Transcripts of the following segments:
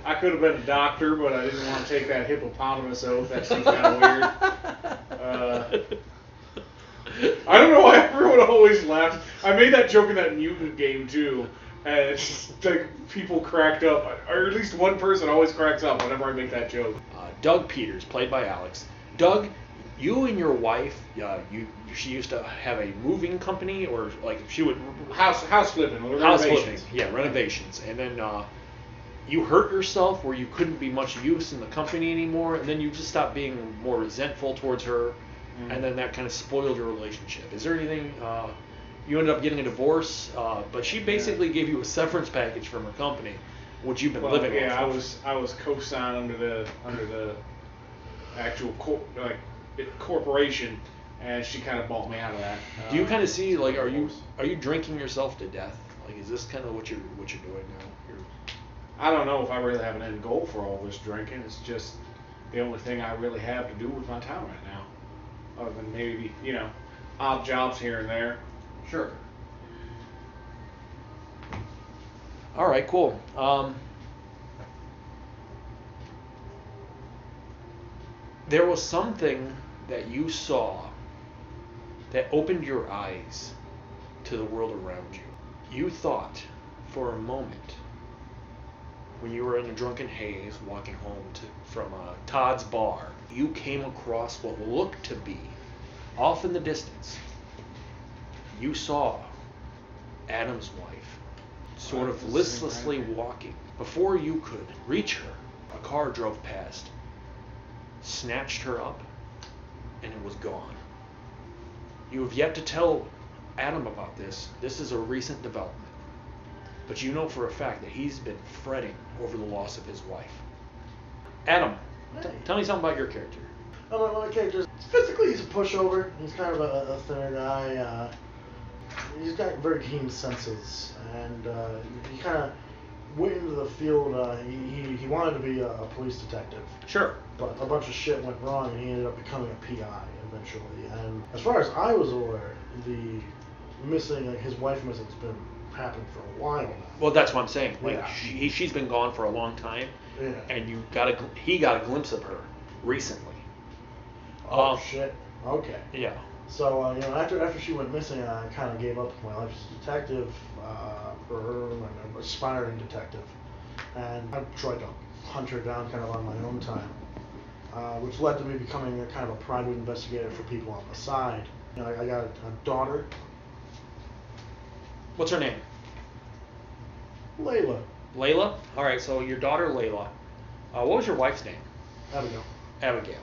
I could have been a doctor, but I didn't want to take that hippopotamus oath. That seems kind of weird. I don't know why everyone always laughs. I made that joke in that mutant game too, and it's just like people cracked up, or at least one person always cracks up whenever I make that joke. Doug Peters, played by Alex. Doug, you and your wife, she used to have a moving company, or like she would house flipping, renovations, and then you hurt yourself where you couldn't be much use in the company anymore, and then you just stopped being more resentful towards her, and then that kind of spoiled your relationship. Is there anything? You ended up getting a divorce, but she basically gave you a severance package from her company, which you've been living on. Yeah, I was co-signed under the actual corporation, and she kind of bought me out of that. Do you kind of see, like, are you drinking yourself to death? Like, is this kind of what you're doing now? I don't know if I really have an end goal for all this drinking. It's just the only thing I really have to do with my time right now, other than maybe odd jobs here and there. Sure. All right, cool. There was something that you saw that opened your eyes to the world around you. You thought for a moment, when you were in a drunken haze walking home from Todd's bar, you came across what looked to be, off in the distance, you saw Adam's wife sort of listlessly walking. Before you could reach her, a car drove past, snatched her up, and it was gone. You have yet to tell Adam about this. This is a recent development. But you know for a fact that he's been fretting over the loss of his wife. Adam, tell me something about your character. My character, physically he's a pushover. He's kind of a thinner guy. He's got very keen senses, and he kind of went into the field. He wanted to be a police detective. Sure. But a bunch of shit went wrong, and he ended up becoming a PI eventually. And as far as I was aware, the missing, his wife missing's been happening for a while now. Well, that's what I'm saying. Like, she's been gone for a long time, and he got a glimpse of her recently. Oh shit. Okay. Yeah. So after she went missing, I kind of gave up my life as a detective, for her, an aspiring detective, and I tried to hunt her down kind of on my own time, which led to me becoming a kind of a private investigator for people on the side. I got a daughter. What's her name? Layla. Layla? All right. So your daughter Layla. What was your wife's name? Abigail. Abigail.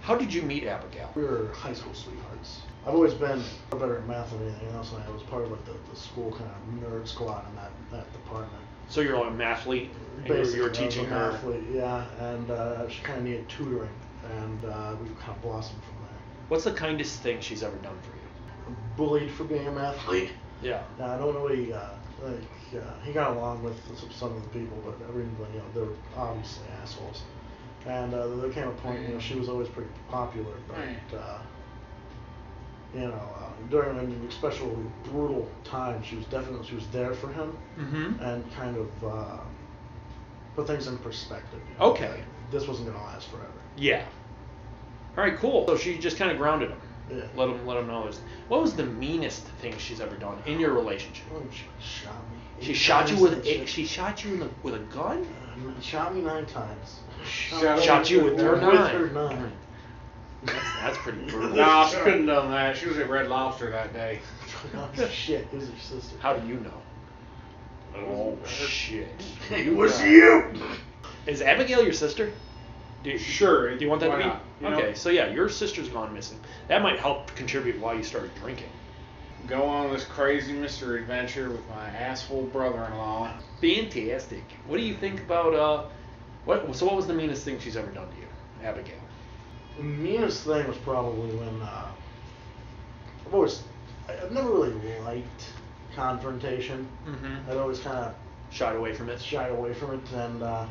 How did you meet Abigail? We were high school sweethearts. I've always been better at math than anything else, and I was part of the school kind of nerd squad in that department. So you're like a mathlete, and you were teaching her. Mathlete, yeah, and she kind of needed tutoring, and we kind of blossomed from there. What's the kindest thing she's ever done for you? Bullied for being a mathlete. Yeah. I don't really he got along with some of the people, but they were obviously assholes. And there came a point, she was always pretty popular, but during especially brutal times, she was there for him, and kind of put things in perspective. Okay. Like, this wasn't going to last forever. Yeah. All right, cool. So she just kind of grounded him. Yeah. Let him know this. What was the meanest thing she's ever done in your relationship? Oh, she shot me. She shot you with a gun? Shot me 9 times. Shot you with her 9. With her 9. That's pretty brutal. No, she couldn't have done that. She was at Red Lobster that day. Oh, shit, it was her sister. How do you know? Oh, shit. It was you! Is Abigail your sister? Sure. Do you want that to be? Not? Okay, so yeah, your sister's gone missing. That might help contribute why you started drinking. Go on this crazy mystery adventure with my asshole brother-in-law. Fantastic. What do you think about, what was the meanest thing she's ever done to you, Abigail? The meanest thing was probably when, I've never really liked confrontation. Mm-hmm. I'd always kind of shied away from it, and the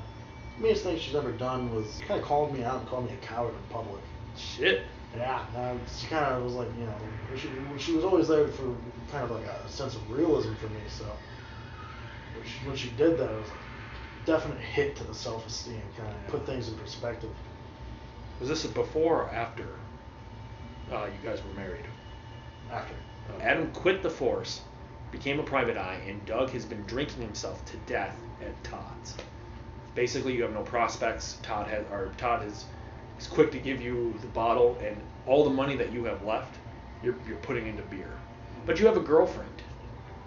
meanest thing she's ever done was kind of called me out and called me a coward in public. Shit. Yeah, she kind of was like, she was always there for kind of like a sense of realism for me, so when she did that, I was like, definite hit to the self-esteem, kind of Yeah. put things in perspective. Was this before or after you guys were married? After. Adam quit the force, became a private eye, and Doug has been drinking himself to death at Todd's. Basically, you have no prospects. Todd is quick to give you the bottle, and all the money that you have left, you're putting into beer. But you have a girlfriend.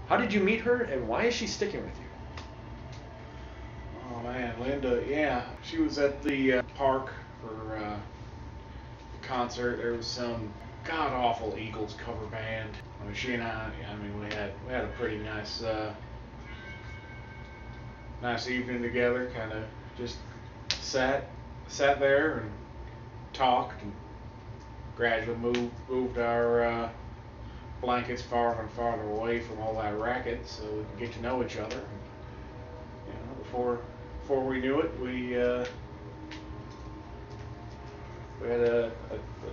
How did you meet her, and why is she sticking with you? Oh man, Linda, yeah. She was at the park for the concert. There was some god-awful Eagles cover band. I mean, she and we had a pretty nice evening together. Kind of just sat there and talked, and gradually moved our blankets farther and farther away from all that racket, so we could get to know each other. Before we knew it, we had a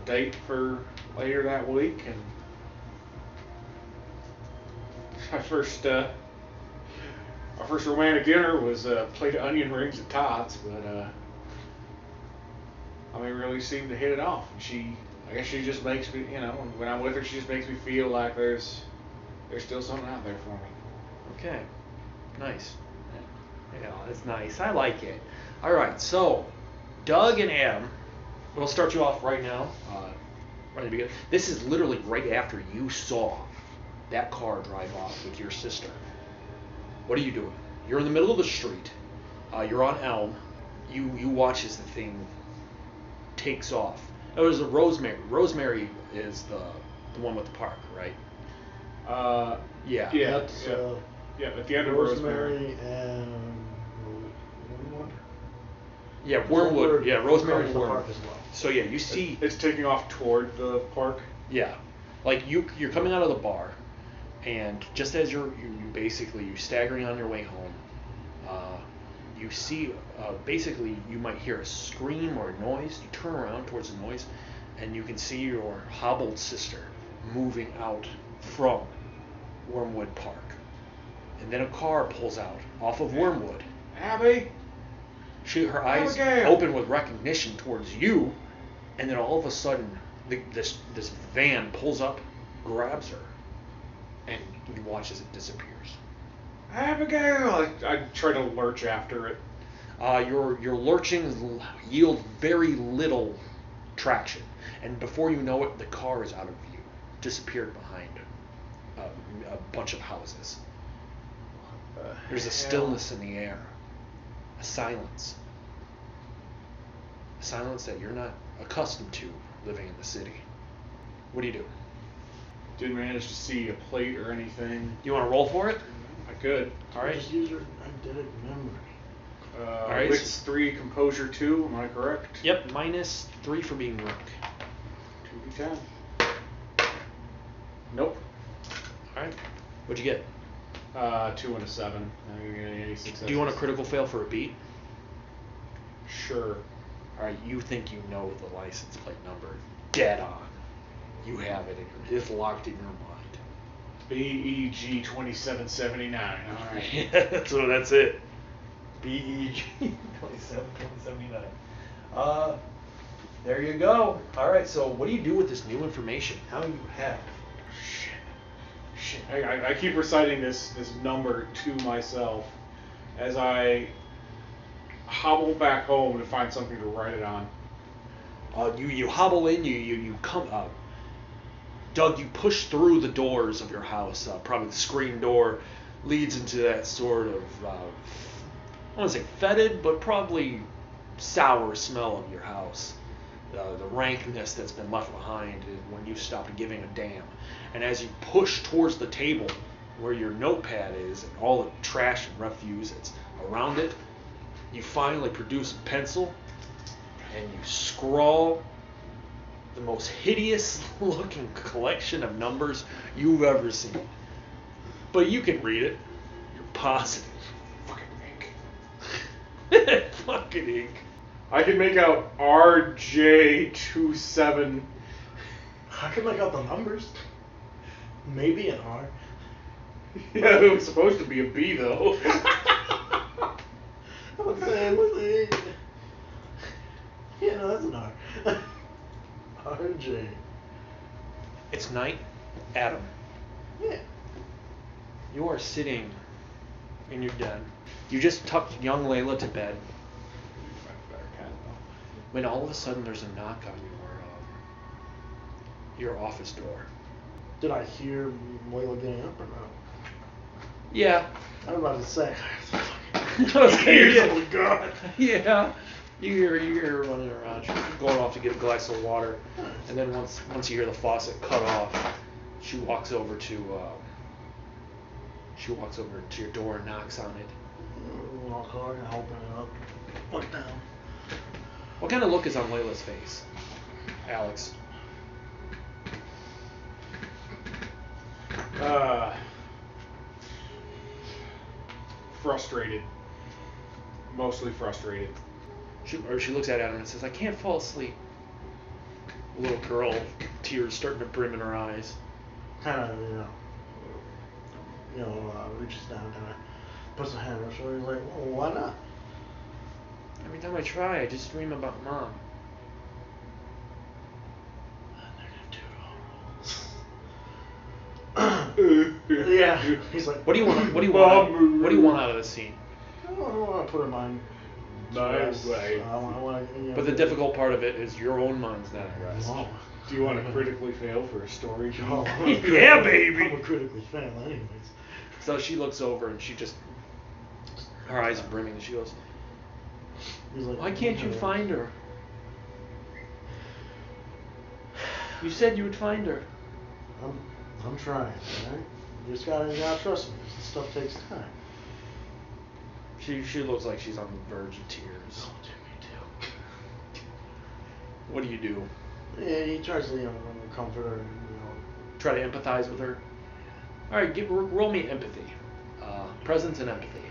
date for later that week, and our first romantic dinner was a plate of onion rings at Todd's, but we really seemed to hit it off. And I guess she just makes me, when I'm with her, she just makes me feel like there's still something out there for me. Okay, nice. Yeah, that's nice. I like it. All right, so Doug and Adam, we'll start you off right now. Right at the beginning. This is literally right after you saw that car drive off with your sister. What are you doing? You're in the middle of the street. You're on Elm. You watch as the thing takes off. It was a Rosemary. Rosemary is the one with the park, right? Yeah. That's, yeah, at the end of Rosemary and Wormwood. Yeah, Wormwood. Yeah, Rosemary and the Wormwood. park as well. So yeah, you see. It's taking off toward the park. Yeah, like you're coming out of the bar, and just as you're staggering on your way home, you see basically you might hear a scream or a noise. You turn around towards the noise, and you can see your hobbled sister moving out from Wormwood Park. And then a car pulls out off of Wormwood. Abby? Her eyes Abigail! open with recognition towards you, and then all of a sudden, this van pulls up, grabs her, and you watch as it disappears. Abigail! I try to lurch after it. Your lurchings yield very little traction, and before you know it, the car is out of view, disappeared behind a bunch of houses. There's a stillness in the air, a silence that you're not accustomed to living in the city. What do you do? Didn't manage to see a plate or anything. Do you want to roll for it? I could. All right. Just use your eidetic memory. All right. Wits 3, Composure 2, am I correct? Yep, -3 for being drunk. 2d10. Nope. All right. What'd you get? 2 and a 7. I didn't get any successes. Do you want a critical fail for a beat? Sure. All right, you think you know the license plate number. Dead on. You have it. It's locked in your mind. BEG 2779. All right. So that's it. BEG 2779. There you go. All right, so what do you do with this new information? Now you have. Shit. I keep reciting this number to myself as I hobble back home to find something to write it on. You hobble in. You come up. Doug, you push through the doors of your house. Probably the screen door leads into that sort of I don't want to say fetid, but probably sour smell of your house. The rankness that's been left behind when you stopped giving a damn. And as you push towards the table where your notepad is and all the trash and refuse that's around it, you finally produce a pencil and you scrawl the most hideous looking collection of numbers you've ever seen. But you can read it. You're positive. Fucking ink. Fucking ink. I can make out RJ27. I can make out the numbers. Maybe an R. Yeah, it was supposed to be a B though. What's the Yeah, no, that's an R. RJ. It's night. Adam. Yeah. You are sitting in your den. You just tucked young Layla to bed when all of a sudden there's a knock on your office door. Did I hear Layla getting up or no? Yeah. I was about to say. Oh my God. Yeah. You hear her running around. She's going off to get a glass of water, and then once you hear the faucet cut off, she walks over to your door and knocks on it. Walk hard and open it up. Look down. What kind of look is on Layla's face, Alex? Frustrated. Mostly frustrated. She looks at Adam and says, "I can't fall asleep." A little girl, tears starting to brim in her eyes. Kind of, reaches down and puts a hand on her shoulder. He's like, well, why not? Every time I try, I just dream about Mom. Yeah. He's like, What do you want? What do you want? What do you want out of this scene? I don't want to put her mind. Nice. But the difficult part of it is your own mind's not at rest. Oh. Do you want to critically fail for a story? Oh, Yeah, baby. I'm a critically fail, anyways. So she looks over and she just, her eyes are brimming, and she goes, He's like, "Why can't you find her? You said you would find her." I'm trying, alright? You gotta trust me. This stuff takes time. She looks like she's on the verge of tears. Oh, dude, me too. What do you do? Yeah, he tries to, comfort her, Try to empathize with her. All right, roll me empathy, presence and empathy.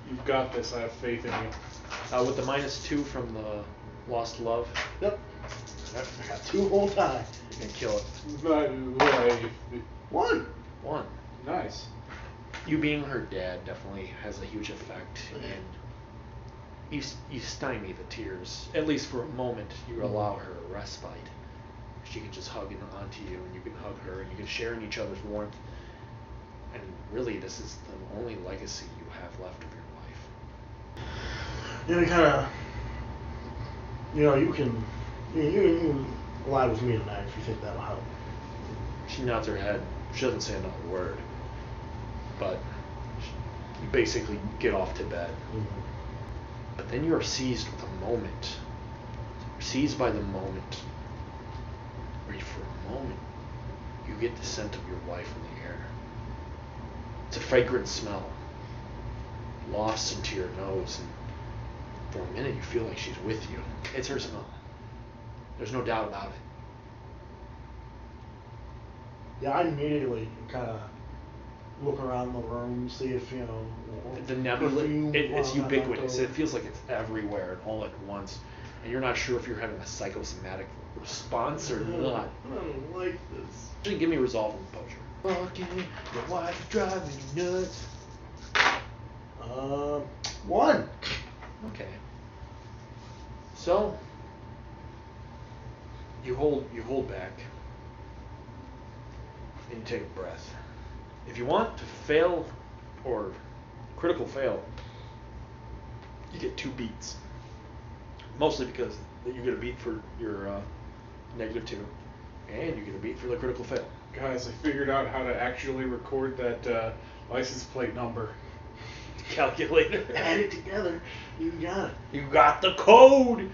You've got this. I have faith in you. With the -2 from the lost love. Yep. I got 2 whole time. You can kill it. One. Nice. You being her dad definitely has a huge effect, and you stymie the tears. At least for a moment, you allow her a respite. She can just hug onto you, and you can hug her, and you can share in each other's warmth. And really, this is the only legacy you have left of your life. You kind of, you can lie with me tonight if you think that'll help. She nods her head. She doesn't say another word. But you basically get off to bed. Mm-hmm. But then you are seized with a moment. You're seized by the moment where for a moment you get the scent of your wife in the air. It's a fragrant smell. Lofts into your nose, and for a minute you feel like she's with you. It's her smell. There's no doubt about it. Yeah, I immediately kind of look around the room, see if, The nebula, perfume it's on ubiquitous. my It feels like it's everywhere and all at once. And you're not sure if you're having a psychosomatic response or not. I don't like this. Actually, give me resolve and composure. Fucking your wife is driving you nuts. 1. Okay. So you hold back and you take a breath. If you want to fail or critical fail, you get 2 beats. Mostly because you get a beat for your -2, and you get a beat for the critical fail. Guys, I figured out how to actually record that license plate number. Calculator. Add it together. You got it. You got the code.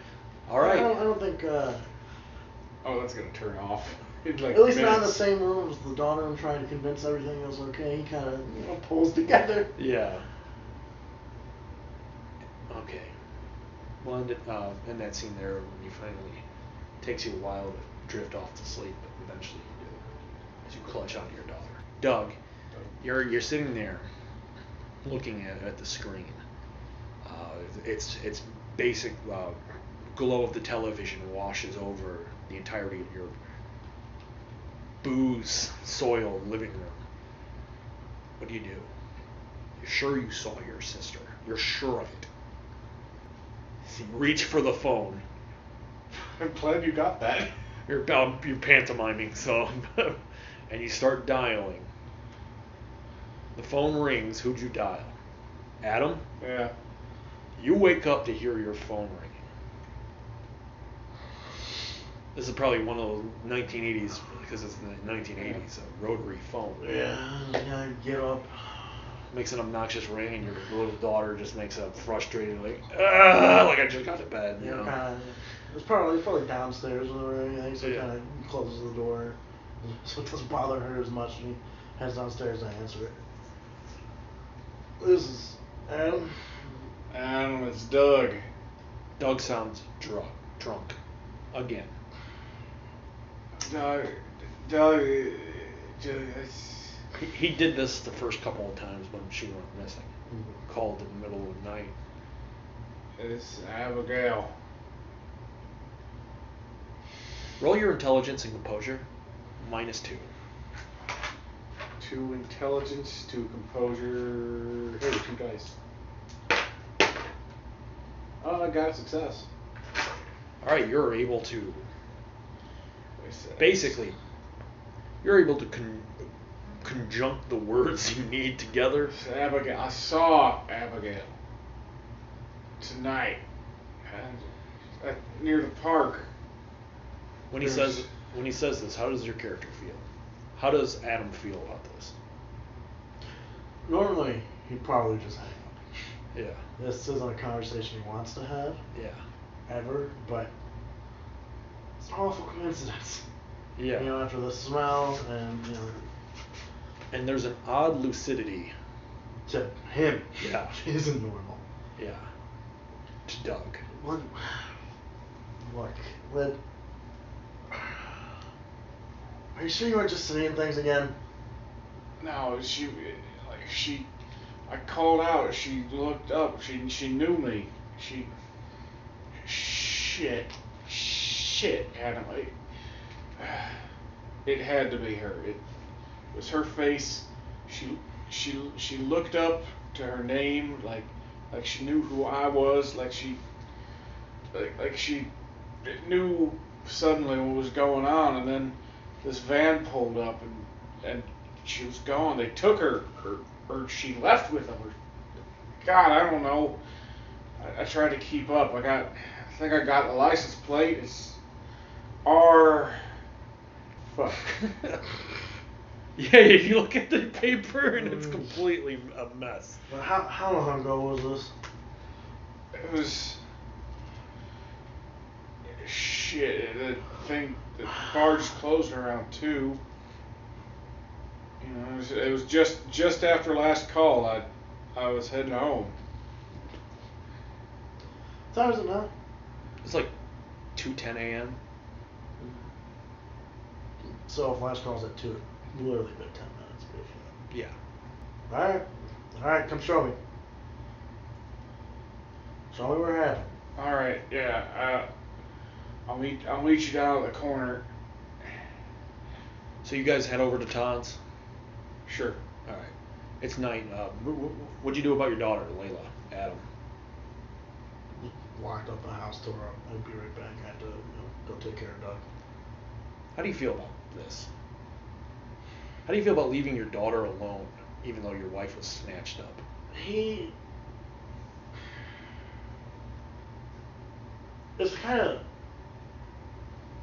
All right. I don't think. Oh, that's gonna turn off. In like At least not in the minutes. same room as the daughter. I'm trying to convince everything was okay. He kind of pulls together. Yeah. Okay. Well, in that scene there, when you finally, it takes you a while to drift off to sleep, but eventually you do, as you clutch onto your daughter. Doug, you're sitting there, looking at the screen. It's basic glow of the television washes over the entirety of your booze soiled living room. What do you do? You're sure you saw your sister. You're sure of it. So you reach for the phone. I'm glad you got that. You're pantomiming, so and you start dialing. The phone rings. Who'd you dial? Adam? Yeah. You wake up to hear your phone ringing. This is probably one of those 1980s, because it's the 1980s, a rotary phone. Yeah, I get up. Makes an obnoxious ring, and your little daughter just makes a frustrated, like I just got to bed. You know? Kind of. It's probably downstairs or anything, so he kind of closes the door, so it doesn't bother her as much. And he heads downstairs to answer it. This is Adam. Adam, it's Doug. Doug sounds drunk. Again. Doug, He did this the first couple of times when she went missing. Called in the middle of the night. It's Abigail. Roll your intelligence and composure. -2. 2 intelligence, 2 composure. Hey, 2 dice. Oh, I got a success. Alright, you're able to... Basically, you're able to conjunct the words you need together. Abigail. I saw Abigail tonight near the park. When he says this, how does your character feel? How does Adam feel about this? Normally, he'd probably just hang up. Yeah. This isn't a conversation he wants to have. Yeah. Ever, but it's an awful coincidence. Yeah. You know, after the smell and, And there's an odd lucidity. To him. Yeah. Which isn't normal. Yeah. To Doug. Look, are you sure you weren't just seeing things again? No, I called out. She looked up. She knew me. Shit, Adam. It had to be her. It was her face. She looked up to her name like she knew who I was. Like she knew suddenly what was going on, and then this van pulled up and she was gone. They took her, or she left with them. God, I don't know. I tried to keep up. I think I got the license plate. It's R. Fuck. Yeah, you look at the paper and it's completely a mess. But how long ago was this? It was... Shit, the bar just closed around 2. You know, it was just after last call. I was heading home. What time is it now? It's like 2:10 a.m. So if last call's at 2, literally been 10 minutes. Yeah. Alright, come show me. Show me where it happened. Alright, yeah. I'll meet you down at the corner. So you guys head over to Todd's? Sure. Alright. It's night. What'd you do about your daughter, Layla, Adam? Locked up the house door. I'd be right back. I had to go take care of Doug. How do you feel about this? How do you feel about leaving your daughter alone, even though your wife was snatched up? It's kind of...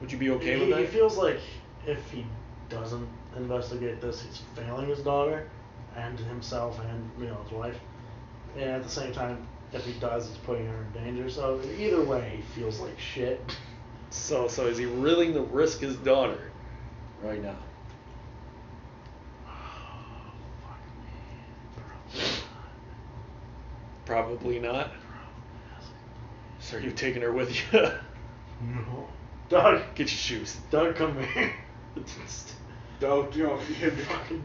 Would you be okay with that? He feels like if he doesn't investigate this, he's failing his daughter and himself and his wife. And at the same time, if he does, he's putting her in danger. So either way, he feels like shit. So is he willing to risk his daughter right now? Probably not. So are you taking her with you? No. Doug! Get your shoes. Doug, come here. Doug,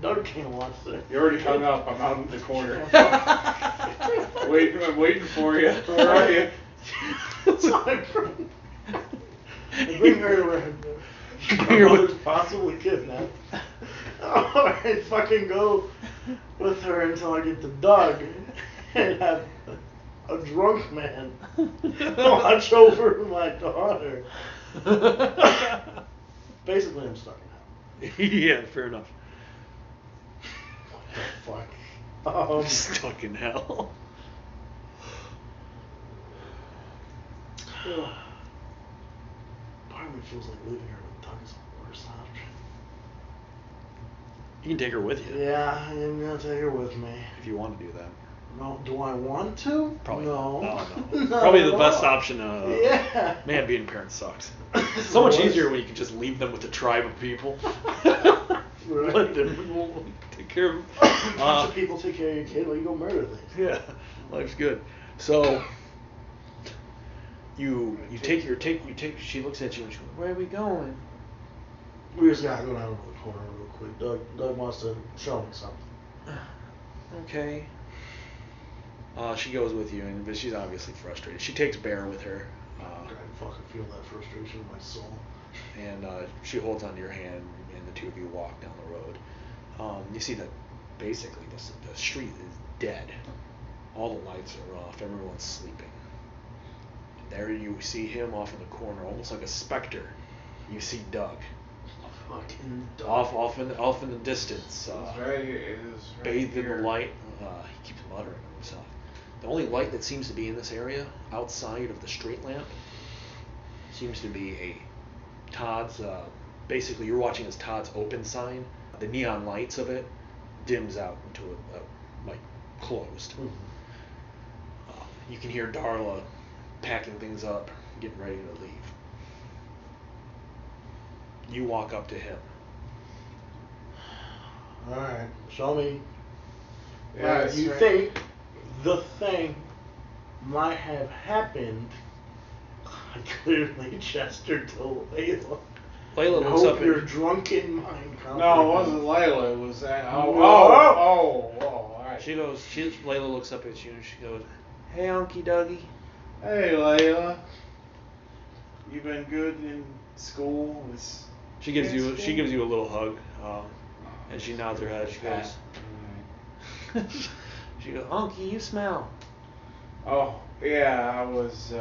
Doug can't watch this. You already hung up. I'm out in the corner. I'm waiting for you. Where are you? Sorry, bring her around. My mother's possibly kidnapped. Alright, fucking go. with her until I get to Doug and have a drunk man watch over my daughter. Basically, I'm stuck in hell. Yeah, fair enough. What the fuck? Stuck in hell. Part of me feels like leaving her with Doug is the worst option. You can take her with you. Yeah, I'm gonna take her with me. If you want to do that. No, do I want to? Probably no. not. No. Not Probably at the best all. option. Yeah. Man, being a parent sucks. It's so much easier when you can just leave them with a tribe of people. Right. Let them take care of A bunch of people take care of your kid while you go murder things. Yeah, life's good. So you take. She looks at you and she goes, "Where are we going?" We just gotta go down to the corner real quick. Doug wants to show me something. Okay. She goes with you, but she's obviously frustrated. She takes Bear with her. I fucking feel that frustration in my soul. And she holds onto your hand, and the two of you walk down the road. You see that basically the street is dead. All the lights are off. Everyone's sleeping. And there you see him off in the corner, almost like a specter. You see Doug. Fucking Doug. Off in the distance. Bathed in the light. He keeps muttering to himself. The only light that seems to be in this area, outside of the street lamp, seems to be a Todd's. Basically, you're watching as Todd's open sign. The neon lights of it dims out into a like closed. Mm-hmm. You can hear Darla packing things up, getting ready to leave. You walk up to him. Alright, show me. Yeah, Right, you think the thing might have happened. I clearly gestured to Layla. Layla I looks hope up your and drunken mind No, it wasn't Layla. It was that. Oh, all right. Layla looks up at you and she goes, "Hey, Unky Dougie." Hey, Layla. You been good in school? She gives you a little hug, and she nods her head. She goes, "Unky, you smell." Oh, yeah, I was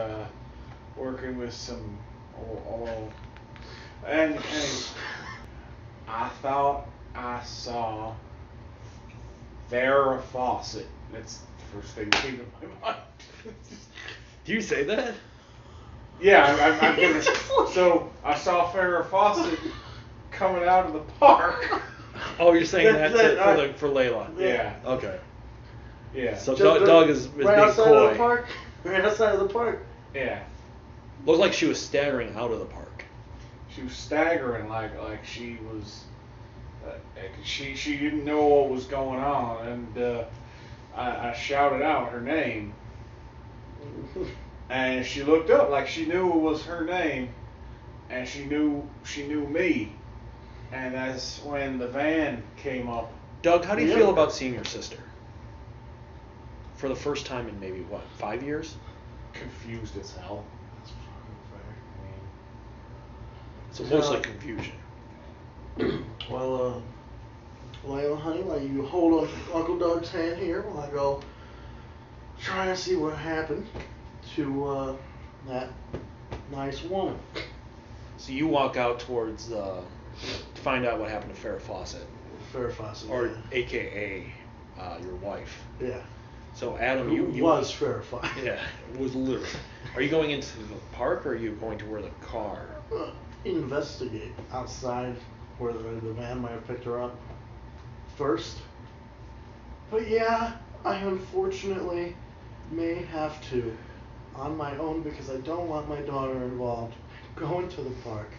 working with some oil. And I thought I saw Farrah Fawcett. That's the first thing that came to my mind. Do you say that? Yeah, I'm gonna. So I saw Farrah Fawcett coming out of the park. Oh, you're saying for Layla. Yeah. Okay. Yeah. So Doug is right being outside coy. of the park. Right outside of the park. Yeah. Looked like she was staggering out of the park. She was staggering like she was. She didn't know what was going on, and I shouted out her name, and she looked up like she knew it was her name, and she knew me, and that's when the van came up. Doug, how do you feel about seeing your sister? For the first time in maybe 5 years? Confused as hell. That's fucking So fair. mostly confusion. Well, Layla, honey, while you hold on Uncle Doug's hand here while I go try to see what happened to that nice woman. So you walk out towards to find out what happened to Farrah Fawcett, Farrah Fawcett. or yeah. AKA your wife. Yeah. So Adam, Who you was Farrah Fawcett. Yeah, it was literally. Are you going into the park, or are you going to where the car? Investigate outside where the van might have picked her up first. But yeah, I unfortunately may have to, on my own, because I don't want my daughter involved, go into the park.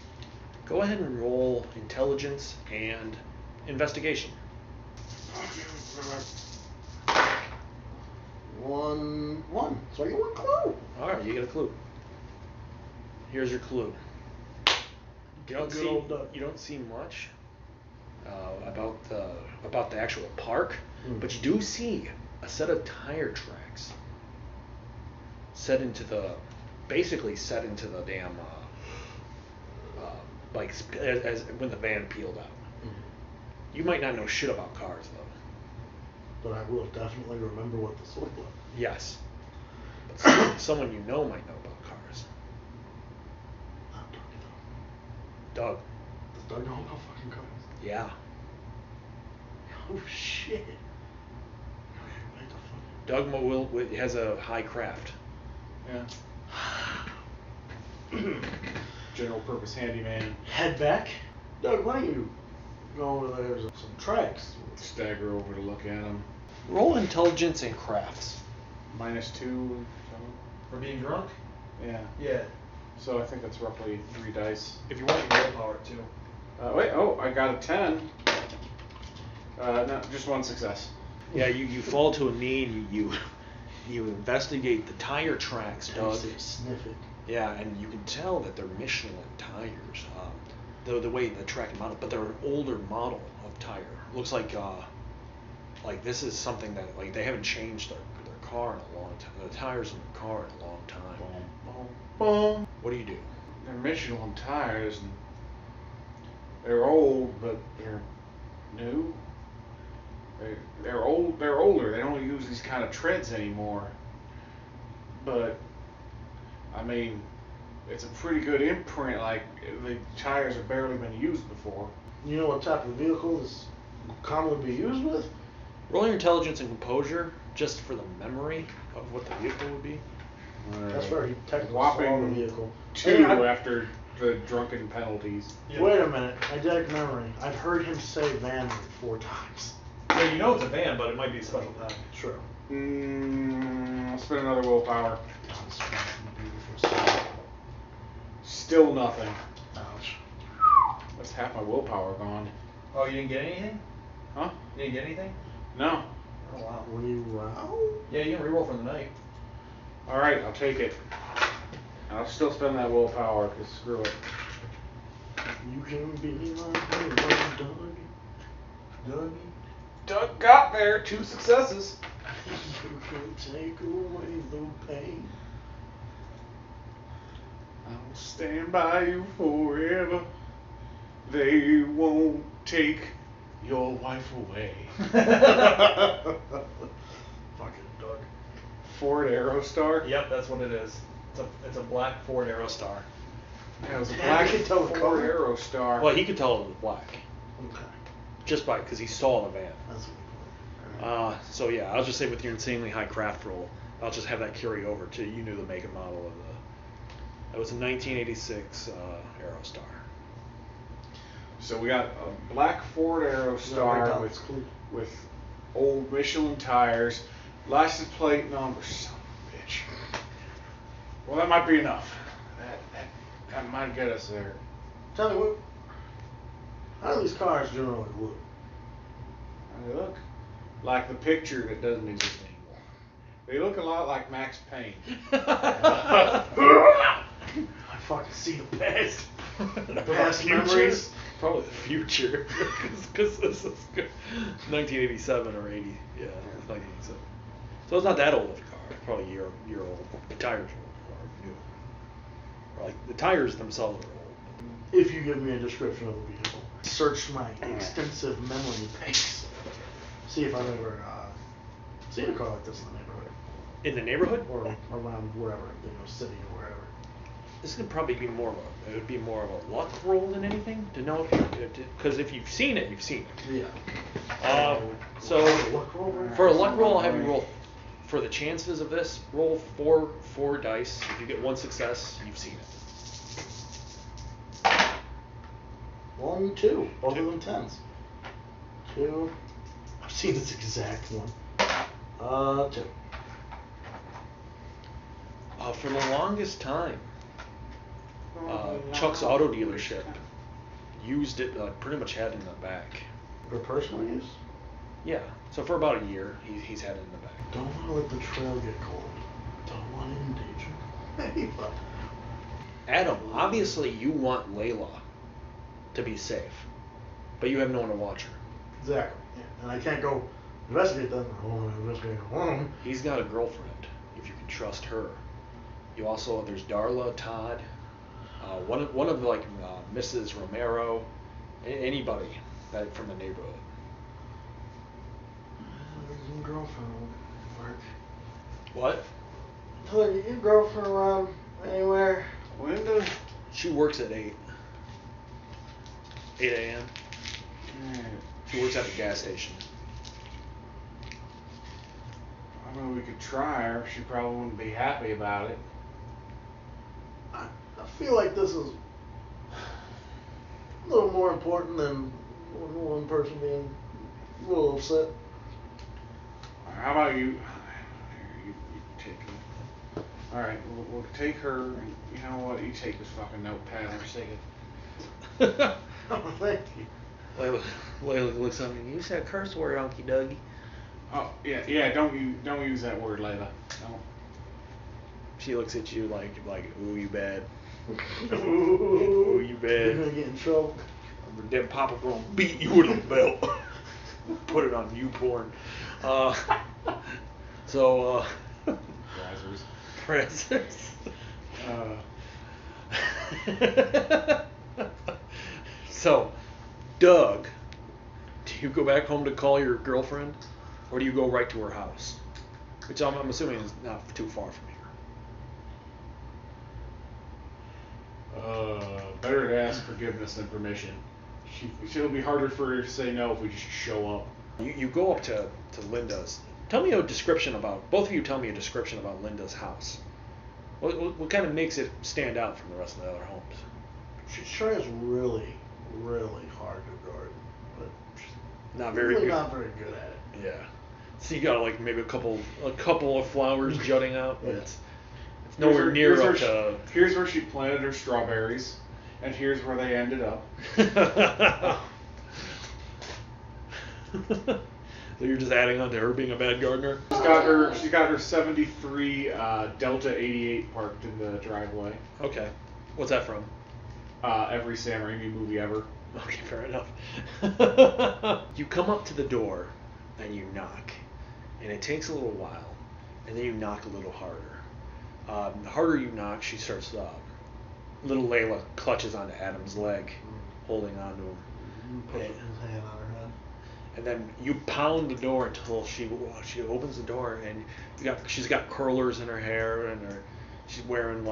Go ahead and roll intelligence and investigation. 1. So I get 1 clue. All right, you get a clue. Here's your clue. You don't see much about the actual park, but you do see a set of tire tracks basically set into the damn as when the van peeled out. You might not know shit about cars though. but I will definitely remember what this looked like. Yes. But someone you know might know about cars. Not Doug, Doug. Does Doug know about fucking cars? Yeah. Oh shit. What the Doug has a high craft. Yeah. General purpose handyman. Head back. Doug, why don't you go over there? There's some tracks. Stagger over to look at them. Roll intelligence and crafts. -2. For being drunk? Yeah. Yeah. So I think that's roughly 3 dice. If you want your willpower too. Wait, I got a 10. No, just 1 success. Yeah, you fall to a knee and you investigate the tire tracks, Doug. Sniff it. Yeah, and you can tell that they're Michelin tires. The way the track model, but they're an older model of tire. Looks like this is something that like they haven't changed their car in a long time. The tires in the car in a long time. Boom. What do you do? They're Michelin tires, and they're old, but they're new. They're old. They're older. They don't use these kind of treads anymore. But I mean, it's a pretty good imprint. Like the tires have barely been used before. You know what type of vehicle this commonly be used with? Roll your intelligence and composure just for the memory of what the vehicle would be. That's very technical. Whopping vehicle. 2 after the drunken penalties. Yeah. Wait a minute. Eidetic memory. I've heard him say van like 4 times. Yeah, you know it's a van, but it might be a special time. True. I'll spend another willpower. God, this fucking beautiful. Still nothing. Ouch. That's half my willpower gone. Oh, you didn't get anything? Huh? You didn't get anything? No. Oh wow. Reroll? Yeah, you can reroll from the night. Alright, I'll take it. I'll still spend that willpower, because screw it. You can be like me, Doug. Doug got there, 2 successes. You can take away the pain. I'll stand by you forever. They won't take your wife away. Fucking Doug. Ford Aerostar? Yep, that's what it is. It's a black Ford Aerostar. Yeah, it was a Yeah, black you could tell the Ford color. Aerostar. Well, he could tell it was black Okay. just because he saw the van. That's a good point. So yeah, I'll just say with your insanely high craft roll, I'll just have that carry over to you knew the make and model of the. That was a 1986 Aerostar. So we got a black Ford Aerostar with old Michelin tires, license plate number. Son of a bitch. Well, that might be enough. That might get us there. Tell me what. How do these cars generally look? They look like the picture that doesn't exist anymore. They look a lot like Max Payne. I fucking see the past. The past memories. Probably the future, because this is 1987 or 80. Yeah, it's 1987. So it's not that old of a car. Probably a year old. The tires are old or new. Or like the tires themselves are old. If you give me a description of the vehicle, search my extensive memory banks. See if I've ever seen a car like this in the neighborhood. In the neighborhood? Or around wherever, city or wherever. This could probably be more of a luck roll than anything to know because if you've seen it, you've seen it. Yeah. So for a luck roll, I'll have you roll for the chances of this. Roll four dice. If you get 1 success, you've seen it. 1, 2, both Two. of them 10s. 2. I've seen this exact one. 2. For the longest time, Chuck's auto dealership used it, pretty much had it in the back. For personal use? Yeah. So for about a year, he's had it in the back. Don't want to let the trail get cold. Don't want to endanger anybody. Adam, obviously you want Layla to be safe, but you have no one to watch her. Exactly. Yeah. And I can't go investigate them. I want to investigate alone. He's got a girlfriend, if you can trust her. You also, there's Darla, Todd, one of like Mrs. Romero, anybody from the neighborhood. girlfriend will work. What? Tell her, your girlfriend around anywhere? Linda? She works at 8. 8 a.m. Yeah. She works at a gas station. I mean, we could try her. She probably wouldn't be happy about it. I feel like this is a little more important than one person being a little upset. How about you? You take her. All right, we'll take her. And you know what? You take this fucking notepad. I'm sick of. Oh, thank you. Layla looks at me. You said curse word, Unky Dougie. Oh yeah. Don't use that word, Layla. Don't. She looks at you like ooh, you bad. Ooh, Ooh, you you're bad. gonna get in trouble. Then Papa gonna beat you with a belt. Put it on you porn. Brazzers. So, Doug, do you go back home to call your girlfriend, or do you go right to her house? Which I'm assuming is not too far from here. Better to ask forgiveness than permission. It'll be harder for her to say no if we just show up. You go up to Linda's. Tell me a description about, both of you tell me a description about Linda's house. What kind of makes it stand out from the rest of the other homes? She tries really, really hard to garden, but she's Not very really good. not very good at it. Yeah. So you got like maybe a couple of flowers jutting out, but Yeah. it's nowhere near up to. Here's where she planted her strawberries, and here's where they ended up. So you're just adding on to her being a bad gardener? She's got her 73 Delta 88 parked in the driveway. Okay. What's that from? Every Sam Raimi movie ever. Okay, fair enough. You come up to the door and you knock, and it takes a little while, and then you knock a little harder. The harder you knock, she starts. Little Layla clutches onto Adam's leg, holding onto him. Put his hand on her head. And then you pound the door until she opens the door, and she's got curlers in her hair, and she's wearing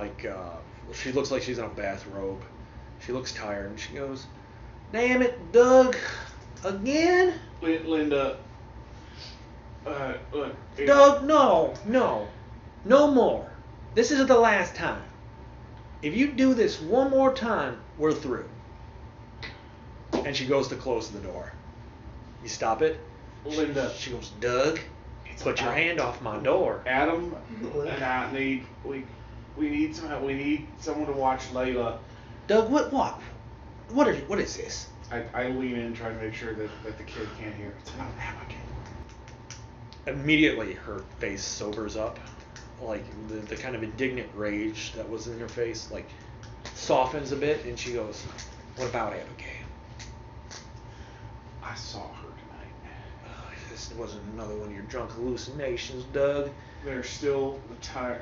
she looks like she's in a bathrobe. She looks tired, and she goes, "Damn it, Doug, again?" Linda. Look. Doug, no more. This is the last time. If you do this one more time, we're through. And she goes to close the door. You stop it? Linda. She goes, "Doug, put your hand off my door." Adam and I need we need someone to watch Layla. Doug, what is this? I lean in, try to make sure that the kid can't hear. It's about Abigail. Immediately, her face sobers up, like the kind of indignant rage that was in her face, like softens a bit, and she goes, "What about Abigail?" I saw her tonight. This wasn't another one of your drunk hallucinations, Doug. There's still the tire,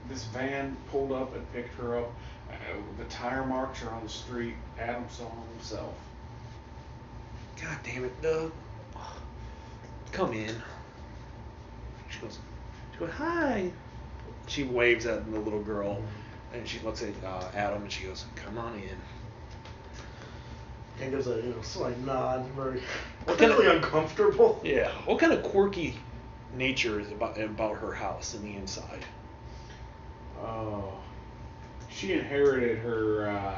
this van pulled up and picked her up. The tire marks are on the street. Adam saw them himself. God damn it, Doug. Come in. She goes, "Hi." She waves at the little girl, and she looks at Adam, and she goes, "Come on in." And gives a slight nod, very What kind clearly of- uncomfortable. Yeah. What kind of quirky nature is about her house and the inside? Oh, she inherited her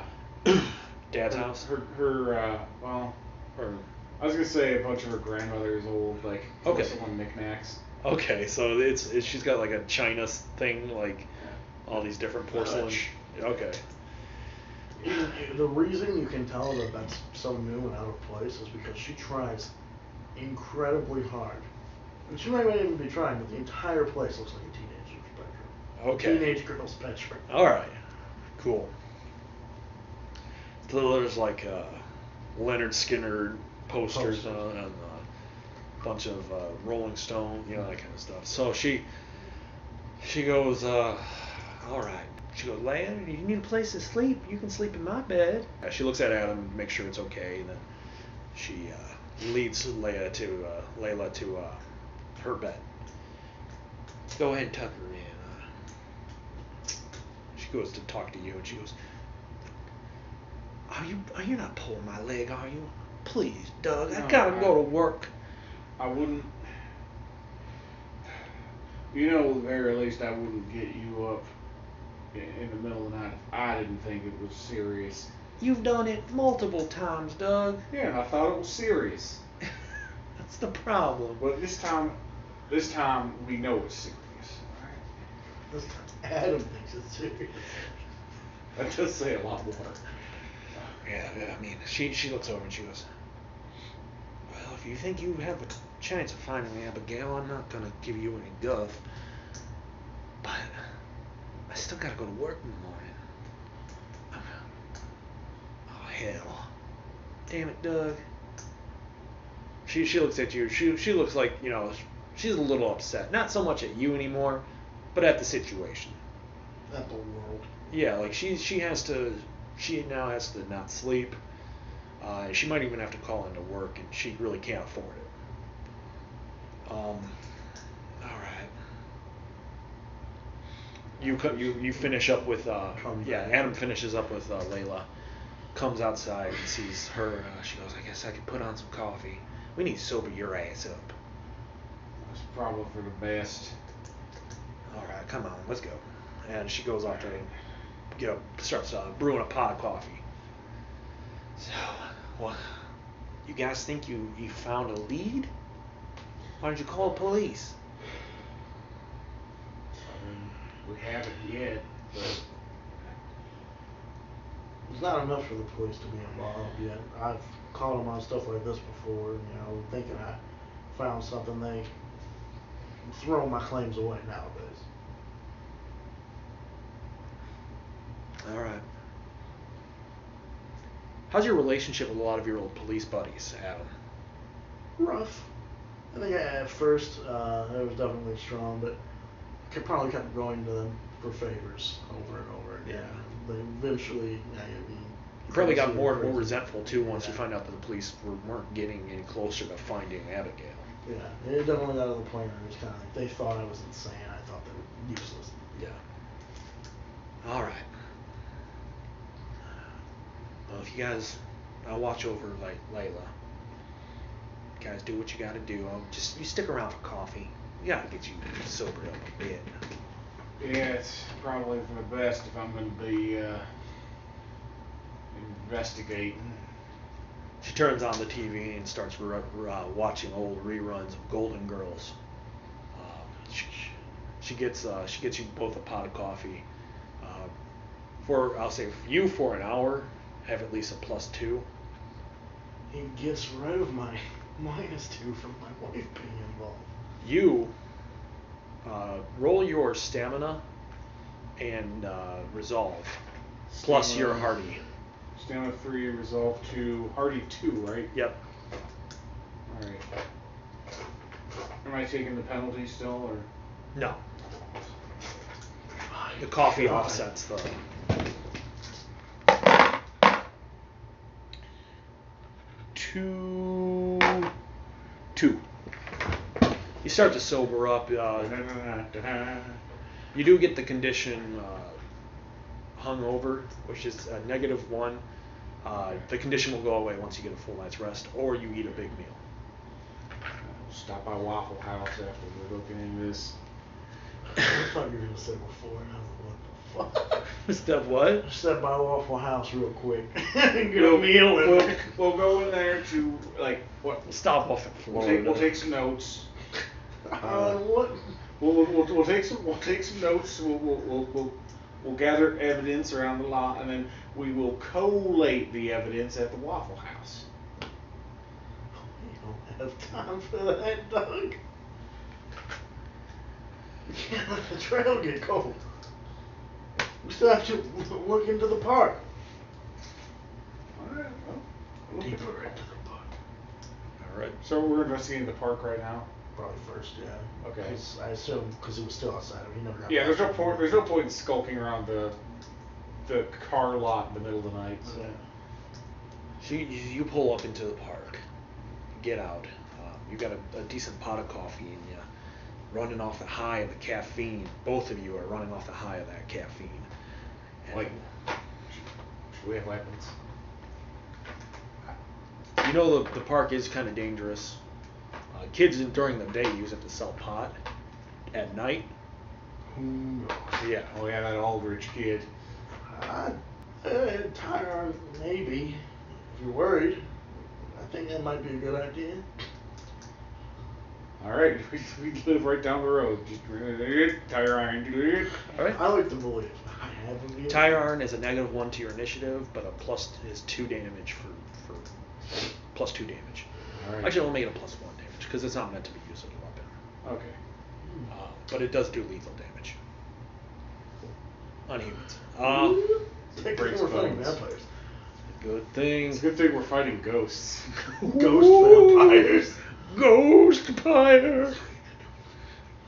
Dad's house? Well, Or I was gonna say a bunch of her grandmother's old Okay. porcelain knick-knacks. okay, so she's got like a China thing, like all these different porcelain. Dutch. Okay. The reason you can tell that that's so new and out of place is because she tries incredibly hard. And she might not even be trying, but the entire place looks like a teenager's bedroom. Okay. Teenage girl's bedroom. All right. Cool. So there's like Leonard Skinner posters and a bunch of Rolling Stone, that kind of stuff. So she goes, "All right." She goes, "Layla, you need a place to sleep? You can sleep in my bed." She looks at Adam, make sure it's okay, and then she leads Layla to her bed. Go ahead and tuck her in. She goes to talk to you, and she goes, Are you not pulling my leg, are you? Please, Doug, I gotta go to work. I wouldn't. You know, at the very least, I wouldn't get you up in the middle of the night if I didn't think it was serious. You've done it multiple times, Doug. Yeah, and I thought it was serious. That's the problem. But this time we know it's serious. All right? This time Adam thinks it's serious. That does say a lot more. Yeah, I mean, she looks over and she goes, well, if you think you have a chance of finding Abigail, I'm not going to give you any guff. But I still got to go to work in the morning. Oh, hell. Damn it, Doug. She looks at you. She looks like, you know, she's a little upset. Not so much at you anymore, but at the situation. At the world. Yeah, like she now has to not sleep. She might even have to call into work, and she really can't afford it. All right. You finish up with Adam finishes up with Layla. Comes outside and sees her. She goes, I guess I could put on some coffee. We need to sober your ass up. That's probably for the best. All right, come on, let's go. And she goes off to starts brewing a pot of coffee. So, well, you guys think you found a lead? Why don't you call the police? I mean, we haven't yet, but It's not enough for the police to be involved yet. I've called them on stuff like this before, you know, thinking I found something. They throw my claims away nowadays. All right. How's your relationship with a lot of your old police buddies, Adam? Rough. I think at first it was definitely strong, but probably kept going to them for favors over and over again. They eventually, you probably got more and more resentful too once you find out that the police weren't getting any closer to finding Abigail. Yeah, it definitely got to the point where it was kind of like they thought I was insane. I thought they were useless. Yeah. All right. Well, if you guys, I'll watch over Layla. You guys do what you got to do. You stick around for coffee. We got to get you sobered up a bit. yeah, it's probably for the best if I'm going to be investigating. She turns on the TV and starts watching old reruns of Golden Girls. She gets you both a pot of coffee. I'll say for you for an hour, have at least a +2. He gets rid of my -2 from my wife being involved. You roll your stamina and resolve plus your hardy. Stamina 3, resolve 2, hardy 2, right? Yep. All right. Am I taking the penalty still, or? No. The coffee offsets the. Two. You start to sober up. You do get the condition hungover, which is a -1. The condition will go away once you get a full night's rest, or you eat a big meal. Stop by Waffle House after we're looking into this. I thought you were going to say before, and I was like, what the fuck? Step what? Step by Waffle House real quick. Get a meal and we'll go in there to, like, what? Stop off at Florida. We'll take some notes. what? We'll take some notes. We'll gather evidence around the lot, and then we will collate the evidence at the Waffle House. You don't have time for that, Doug. You can't let the trail get cold. We still have to look into the park. All right. Well, Deeper into the park. All right. So we're investigating the park right now. Probably first, yeah. Okay. 'Cause I assume because it was still outside. I mean, he never got. Yeah, back. there's no point in skulking around the car lot in the middle of the night. So. Yeah. So you pull up into the park, get out. You got a decent pot of coffee in you. running off the high of the caffeine. Both of you are running off the high of that caffeine. And Like, should we have weapons? you know the park is kind of dangerous. Kids during the day use it to sell pot. At night, Who knows? yeah. Oh yeah, that Aldrich kid. Tire, maybe. If you're worried, I think that might be a good idea. All right, we live right down the road. Just tire iron. All right. I like to believe. I haven't been. Tire iron is a -1 to your initiative, but a plus is 2 damage for plus 2 damage. All right. Actually, I'll make it a +1 damage because it's not meant to be used as a weapon. Okay. But it does do lethal damage on humans. Take breaks we're fighting bones. vampires. Good thing. It's a good thing we're fighting ghosts. Ghost vampires. Ghost pyre.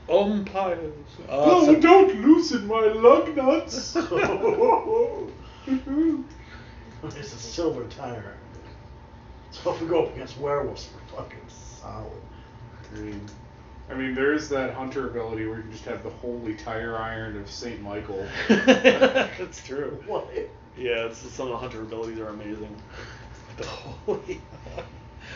Umpires. Oh, So- don't loosen my lug nuts. It's a silver tire. So if we go up against werewolves, we're fucking solid. I mean, there is that hunter ability where you can just have the holy tire iron of Saint Michael. That's true. What? Yeah, some of the hunter abilities are amazing. The holy.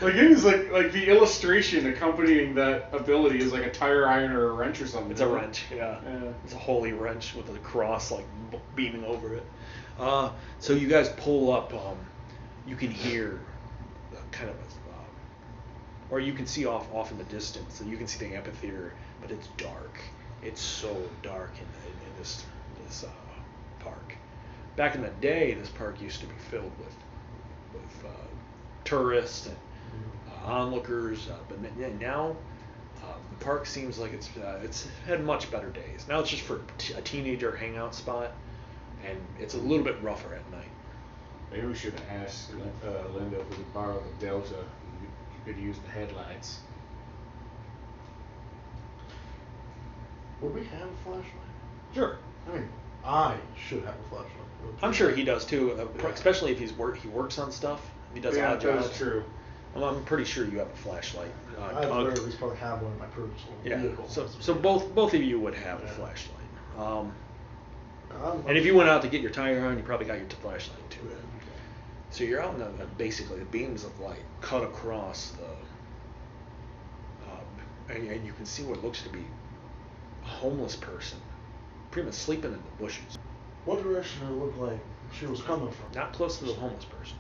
Like it is like the illustration accompanying that ability is like a tire iron or a wrench or something. It's a wrench, yeah. Yeah. It's a holy wrench with a cross like beaming over it. So you guys pull up. You can hear kind of or you can see off in the distance, and you can see the amphitheater, but it's dark. It's so dark in this park. Back in the day, this park used to be filled with tourists and onlookers, but now the park seems like it's had much better days. Now it's just for a teenager hangout spot, and it's a little bit rougher at night. Maybe we should have asked Linda if we could borrow the Delta. You could use the headlights. Would we have a flashlight? Sure. I mean, I should have a flashlight. I'm sure he does too, especially if he works on stuff. He does Yeah, odd jobs. that's true. I'm pretty sure you have a flashlight. I at the very least probably have one in my personal vehicle. So both of you would have a flashlight. I'm And if you went out to get your tire iron, you probably got your flashlight too. So you're out in basically the beams of light cut across and you can see what looks to be a homeless person, pretty much sleeping in the bushes. What direction did it look like she was coming from? Not close to the homeless person.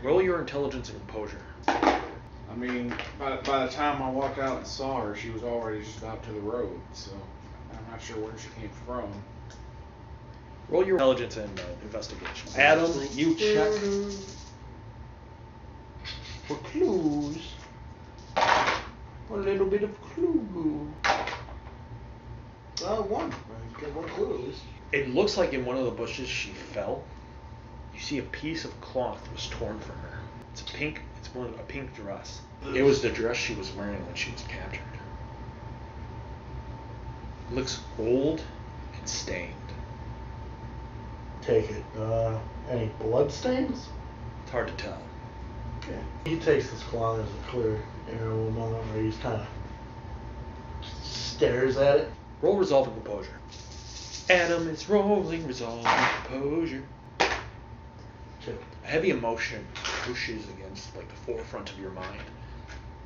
Roll your intelligence and composure. I mean, by the time I walked out and saw her, she was already just out to the road, so I'm not sure where she came from. Roll your intelligence and investigation. Adam, you check for clues. A little bit of clue. One. I get one clue at least. It looks like in one of the bushes she fell. You see a piece of cloth was torn from her. It's a pink dress. It was the dress she was wearing when she was captured. It looks old and stained. Take it. Any blood stains? It's hard to tell. Okay. He takes this cloth as a clear moment where he's kind of stares at it. Roll resolve and composure. Adam is rolling resolve and composure. Two. A heavy emotion pushes against like the forefront of your mind,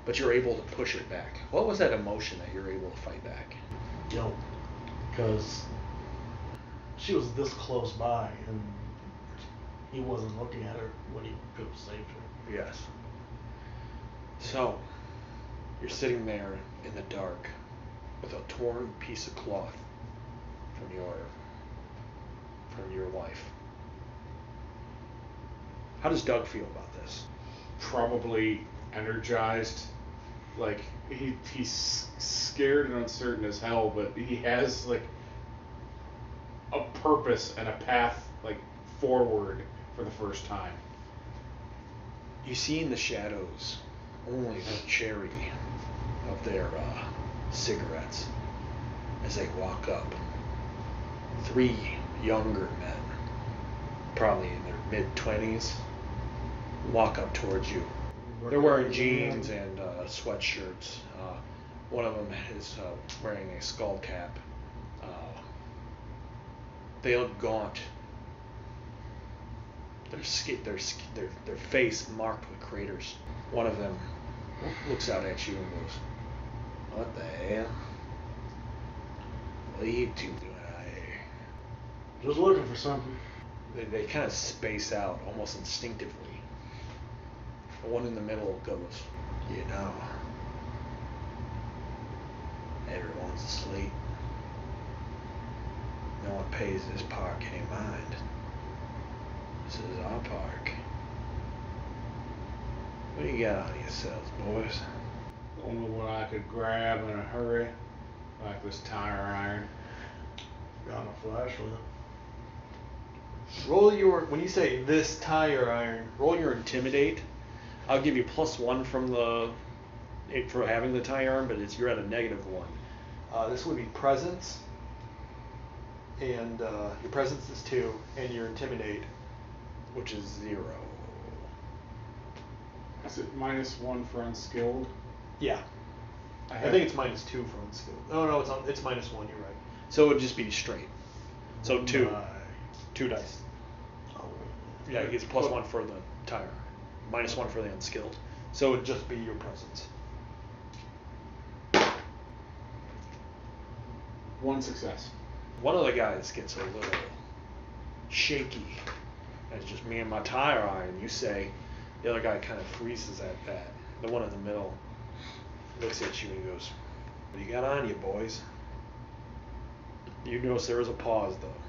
but you're able to push it back. What was that emotion that you're able to fight back? Guilt. Because she was this close by and he wasn't looking at her when he could have saved her. Yes. So, you're sitting there in the dark with a torn piece of cloth from your wife. How does Doug feel about this? Probably energized. Like he's scared and uncertain as hell, but he has like a purpose and a path like forward for the first time. You see in the shadows only the cherry of their cigarettes as they walk up. 3 younger men, probably in their mid-20s, walk up towards you. They're wearing jeans and sweatshirts. One of them is wearing a skull cap. They look gaunt. Their face marked with craters. One of them looks out at you and goes, "What the hell? What are you two doing out here?" Just looking for something. They kind of space out almost instinctively. The one in the middle goes, "You know, everyone's asleep. No one pays this park any mind. This is our park. What do you got on yourselves, boys?" Only what I could grab in a hurry, like this tire iron. Got a flashlight. When you say this tire iron, roll your intimidate. I'll give you +1 for having the tire iron, but you're at a -1. This would be presence, and your presence is 2, and your intimidate, which is 0. Is it -1 for unskilled? Yeah. I think it's -2 for unskilled. Oh no, it's -1. You're right. So it would just be straight. So 2. 2 dice. Oh, Yeah, it gets +1 for the tire, -1 for the unskilled. So it would just be your presence. 1 success. One of the guys gets a little shaky. It's just me and my tire iron, you say. The other guy kind of freezes at that. The one in the middle looks at you and goes, "What do you got on you, boys?" You notice there is a pause, though.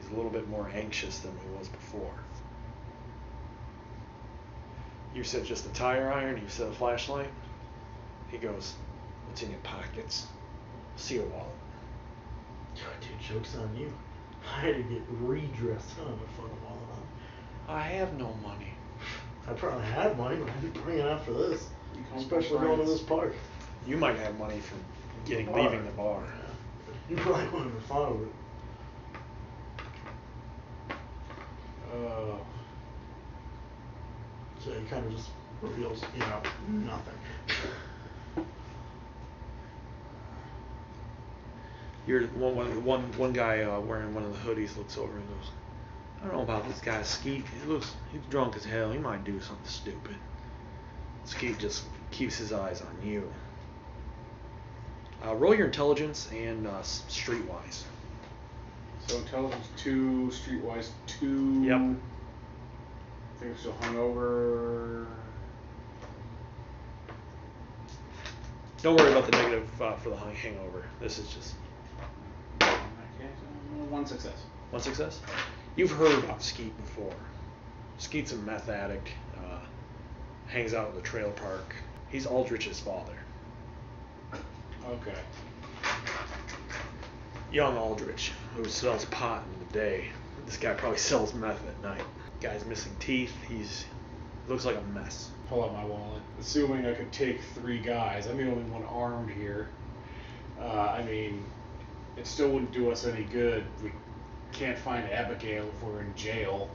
He's a little bit more anxious than he was before. You said just the tire iron, you said a flashlight. He goes, "What's in your pockets?" "See your wallet." dude, joke's on you. I had to get redressed. I don't have a fucking wallet on. "I have no money." I probably had money, but I didn't bring it out for this. You come Especially from going to France. this park. You might have money from leaving the bar. You probably wouldn't have thought of it. So he kind of just reveals, nothing. One guy wearing one of the hoodies looks over and goes, "I don't know about this guy Skeet. He's drunk as hell. He might do something stupid." Skeet just keeps his eyes on you. Roll your intelligence and streetwise. So intelligence 2, streetwise 2. Yep. I think I'm still hungover. Don't worry about the negative for the hangover. This is just Okay, 1 success. 1 success. You've heard about Skeet before. Skeet's a meth addict. Hangs out in the trailer park. He's Aldrich's father. Okay. Young Aldrich, who sells pot in the day. This guy probably sells meth at night. Guy's missing teeth. Looks like a mess. Pull out my wallet. Assuming I could take 3 guys, I'm the only one armed here. I mean, it still wouldn't do us any good. We can't find Abigail if we're in jail.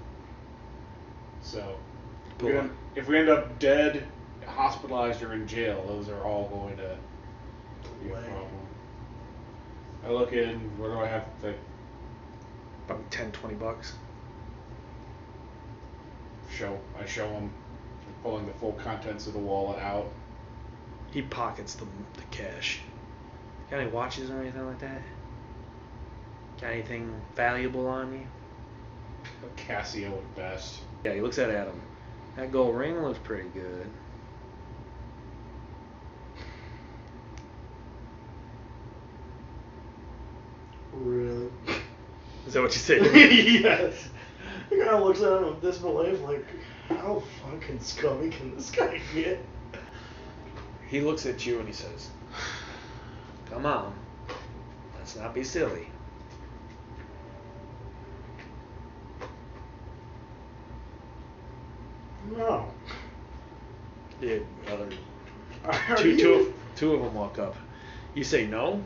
So, if we end up dead, hospitalized, or in jail, those are all going to be a problem. I look in, where do I have to... About $10-20. I show him, pulling the full contents of the wallet out. He pockets the cash. Got any watches or anything like that? Got anything valuable on you? A Casio at best. Yeah, he looks at Adam. That gold ring looks pretty good. Really? Is that what you say? Yes. The guy looks at him with disbelief, like, how fucking scummy can this guy get? He looks at you and he says, "Come on, let's not be silly." No. The other Are two you? two of them walk up. You say no.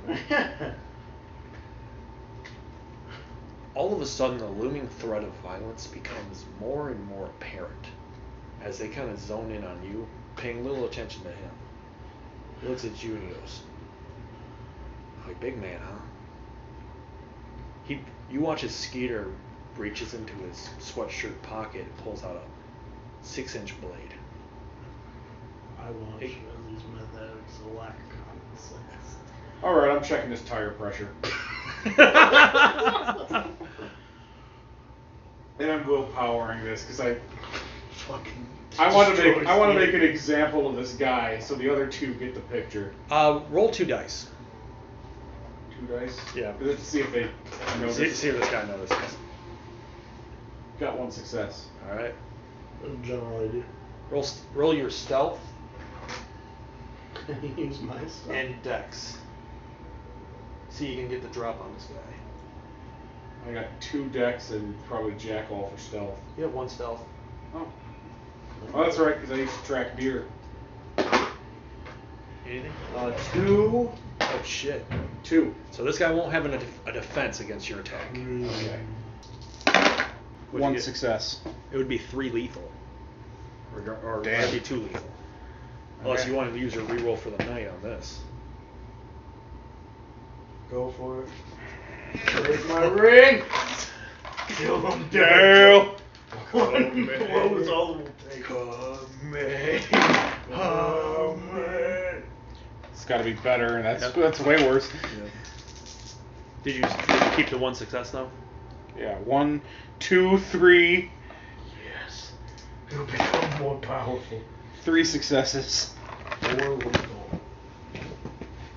All of a sudden, the looming threat of violence becomes more and more apparent as they kind of zone in on you, paying little attention to him. He looks at you and he goes, like, big man, huh? You watch his Skeeter reaches into his sweatshirt pocket and pulls out a 6-inch blade. I watch as these mathematics lack common sense. Alright, I'm checking his tire pressure. And I'm willpowering this because I want to make an example of this guy so the other two get the picture. Roll 2 dice. 2 dice? Yeah. Let's see if they notice. See if this guy notices. Got 1 success. All right. Generally, I do. Roll your stealth Use my stuff. and dex. See you can get the drop on this guy. I got 2 decks and probably jack all for stealth. You have 1 stealth. Oh. Oh, that's right, because I used to track deer. Anything? 2. Oh shit. 2. So this guy won't have a defense against your attack. Okay. What'd you 1 get? success. It would be 3 lethal. Or Damn. it would be 2 lethal. Unless Okay. you wanted to use your reroll for the night on this. Go for it. Where's my ring? Kill him, Daryl. What was all it will take? Come It's got to be better, and Yep. that's way worse. Yeah. Did you keep the 1 success though? Yeah, 1, 2, 3, Yes. It'll become more powerful. 3 successes. 4 lethal.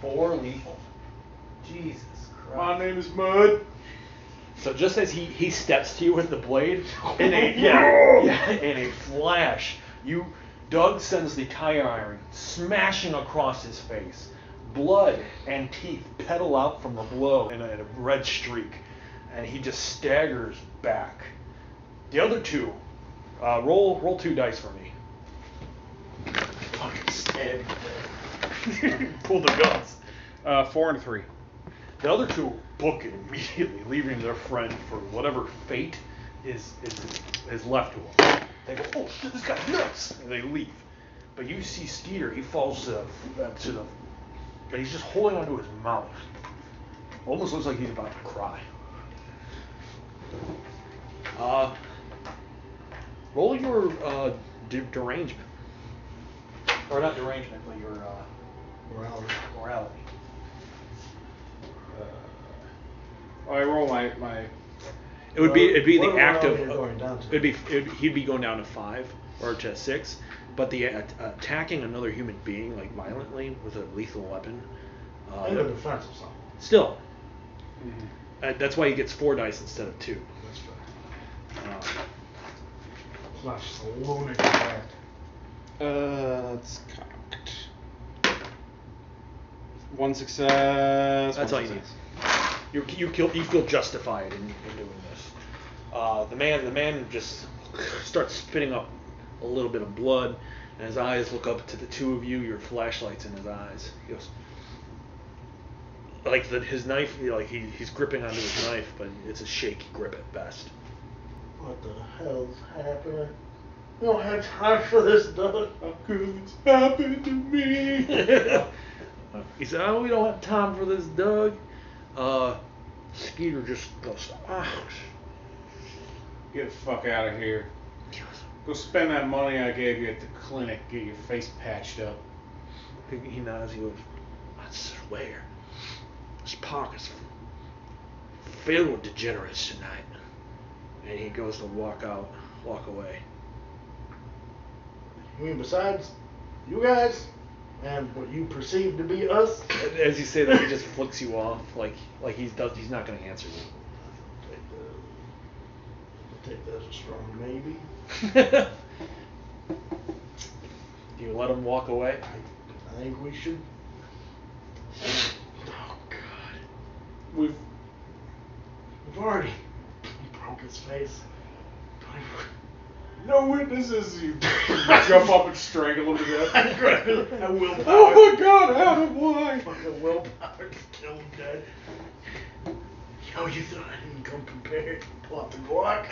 4 lethal. Jesus Christ. My name is Mud. So just as he steps to you with the blade, in a in a flash, Doug sends the tire iron smashing across his face. Blood and teeth petal out from the blow in a red streak, and he just staggers back. The other two, roll 2 dice for me. Fucking stab. Pull the guns. 4 and 3. The other two book it immediately, leaving their friend for whatever fate is left to them. They go, oh shit, this guy's nuts, and they leave. But you see Skeeter, he falls to the, but he's just holding onto his mouth. Almost looks like he's about to cry. Roll your derangement, or not derangement, but your morality. I roll my. It'd be What the act morale of. you're going down to? He'd be going down to 5 or to 6, but the attacking another human being like violently with a lethal weapon. And the defense of something. Still. That's why he gets 4 dice instead of 2. That's fair. It's not just a lunatic act. It's cocked. 1 success. That's all you need. You feel justified in doing this. The man just starts spitting up a little bit of blood, and his eyes look up to the two of you. Your flashlight's in his eyes. He goes, like his knife, like he's gripping onto his knife, but it's a shaky grip at best. What the hell's happening? We don't have time for this, Doug. How could this happen to me? He said, "Oh, we don't have time for this, Doug." Skeeter just goes, Get the fuck out of here. Go spend that money I gave you at the clinic. Get your face patched up. He nods. He goes, "I swear, this park is filled with degenerates tonight." And he goes to walk away. You mean besides you guys and what you perceive to be us? As you say that, he just flicks you off, like he's not going to answer you. I'll take that as a strong maybe. Do you let him walk away? I think we should. Oh God. We've We've already broke his face. no witnesses. You jump up and strangle him to death. I will. Oh my God! Adam, why? Fucking willpower to kill him dead. Yo, you thought I didn't come prepared? Pull out the Glock.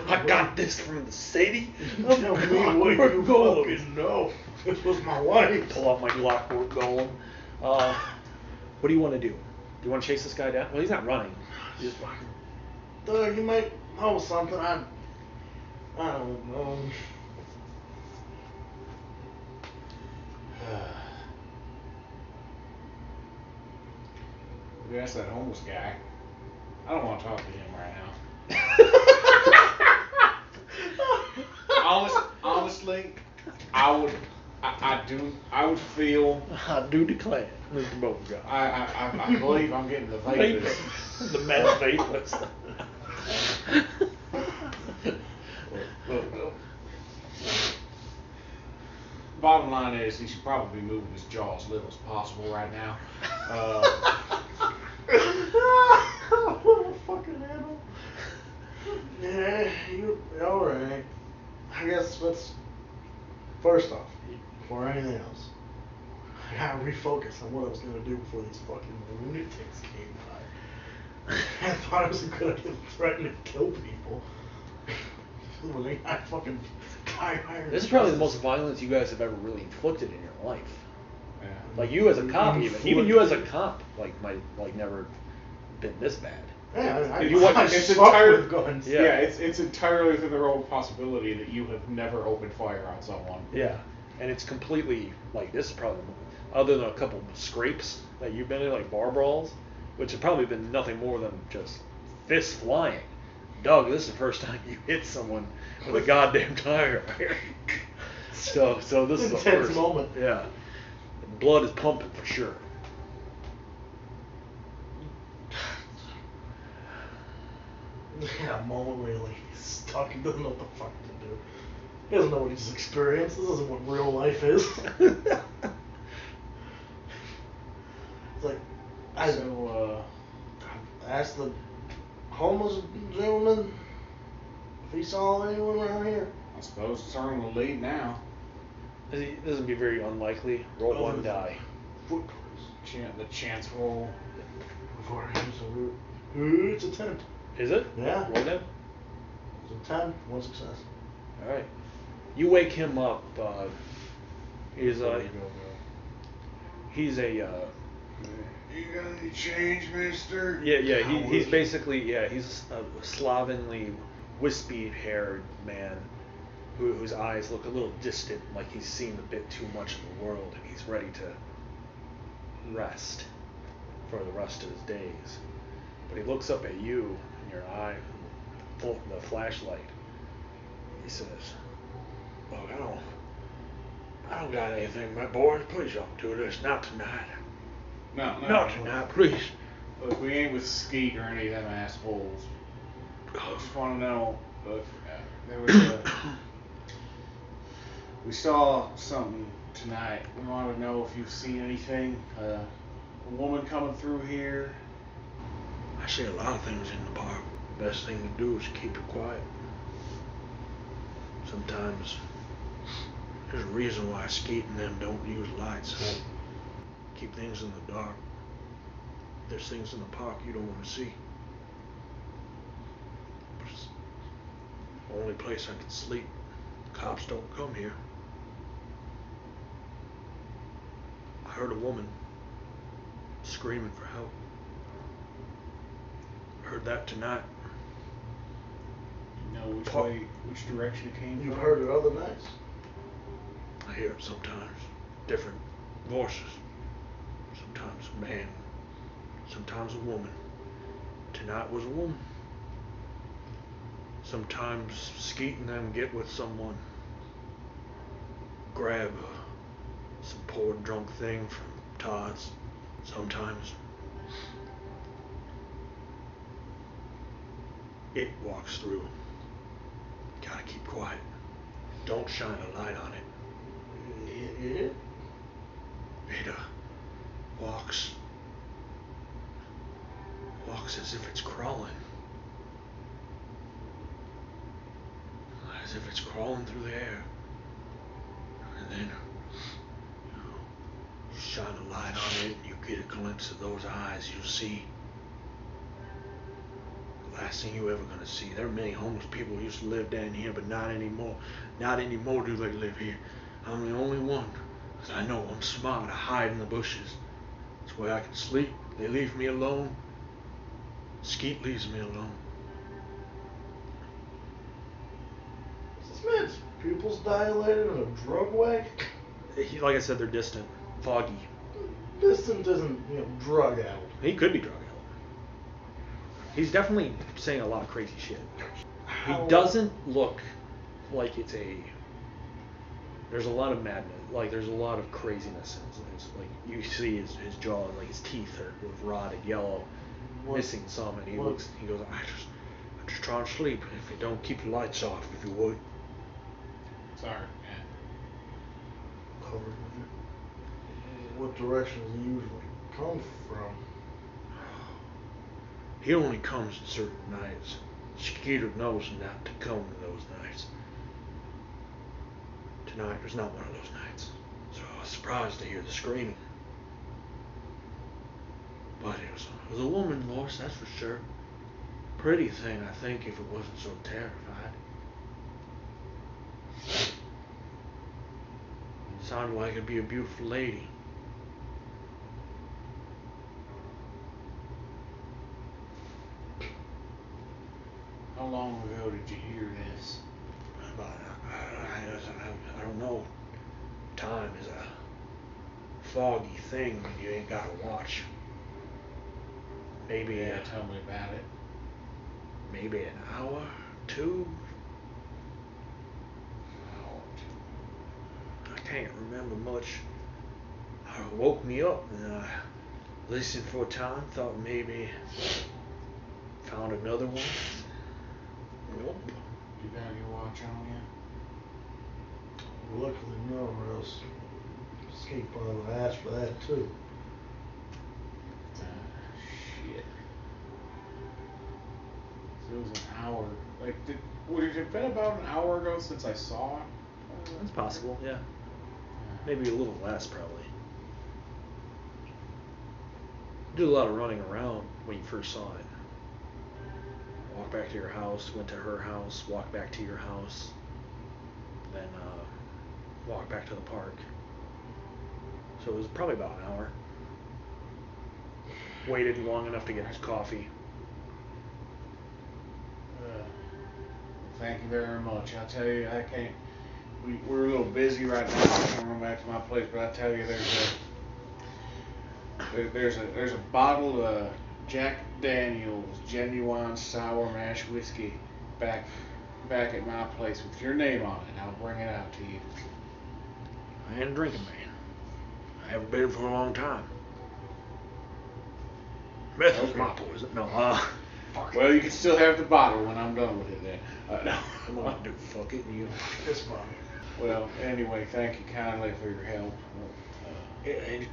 I got this from the city. Tell me what you fucking know. This was my wife. Pull off my clockwork golem. What do you want to do? Do you want to chase this guy down? Well, he's not running. He's just fucking. Doug, you might know something. I don't know. We asked that homeless guy. I don't want to talk to him right now. Honestly, I would feel. I do declare, Mr. Beauregard. I believe I'm getting the vapors. The mad vapors. Look. Bottom line is, he should probably be moving his jaw as little as possible right now. What a fucking animal. Yeah, you alright. I guess let's, first off, before anything else, I gotta refocus on what I was gonna do before these fucking lunatics came by. I thought I was gonna threaten to kill people. I fucking This is probably the most violence you guys have ever really inflicted in your life. Yeah. Like you as a cop, even you as a cop, might never been this bad. Yeah, it's entirely guns. Yeah, it's entirely within the realm of possibility that you have never opened fire on someone. Yeah, and it's completely like this is probably other than a couple of scrapes that you've been in, like bar brawls, which have probably been nothing more than just fists flying. Doug, this is the first time you hit someone with a goddamn tire iron. So this is the intense first moment. Yeah, blood is pumping for sure. Yeah, a moment where he's stuck and doesn't know what the fuck to do. He doesn't know what he's experienced. This isn't what real life is. It's like, I asked the homeless gentleman if he saw anyone around here. I suppose it's earning the lead now. This would be very unlikely. Roll one die. Footprints. The chance roll. Before I use a root. It's a 10. Is it? Yeah. Roll down. It's a 10. One success. All right. You wake him up. He's a. You got any change, mister? Yeah. He's basically he's a slovenly, wispy-haired man whose eyes look a little distant, like he's seen a bit too much of the world, and he's ready to rest for the rest of his days. But he looks up at you in your eye, the flashlight. He says, "Look, I don't got anything, my boys. Please don't do this. Not tonight. No. Not tonight, please." Look, we ain't with Skeet or any of them assholes. I just want to know, look, there was we saw something tonight. We want to know if you've seen anything. A woman coming through here. I see a lot of things in the park. Best thing to do is keep it quiet. Sometimes there's a reason why Skeet and them don't use lights. Keep things in the dark. There's things in the park you don't want to see. But it's the only place I can sleep. Cops don't come here. I heard a woman screaming for help. Heard that tonight. You know which direction it came from? You've heard it other nights? I hear it sometimes. Different voices. Sometimes a man. Sometimes a woman. Tonight was a woman. Sometimes Skeet and them get with someone. Grab some poor drunk thing from Todd's. Sometimes it walks through. Gotta keep quiet. Don't shine a light on it. It? It walks as if it's crawling. As if it's crawling through the air. And then you shine a light on it and you get a glimpse of those eyes. You see last thing you're ever gonna see. There are many homeless people who used to live down here, but not anymore. Not anymore do they live here. I'm the only one. 'Cause I know I'm smart. I hide in the bushes. It's where I can sleep. They leave me alone. Skeet leaves me alone. Is this man's pupils dilated in a drug way? Like I said, they're distant, foggy. Distant isn't, drug addled. He could be drug addled. He's definitely saying a lot of crazy shit. He doesn't look like it's a. There's a lot of madness. Like there's a lot of craziness in his. Like you see his jaw, like his teeth are rotted yellow, missing some, and he looks. He goes, I'm just trying to sleep. If you don't keep the lights off, if you would. Sorry, man. Covered with it. What direction does he usually come from? He only comes at certain nights. Skeeter knows not to come to those nights. Tonight was not one of those nights, so I was surprised to hear the screaming. But it was a woman, Lois, that's for sure. Pretty thing, I think, if it wasn't so terrified. Sounded like it'd be a beautiful lady. How long ago did you hear this? But I don't know. Time is a foggy thing when you ain't got a watch. Maybe Yeah, tell me about it. Maybe an hour, two. I can't remember much. It woke me up and I listened for a time. Thought maybe found another one. Nope. You got your watch on you? Luckily, no, or else Skate probably would have asked for that too. Shit. So it was an hour. Like, would it have been about an hour ago since I saw it? That's possible, yeah. Maybe a little less, probably. You did a lot of running around when you first saw it. Walked back to your house, went to her house, walked back to your house, then walked back to the park. So it was probably about an hour. Waited long enough to get his coffee. Thank you very much. I tell you, I can't. We're a little busy right now. I can't run back to my place, but I tell you, there's a bottle of Jack Daniel's genuine sour mash whiskey back at my place with your name on it. I'll bring it out to you. I ain't a drinking man. I haven't been for a long time. Beth is my poison. No, Well, you can still have the bottle when I'm done with it then. No. I'm gonna do fuck it, you. This bottle. Well, anyway, thank you kindly for your help. And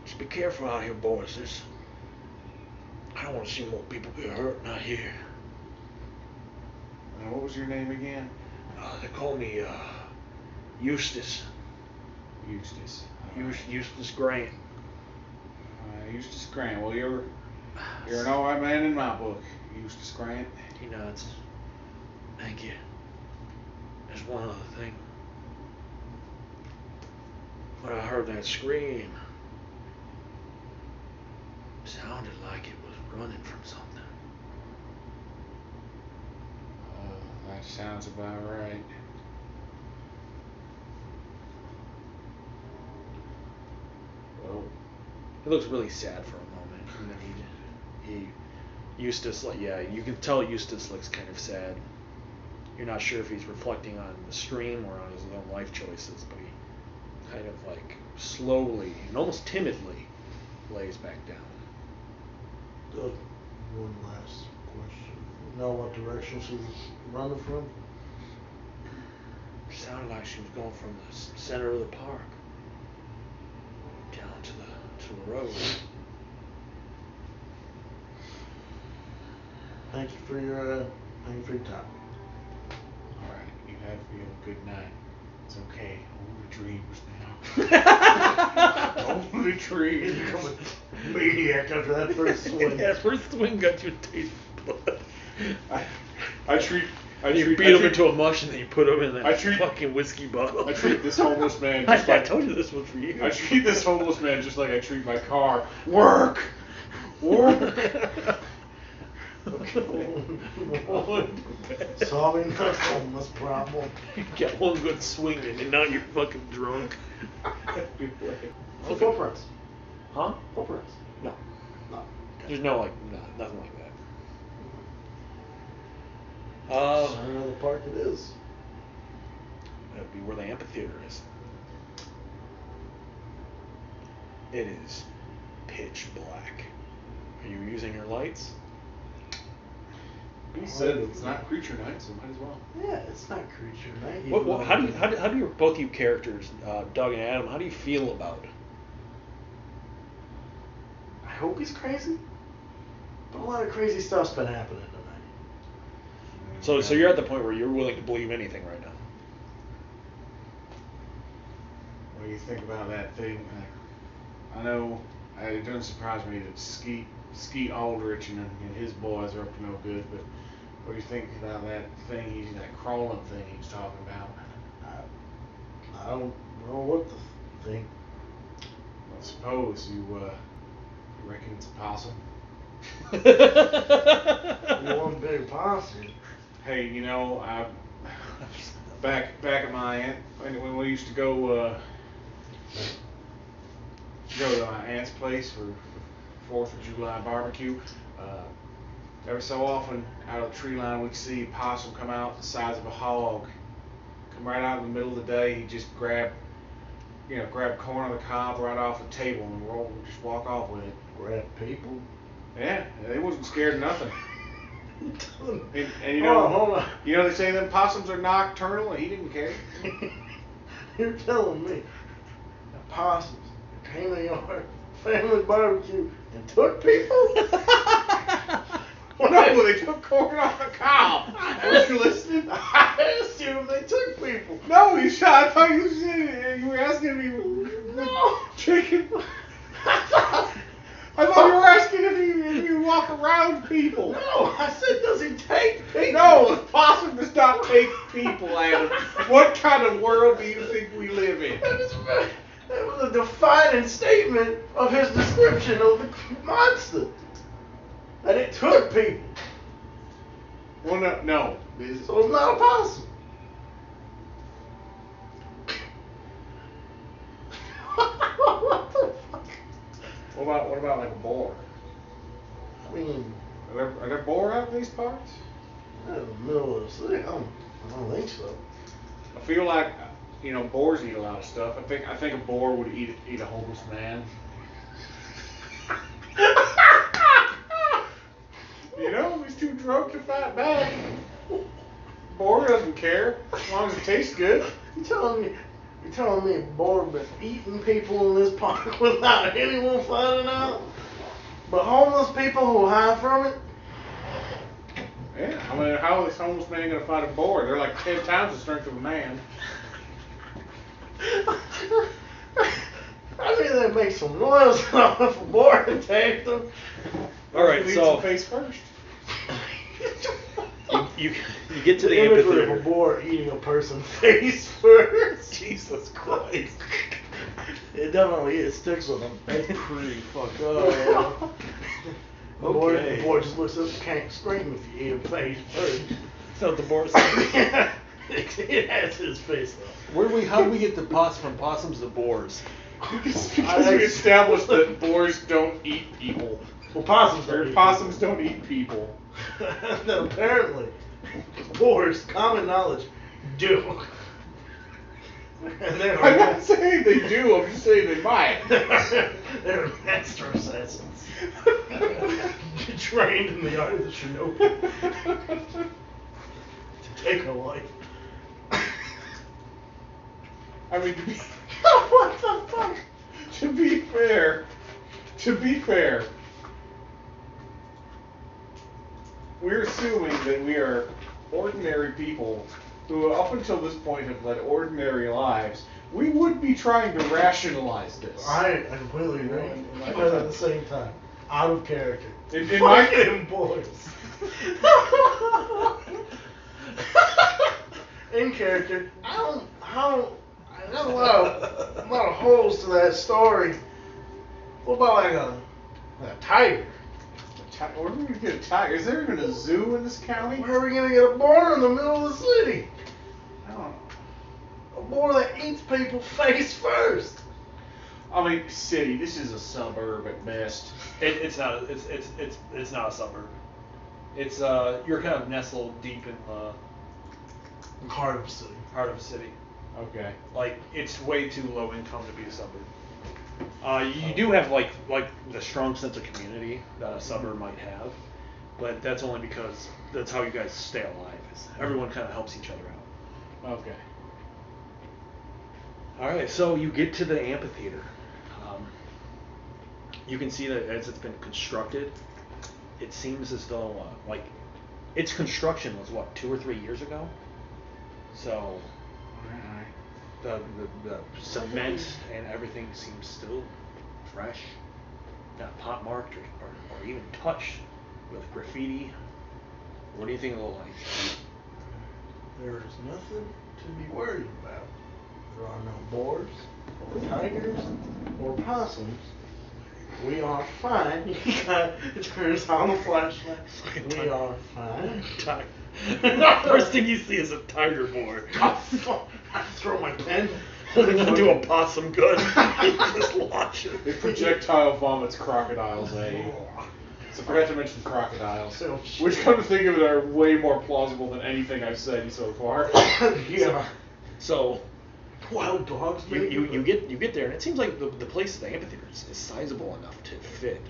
just be careful out here, boys. I don't want to see more people get hurt, not here. What was your name again? They call me Eustace. Eustace. Eustace Grant. Eustace Grant. Well, you're an alright man in my book, Eustace Grant. He nods. Thank you. There's one other thing. When I heard that scream, it sounded like it was running from something. That sounds about right. Well, He looks really sad for a moment, and then Eustace, like, yeah, you can tell Eustace looks kind of sad. You're not sure if he's reflecting on the stream or on his own life choices, but he kind of like slowly and almost timidly lays back down. One last question. You know what direction she was running from? It sounded like she was going from the center of the park down to the road. Thank you for your time. alright. You have a good night. It's okay. Only dreams now. Only You dreams. become a maniac after that first swing. Yeah, first swing got you a taste of blood. I treat You beat him into a mush and then you put him in that I treat- fucking whiskey bottle. I treat this homeless man just I like told you this was for you. I treat this homeless man just like I treat my car. Work. Solving the homeless problem. You got one good swing in and now you're fucking drunk. So footprints. Huh? Footprints. No. No. There's no nothing like that. I don't know the park it is. That'd be where the amphitheater is. It is pitch black. Are you using your lights? He said it's not creature night, so might as well. Yeah, it's not creature night. How do your both you characters, Doug and Adam, how do you feel about it? I hope he's crazy. But a lot of crazy stuff's been happening tonight. So you're at the point where you're willing to believe anything right now. What do you think about that thing? I know it doesn't surprise me that Skeet Aldrich and his boys are up to no good, but what do you think about that thing, that crawling thing he was talking about? I don't know what to think. I suppose you reckon it's a possum? One big posse. Hey, back at my aunt when we used to go to my aunt's place for 4th of July barbecue. Every so often, out of the tree line, we'd see a possum come out the size of a hog. Come right out in the middle of the day. He'd just grab corn on the cob right off the table and just walk off with it. Grab people. Yeah, they wasn't scared of nothing. And Hold on. they say them possums are nocturnal, and he didn't care. You're telling me that possums came to your family barbecue and took people? No, they took corn off the cob. Weren't you listening? I assumed they took people. No, I thought you were asking me. No. Chicken. I thought you were asking if you walk around people. No, I said, does he take people? No, the possum does not take people, Adam. What kind of world do you think we live in? That was a defining statement of his description of the monster. That it took people. Well, no. So it's not a possum. What the fuck? What about like a boar? I mean, Are there boar out in these parts? in the middle of the city, I don't think so. I feel like boars eat a lot of stuff. I think a boar would eat a homeless man. He's too drunk to fight back. Boar doesn't care as long as it tastes good. You're telling me a boar been eating people in this park without anyone finding out? But homeless people who hide from it? Yeah, I mean, how is this homeless man gonna fight a boar? They're like 10 times the strength of a man. I mean, they make some noise enough if a boar attacked them. All right, Leads so the face first. you get to the imagery of a amphitheater. boar eating a person face first. Jesus Christ. It sticks with them. That's pretty fucked up. The boar just looks up and can't scream if you eat him face first. That's not the boar. It has his face though. How do we get the from possums to boars? Because we established that boars don't eat people. Well, possums Or don't eat possums don't eat people. No, apparently, boars, common knowledge, do. And I'm not saying they do, I'm just saying they might. They're master assassins. Trained in the art of the shinobi. To take a life. I mean, What the fuck? to be fair, we're assuming that we are ordinary people who up until this point have led ordinary lives, we would be trying to rationalize this. I completely agree. But at the same time, out of character. In my boys. In character, I got a lot of holes to that story. What about like a tiger? Where are we gonna get a tiger? Is there even a zoo in this county? Where are we gonna get a boar in the middle of the city? I don't know. A boar that eats people face first. I mean, city. This is a suburb at best. It's not. It's not a suburb. It's you're kind of nestled deep in the Heart of the city. heart of the city. Okay. Like it's way too low income to be a suburb. You do have like the strong sense of community that a suburb might have, but that's only because that's how you guys stay alive. Is everyone kind of helps each other out. Okay. All right, so you get to the amphitheater. You can see that as it's been constructed, it seems as though like its construction was what 2 or 3 years ago. So the cement and everything seems still fresh, not pot marked or even touched with graffiti or anything of the like. There is nothing to be worried about. There are no boars, or tigers, or possums. We are fine. It turns on the flashlight. We are fine. First thing you see is a tiger boar. I throw my pen. Do a possum gun. Just launch it. It projectile vomits crocodiles, eh? So I forgot to mention crocodiles, which come to think of it are way more plausible than anything I've said so far. Yeah. So Wild dogs. you get there, and it seems like the place, the amphitheater, is sizable enough to fit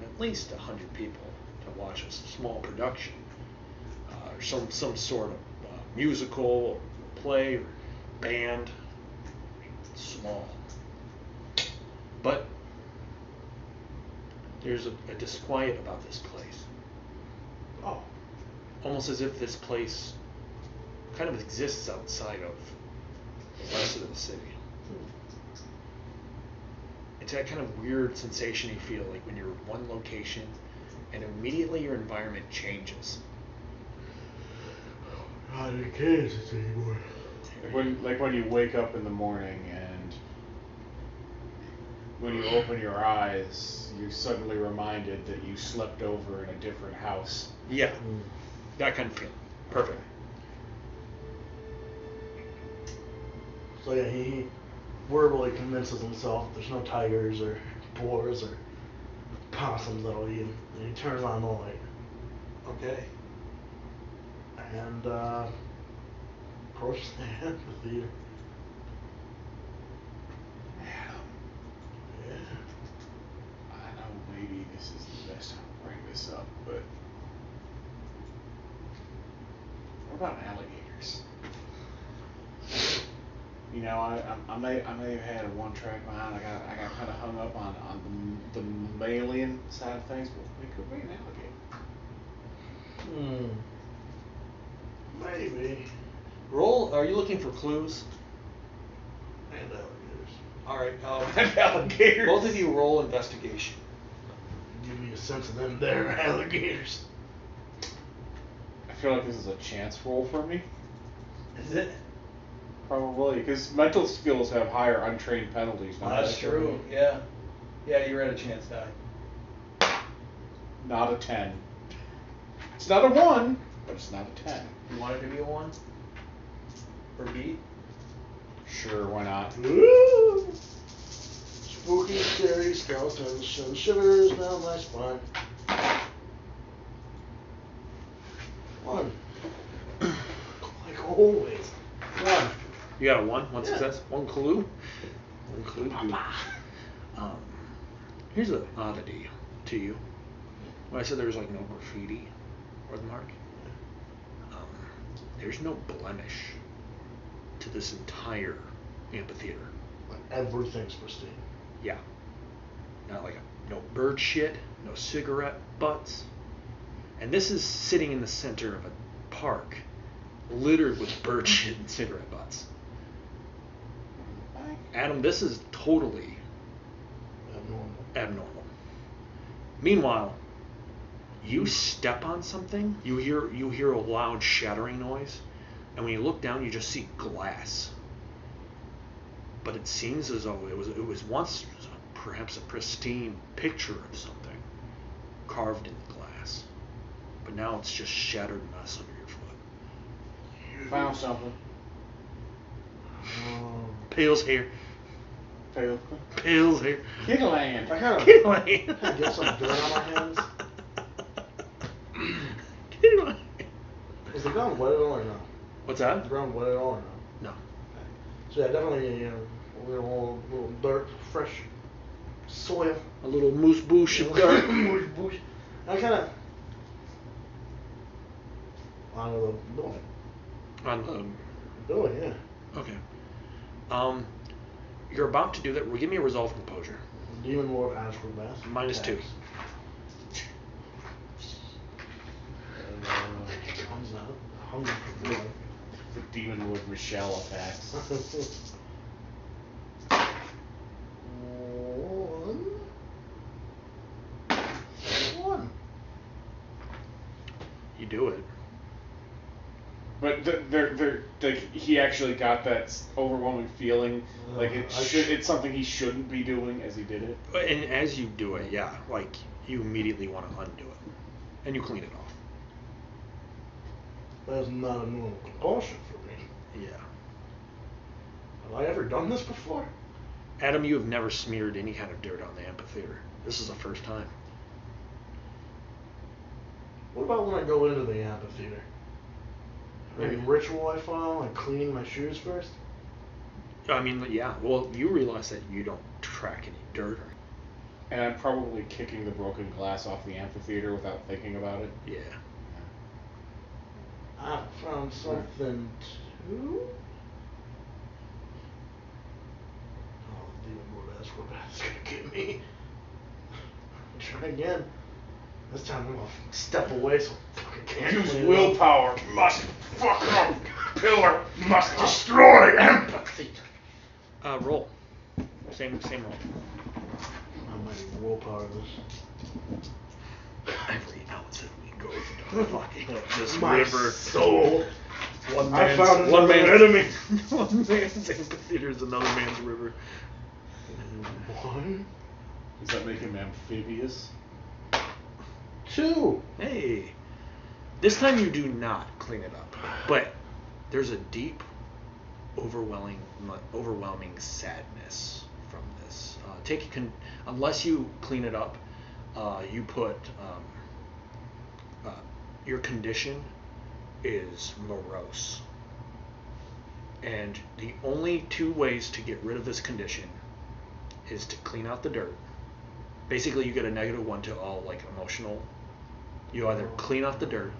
at least 100 people to watch a small production, or some sort of musical or play or band. Small, but there's a disquiet about this place. Oh. Almost as if this place kind of exists outside of the rest of the city. It's that kind of weird sensation you feel like when you're in one location and immediately your environment changes. Not in Kansas anymore. When you wake up in the morning and when you open your eyes, you're suddenly reminded that you slept over in a different house. Yeah, that kind of feeling. Perfect. So yeah, he verbally convinces himself there's no tigers or boars or possums that'll eat him, and he turns on the light. Okay. And approaches the amphitheater. Adam, Yeah. I know maybe this is the best time to bring this up, but what about alligators? You know, I may have had a one-track mind. I got kind of hung up on the mammalian side of things, but it could be an alligator. Maybe. Roll. Are you looking for clues? And alligators. All right. Alligators. Both of you roll investigation. Give me a sense of them there alligators. I feel like this is a chance roll for me. Is it? Probably, because mental skills have higher untrained penalties. don't That's they? true. Yeah. Yeah, you're at a chance die. Not a 10. It's not a 1, but it's not a 10. You want it to be a 1? Or B? Sure, why not? Woo! Spooky, scary skeletons send shivers down my spine. 1. Like always. 1. You got a 1 success, 1 clue. 1 clue. Dude. Here's an oddity to you. When I said there was like no graffiti or the mark, there's no blemish to this entire amphitheater. Like everything's pristine. Yeah. Not like no bird shit, no cigarette butts. And this is sitting in the center of a park littered with bird shit and cigarette butts. Adam, this is totally abnormal. Meanwhile, you step on something, you hear a loud shattering noise, and when you look down, you just see glass. But it seems as though it was once perhaps a pristine picture of something carved in the glass. But now it's just shattered mess under your foot. Found something. Pale's here. Pale. Pale's here. Kidland. I kind of Kidland. get some dirt on my hands. Kidland. Is the ground wet at all or no? What's Is that? the ground wet at all or no? No. So yeah, definitely, a little dirt, fresh soil. A little moose boosh of dirt. I kind of onto the building. On the Building, yeah. Okay. You're about to do that. Well, give me a resolve composure. Demon Lord asked for Beth. -2. Comes out, hungry for blood. The demon lord Michelle attacks. One. You do it. But he actually got that overwhelming feeling, like it's something he shouldn't be doing as he did it. And as you do it, yeah, like you immediately want to undo it, and you clean it off. That's not a normal compulsion for me. Yeah. Have I ever done this before? Adam, you have never smeared any kind of dirt on the amphitheater. This is the first time. What about when I go into the amphitheater? Any ritual I follow, like cleaning my shoes first? I mean, yeah. Well, you realize that you don't track any dirt. And I'm probably kicking the broken glass off the amphitheater without thinking about it. Yeah. I found something too. Oh, the demon lord asked for Beth's gonna get me. Try again. This time I'm gonna step away so I fucking can't. Use willpower. Must fuck up. Pillar must destroy empathy. Roll. Same roll. I might need willpower this. Every ounce of me goes into fucking this My river. soul. One I man's, found one another man's enemy. One man's amphitheater is another man's river. One. Does that make him amphibious? 2. Hey. This time you do not clean it up, but there's a deep, overwhelming sadness from this. Unless you clean it up, you put your condition is morose, and the only 2 ways to get rid of this condition is to clean out the dirt. Basically, you get a -1 to all like emotional. You either clean off the dirt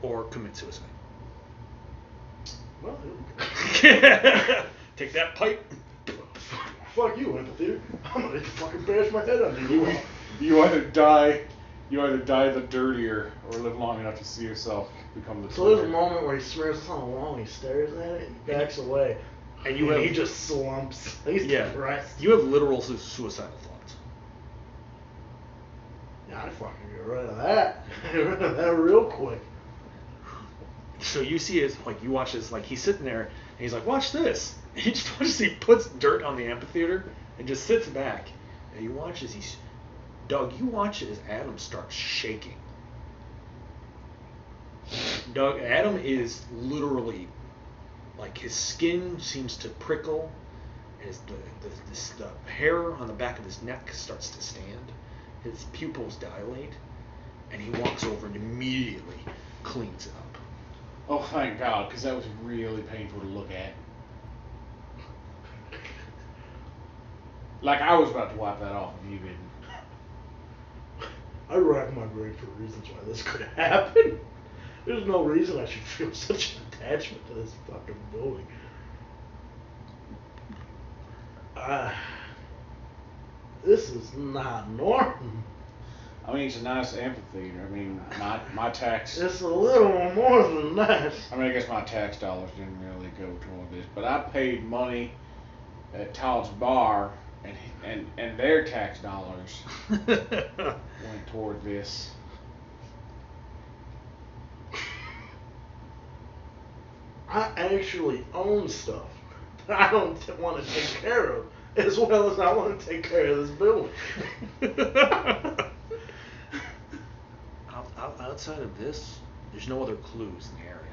or commit suicide. Well, Take that pipe. fuck you, amphitheater. I'm gonna fucking bash my head under you. You either die the dirtier, or live long enough to see yourself become the. So there's a moment where he smears this on the wall and he stares at it and he backs away. And he just slumps. He's depressed. You have literal suicidal thoughts. Yeah, I fucking get rid of that. Get rid of that real quick. So you see his, like, you watch this, like, he's sitting there and he's like, watch this. And you just watch as he puts dirt on the amphitheater and just sits back. And you watch as you watch as Adam starts shaking. Adam is literally, like, his skin seems to prickle, as the hair on the back of his neck starts to stand, his pupils dilate, and he walks over and immediately cleans it up. Oh, thank God, because that was really painful to look at. Like, I was about to wipe that off if you didn't. I rack my brain for reasons why this could happen. There's no reason I should feel such an attachment to this fucking building. This is not normal. I mean, it's a nice amphitheater. I mean, my tax. It's a little more than that. I mean, I guess my tax dollars didn't really go toward this, but I paid money at Todd's bar, and their tax dollars went toward this. I actually own stuff that I don't want to take care of, as well as I want to take care of this building. Outside of this, there's no other clues in the area.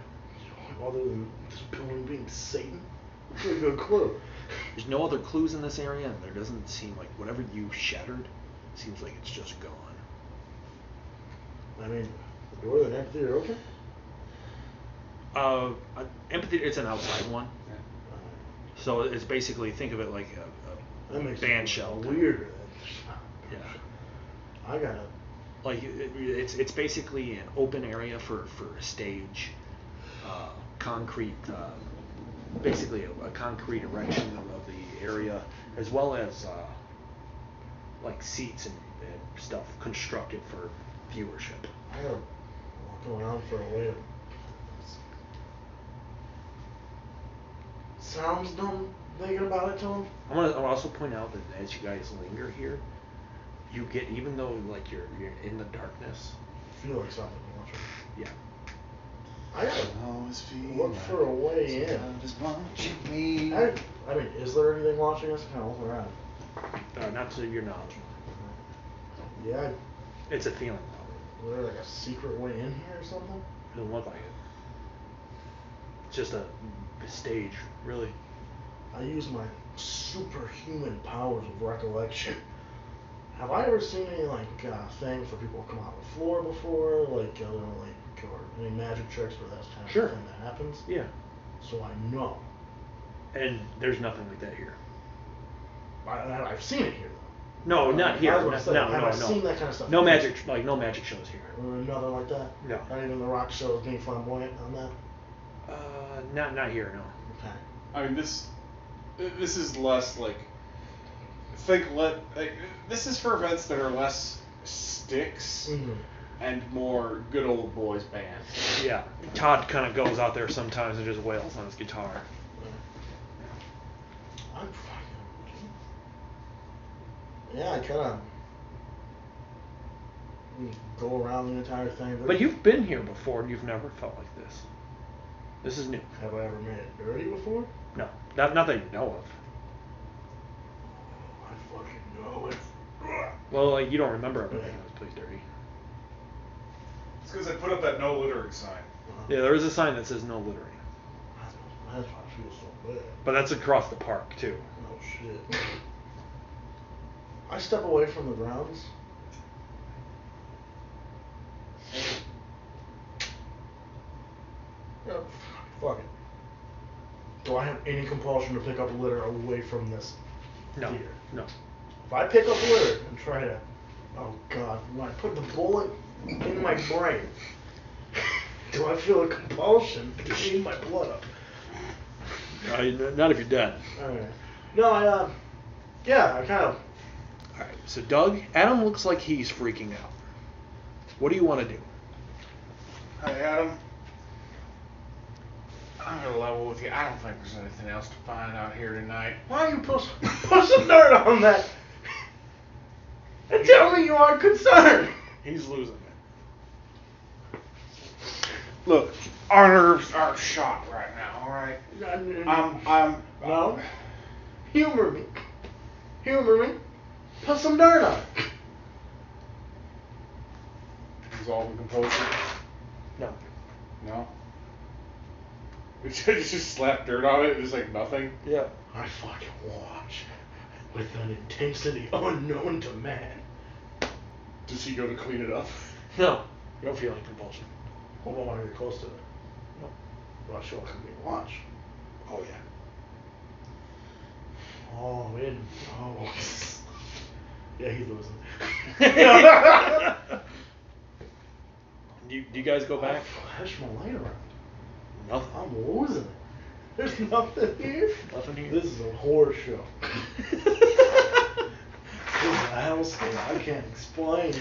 Other than this building being Satan? Pretty good clue. There's no other clues in this area, and there doesn't seem like whatever you shattered seems like it's just gone. I mean, the door to the amphitheater open? Amphitheater, it's an outside one. So it's basically, think of it like a band shell. Weirder. Yeah. I gotta. Like it's basically an open area for a stage, concrete, basically a concrete erection of the area, as well as like seats and stuff constructed for viewership. I gotta walk around for a way to. Sounds dumb thinking about it, Tom. I'll also point out that as you guys linger here, you get, even though like you're in the darkness. I feel like something watching. Yeah. I gotta look for a way in. Just watching me. I mean, is there anything watching us? Kind of look around. Not to your knowledge. Yeah. It's a feeling though. Is there like a secret way in here or something? It doesn't look like it. It's just a stage, really. I use my superhuman powers of recollection. Have I ever seen any like things where people come out on the floor before, like or any magic tricks where that's kind of Sure. thing that happens? Yeah. So I know. And there's nothing like that here. I've seen it here No, though. not here. I was gonna say, No. have I seen that kind of stuff? No magic, no magic shows here. Or nothing like that? No. Not even the rock shows being flamboyant on that? Not here, no. Okay. I mean, this is less like this is for events that are less sticks Mm-hmm. and more good old boys band. Yeah. Todd kind of goes out there sometimes and just wails on his guitar. I'm fucking. Yeah, I kind of go around the entire thing. But you've been here before and you've never felt like this. This is new. Have I ever made it dirty before? No. Not that you know of. I fucking know it. Well, like, you don't remember ever making this place dirty. It's because I put up that no littering sign. Yeah, there is a sign that says no littering. That's why I feel so bad. But that's across the park, too. Oh shit. I step away from the grounds. Oh, fuck it. Do I have any compulsion to pick up litter away from this No. theater? No. If I pick up litter and try to, oh god, when I put the bullet in my brain, do I feel a compulsion to clean my blood up? Not if you're dead. Alright. No, yeah, I kind of. Alright, so Doug, Adam looks like he's freaking out. What do you want to do? Hey, Adam. I'm gonna level with you. I don't think there's anything else to find out here tonight. Why you put some dirt on that? And tell me you are concerned. He's losing it. Look, our nerves are shot right now. All right. I'm. No. Humor me. Humor me. Put some dirt on it. Resolving composure. No. No. Just slap dirt on it. It's like nothing. Yeah. I fucking watch with an intensity unknown to man. Does he go to clean it up? No. You don't feel any compulsion. Hold on, I want to get close to it. No. Well, sure, I can be watch. Oh, yeah. Oh, man. Oh. Yeah, he's losing. Do you guys go back? Flash my light around. Nothing. I'm losing it. There's nothing here. Nothing here. This is a horror show. else I can't explain.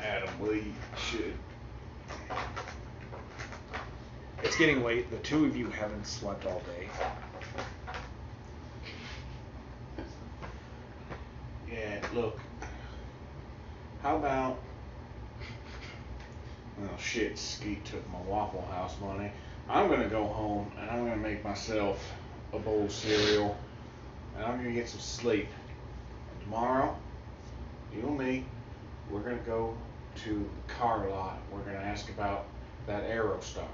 Adam, we should. It's getting late. The two of you haven't slept all day. Yeah, look. How about... Well, shit, Skeet took my Waffle House money. I'm gonna go home and I'm gonna make myself a bowl of cereal and I'm gonna get some sleep. And tomorrow, you and me, we're gonna go to the car lot. We're gonna ask about that Aerostar.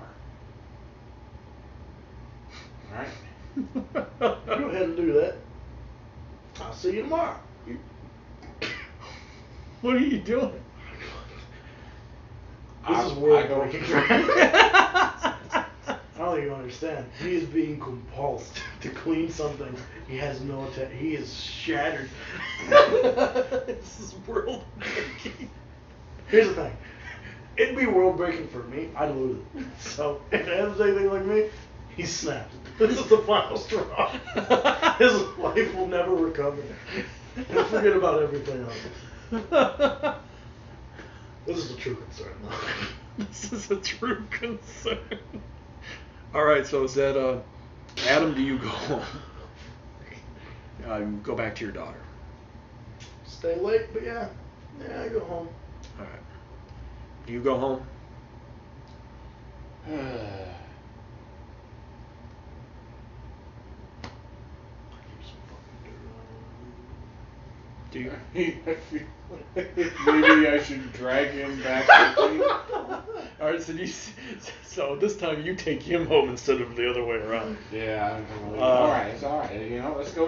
Alright? Go ahead and do that. I'll see you tomorrow. What are you doing? This is world breaking. I don't think you understand. He is being compulsed to clean something. He has no he is shattered. This is world breaking. Here's the thing. It'd be world breaking for me. I'd lose it. So if Adam's anything like me, he's snapped. This is the final straw. His life will never recover. He'll forget about everything else. This is a true concern, though. This is a true concern. All right, so is that Adam? Do you go home? Go back to your daughter. Stay late, but yeah, I go home. All right. Do you go home? Do you? Maybe I should drag him back with me. All right, so this time you take him home instead of the other way around. Yeah, I'm gonna leave. All right, it's all right. You know, let's go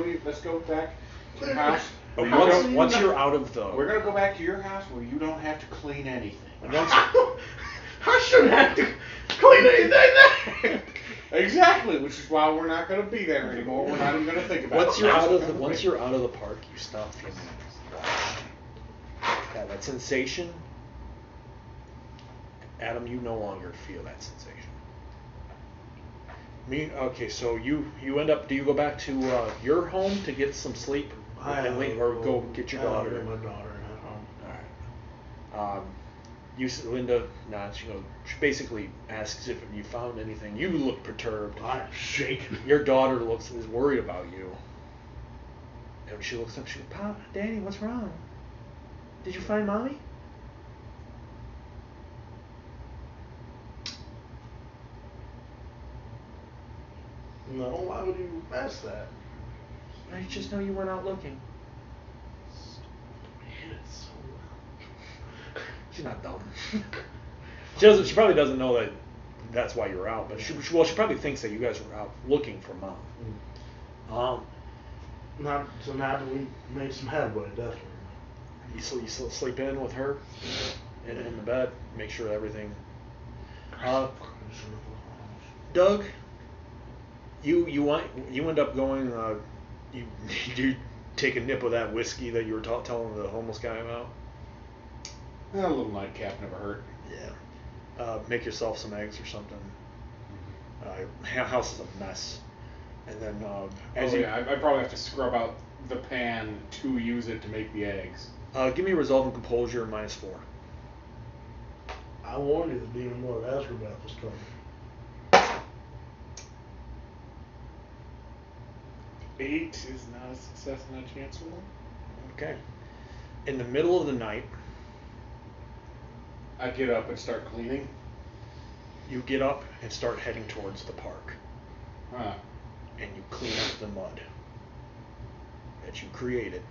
back to the house. Once you're out of the, We're gonna go back to your house where you don't have to clean anything. I shouldn't have to clean anything there. Exactly, which is why we're not gonna be there anymore. We're not even gonna think about once it. you're out of the park, you stop feeling washed. Yeah, that sensation, Adam, you no longer feel that sensation. Okay, so you end up. Do you go back to your home to get some sleep, or go get your daughter? My daughter at home. All right. Linda nods. She basically asks if you found anything. You look perturbed. I'm shaking. Your daughter is worried about you. And she looks up. She goes, "Pop, Daddy, what's wrong? Did you find Mommy?" No, why would you ask that? I just know you went out looking. It's so well. She's not dumb. She probably doesn't know that that's why you're out, but she probably thinks that you guys were out looking for Mom. Now that we made some headway, definitely. You sleep in with her in the bed, make sure everything. Doug, you end up going. You take a nip of that whiskey that you were telling the homeless guy about. A little nightcap never hurt. Yeah. Make yourself some eggs or something. House is a mess. And then I probably have to scrub out the pan to use it to make the eggs. Give me resolve and composure -4. I warned you the demon lord Astrobath was coming. 8 is not a success and a chance for one. Okay. In the middle of the night, I get up and start cleaning. You get up and start heading towards the park. Huh. And you clean up the mud that you created.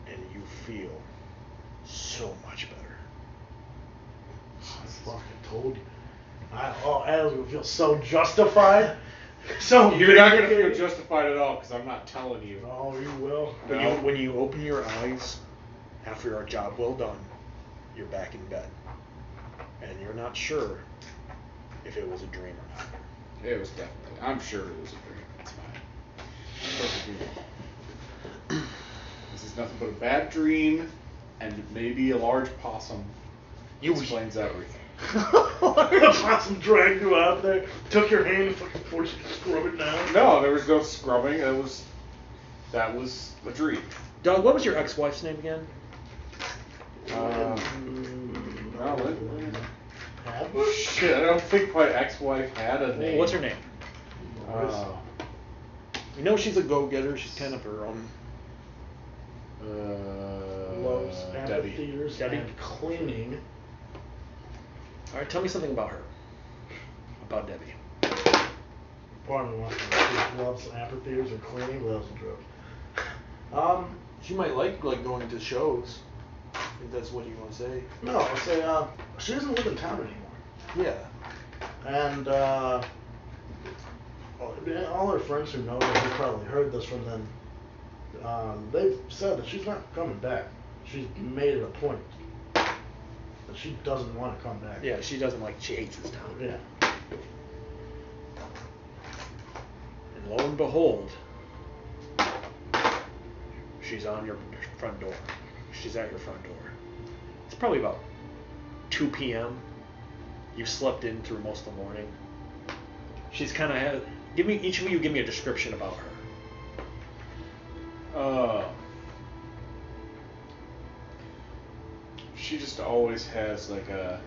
And you feel so much better. I fucking told you. Adam's gonna feel so justified. So you're not gonna feel justified at all because I'm not telling you. Oh, you will. When you open your eyes after our job well done, you're back in bed, and you're not sure if it was a dream or not. It was definitely. I'm sure it was a dream. That's fine. Perfectly. This is nothing but a bad dream, and maybe a large possum explains everything. Possum dragged you out there, took your hand and fucking forced you to scrub it down. No, there was no scrubbing. That was a dream. Doug, what was your ex-wife's name again? Shit, I don't think my ex-wife had a name. What's her name? You know she's a go-getter. She's kind of her own. Loves Debbie. amphitheaters Debbie? and cleaning. All right, tell me something about her. About Debbie. Pardon me, she loves amphitheaters and cleaning. Well, that was a joke. She might like going to shows. If that's what you want to say. No, I'll say she doesn't live in town anymore. Yeah. And all her friends who know her, who probably heard this from them, they've said that she's not coming back. She's made it a point that she doesn't want to come back. Yeah, she doesn't like. She hates this town. Yeah. And lo and behold, she's on your front door. She's at your front door. It's probably about 2 p.m. You've slept in through most of the morning. She's kind of each of you give me a description about her. She just always has like a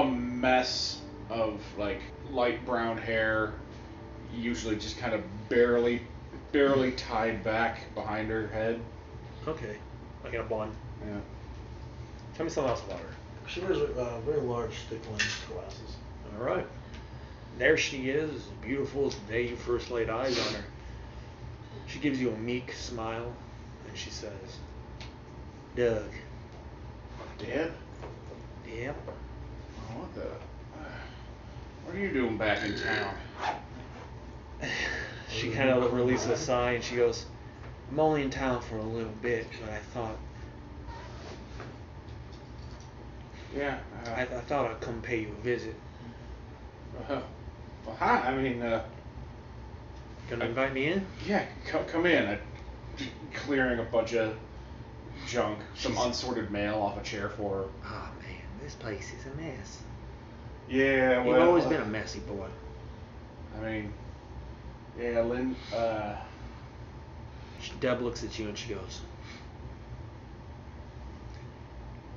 mess of like light brown hair, usually just kind of barely tied back behind her head. Okay, like in a bun. Yeah. Tell me something else about her. She wears very large, thick lens glasses. All right. There she is, as beautiful as the day you first laid eyes on her. She gives you a meek smile, and she says, Doug. Dad? Yep. Oh, what are you doing back in town? She kind of releases a sigh, and she goes, I'm only in town for a little bit, but I thought Yeah. I thought I'd come pay you a visit. Well, hi. I mean, Gonna invite me in? yeah, come in. I'm clearing a bunch of junk, some unsorted mail off a chair for her. Oh man, this place is a mess. Yeah, well. You've always been a messy boy. I mean, yeah, Lynn. Deb looks at you and she goes,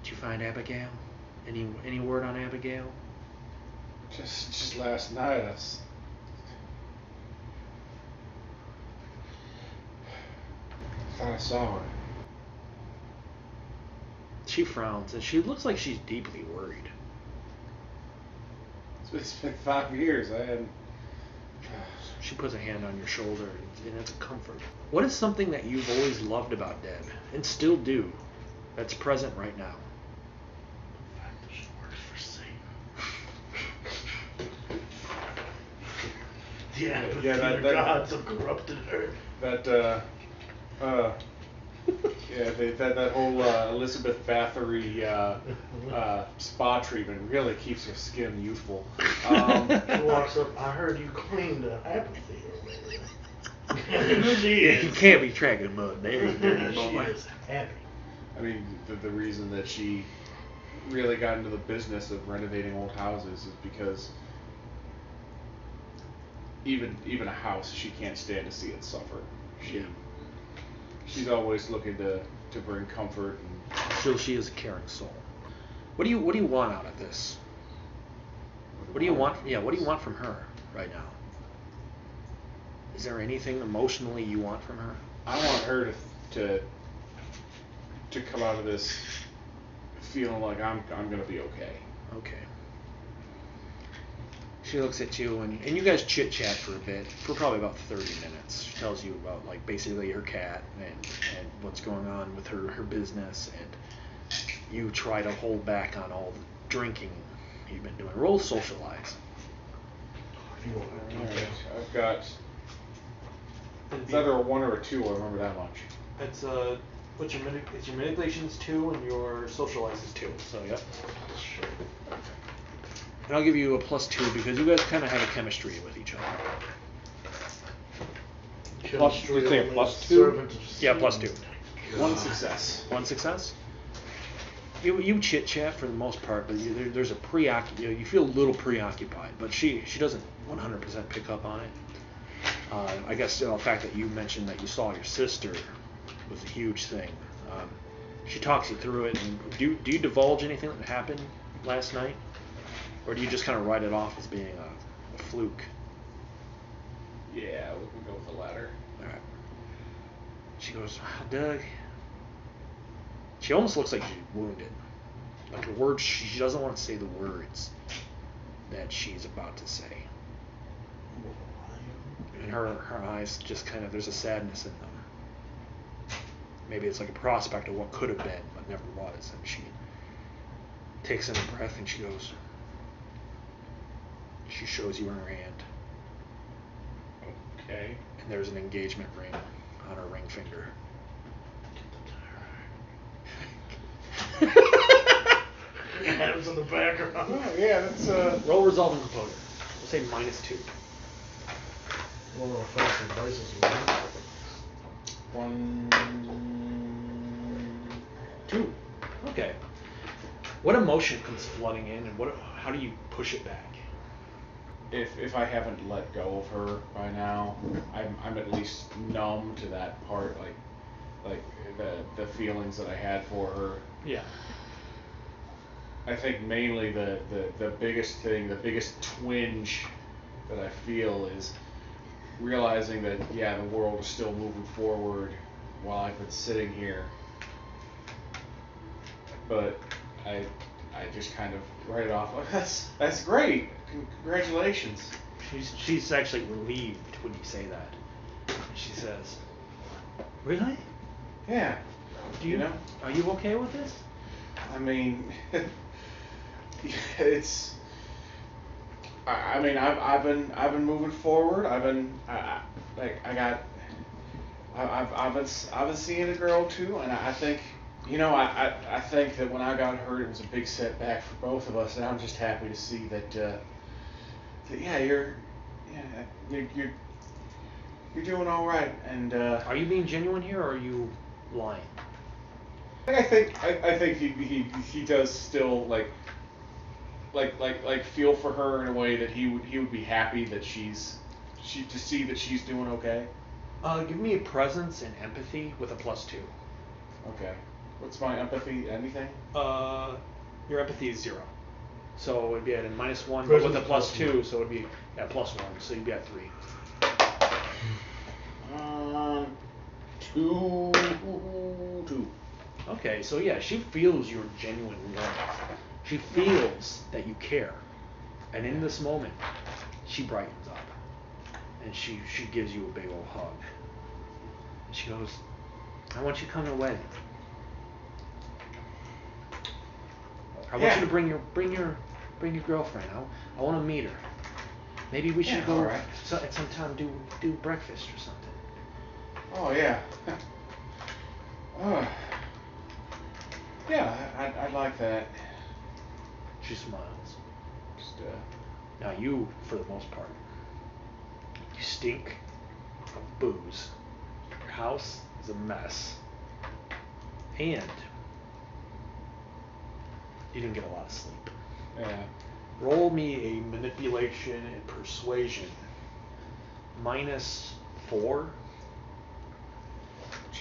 Did you find Abigail? Any word on Abigail? Just last night, I thought I saw her. She frowns and she looks like she's deeply worried. It's been 5 years. I hadn't. She puts a hand on your shoulder and it's a comfort. What is something that you've always loved about Deb and still do that's present right now? The fact that she works for Satan. The amphitheater gods of corrupted earth. That whole Elizabeth Bathory spa treatment really keeps your skin youthful. She walks up, I heard you cleaned an amphitheater lately. She is. You can't be tracking mud there. She is happy. I mean, the reason that she really got into the business of renovating old houses is because even a house, she can't stand to see it suffer. She's always looking to bring comfort. So she is a caring soul. What do you want out of this? What do you want? Yeah, what do you want from her right now? Is there anything emotionally you want from her? I want her to come out of this feeling like I'm gonna be okay. Okay. She looks at you and you guys chit chat for a bit, for probably about 30 minutes. She tells you about like basically her cat and what's going on with her business, and you try to hold back on all the drinking you've been doing. Roll socialize. Alright, I've got. It's either a 1 or a 2. I remember that much. It's it's your manipulation is 2 and your socialize is 2. So yep. And I'll give you a +2 because you guys kind of have a chemistry with each other. Chemistry you say only +2? servant of Yeah, Satan. +2. One success. One success. You chit chat for the most part, but there's a you feel a little preoccupied, but she doesn't 100% pick up on it. I guess the fact that you mentioned that you saw your sister was a huge thing. She talks you through it. And do you divulge anything that happened last night, or do you just kind of write it off as being a fluke? Yeah, we can go with the latter. All right. She goes, Doug. She almost looks like she's wounded. Like the words, she doesn't want to say the words that she's about to say. And her eyes just kind of, there's a sadness in them. Maybe it's like a prospect of what could have been, but never was. And she takes in a breath and she goes, she shows you her hand. Okay. And there's an engagement ring on her ring finger. Hands in the background. Oh, yeah, that's Roll resolve and composure. We'll say -2. A little offensive vices, right? 1, 2. Okay. What emotion comes flooding in, and how do you push it back? if I haven't let go of her by now, I'm at least numb to that part, like the feelings that I had for her. Yeah. I think mainly the biggest thing, the biggest twinge that I feel is realizing that, yeah, the world is still moving forward while I've been sitting here. But I just kind of write it off like, that's great, congratulations. She's actually relieved when you say that. She says, "Really? Yeah. You know? Are you okay with this?" I mean, it's. I mean, I've been moving forward. I've been seeing a girl too, and I think, I think that when I got hurt, it was a big setback for both of us, and I'm just happy to see that you're doing all right. And are you being genuine here, or are you lying? I think he does still like feel for her in a way that he would be happy that to see that she's doing okay. Give me a presence and empathy with a +2. Okay. What's my empathy? Anything? Your empathy is 0. So it'd be at a -1, but Presence with a +2, +1. so it'd be at +1, so you'd be at 3. 2. Okay, so yeah, she feels your genuine warmth. She feels that you care. And in this moment, she brightens up. And she gives you a big old hug. And she goes, I want you to come to the wedding. I want you to bring your girlfriend. I want to meet her. Maybe we should go right. at some time do breakfast or something. Oh yeah. Yeah, I'd like that. She smiles. Just Now you, for the most part, you stink of booze. Your house is a mess. And you didn't get a lot of sleep. yeah. Roll me a manipulation and persuasion. -4.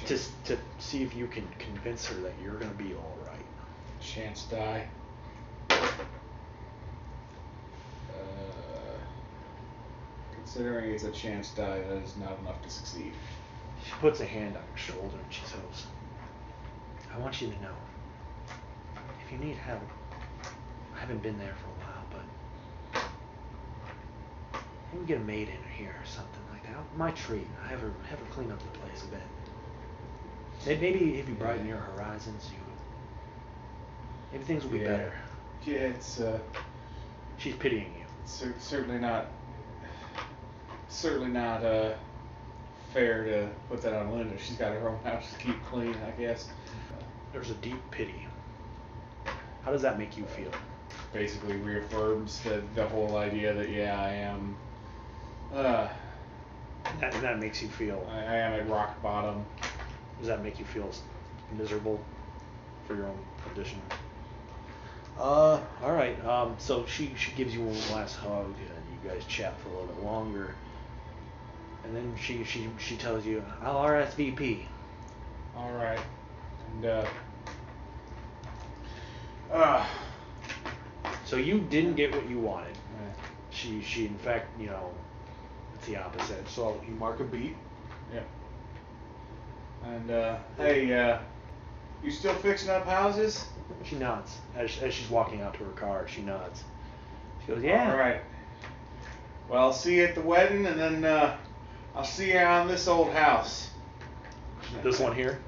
To see if you can convince her that you're going to be all right. Chance die. Considering it's a chance die, that is not enough to succeed. She puts a hand on your shoulder and she says, I want you to know, if you need help, I haven't been there for a while, but we can get a maid in here or something like that. My treat. I have her clean up the place a bit. Maybe if you brighten your horizons, maybe things will be better. Yeah, it's She's pitying you. certainly not fair to put that on Linda. She's got her own house to keep clean, I guess. There's a deep pity. How does that make you feel? Basically reaffirms the whole idea that, yeah, I am. That makes you feel. I am at rock bottom. Does that make you feel miserable for your own condition? All right. So she gives you one last hug, and you guys chat for a little bit longer, and then she tells you, "I'll RSVP." All right. And So you didn't get what you wanted. She in fact, it's the opposite. So you mark a beat. yeah. And hey, you still fixing up houses? She nods as she's walking out to her car. She nods. She goes, "Yeah." All right. Well, I'll see you at the wedding, and then I'll see you on this old house. This one here.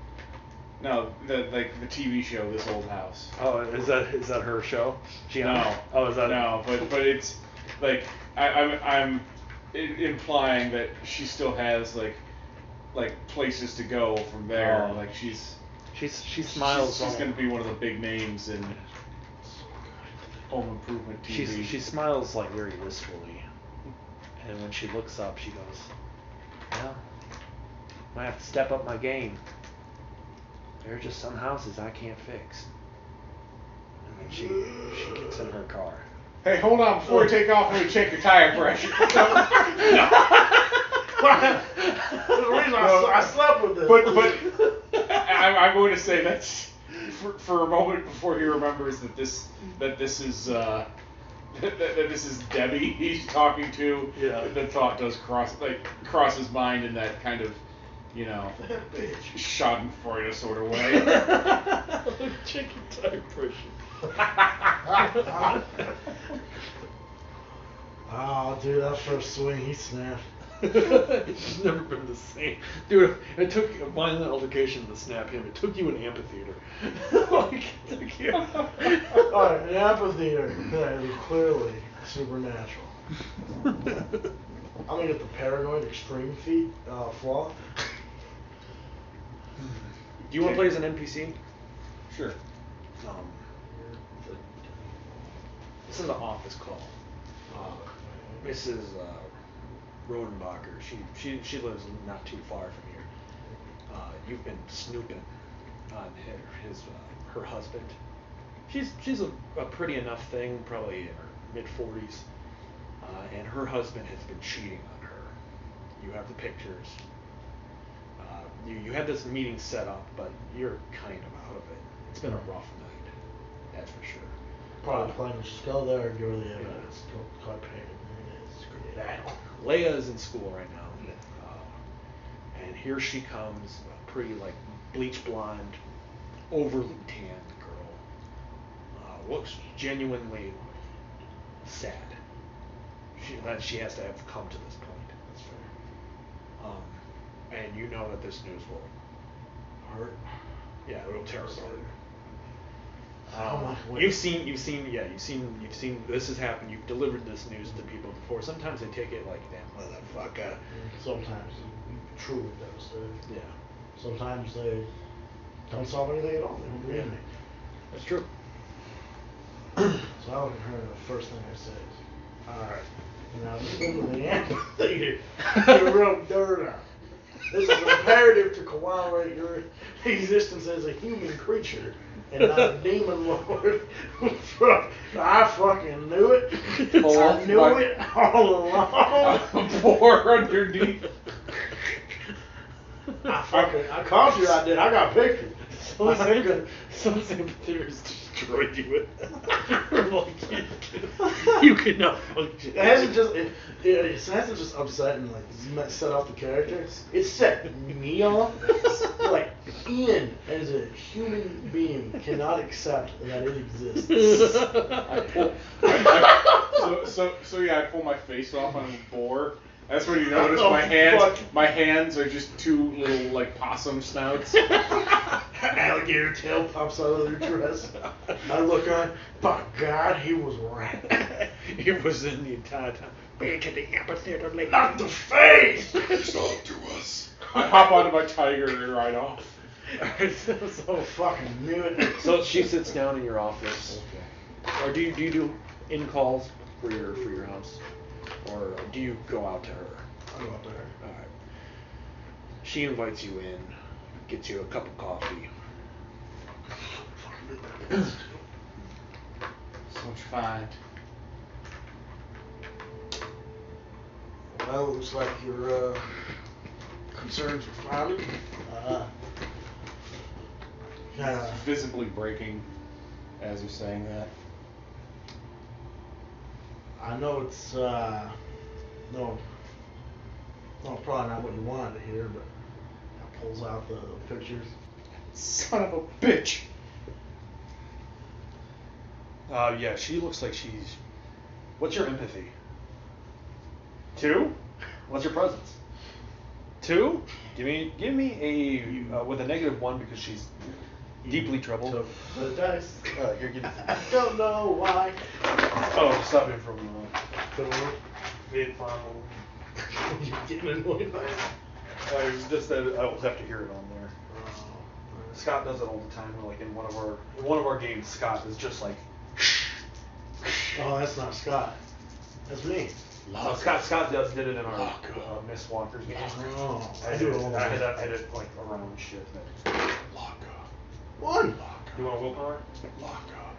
No, the TV show, This Old House. Oh, is that her show? No. Oh, is that no? But it's like I'm implying that she still has like places to go from there. Oh. Like she smiles. She's gonna be one of the big names in Home Improvement TV. She smiles like very wistfully, and when she looks up, she goes, "Well, I have to step up my game. There are just some houses I can't fix." And then she gets in her car. Hey, hold on before you take off. Let me check your tire pressure. There's a reason I slept with this. But I'm going to say that's for a moment before he remembers that this is that this is Debbie he's talking to. Yeah. The thought does cross his mind in that kind of Schadenfreude sort of way. Check your tire pressure. Oh, dude, that first swing, he snapped. It's never been the same. Dude, it took a violent altercation to snap him. It took you an amphitheater. Like, it took you. Alright, an amphitheater that is clearly supernatural. I'm gonna get the paranoid extreme feat flaw. Do you want to play as an NPC? Sure. This is an office call. Mrs. Rodenbacher, she lives not too far from here. You've been snooping on her husband. She's a pretty enough thing, probably in her mid-40s, and her husband has been cheating on her. You have the pictures. You had this meeting set up, but you're kind of out of it. It's been a rough night, that's for sure. Probably planning to just go there and give her the evidence. Go cut payment. Screw that. Leia is in school right now, and here she comes, a pretty bleach blonde, overly tanned girl. Looks genuinely sad. She has to have come to this point. That's fair. And you know that this news will Hurt. Yeah, it'll tear her apart. Wait. You've seen this has happened. You've delivered this news to people before. Sometimes they take it like, damn motherfucker. Sometimes you truly devastated. Yeah, Sometimes they don't solve anything at all. They don't do anything. that's true. So I look at her and the first thing I say is, alright, now this is the amphitheater. You're real dirt out. This is imperative to corroborate your existence as a human creature and not a demon lord. I fucking knew it. I knew it all along. Pour underneath. I caught you, I did. I got pictures. Some sympathizers destroyed you. You could not function. It hasn't just upset and set off the character. It set me off. Like Ian, as a human being, cannot accept that it exists. I pull my face off on a boar. That's when you notice Oh, my hands are just two little possum snouts. Alligator tail pops out of their dress. I look on. By God, he was right. It was in the entire time. Back to the amphitheater, lady. Not the face. It's all to us. I hop onto my tiger and ride off. So fucking knew it. So she sits down in your office. Or do you do in calls for your house, or do you go out to her? I go up there. All right. She invites you in, gets you a cup of coffee. What'd you find? Well, it looks like your concerns are founded. Yeah. Visibly breaking as you're saying that. I know it's no, probably not what you wanted to hear, but pulls out the pictures. Son of a bitch. Yeah, she looks like she's. What's your empathy? 2? What's your presence? 2? Give me a with a -1 because she's deeply troubled. Took the dice. Here, give me. I don't know why. Oh, stop him from Being fun. You're getting annoyed by it. It's just that I will have to hear it on there. Scott does it all the time. Like in one of our games, Scott is just like. Oh, that's not Scott. That's me. Scott did it in our Miss Walker's game. Oh, I do it all the time. I had it like around shit. One. You want a willpower? Lock up.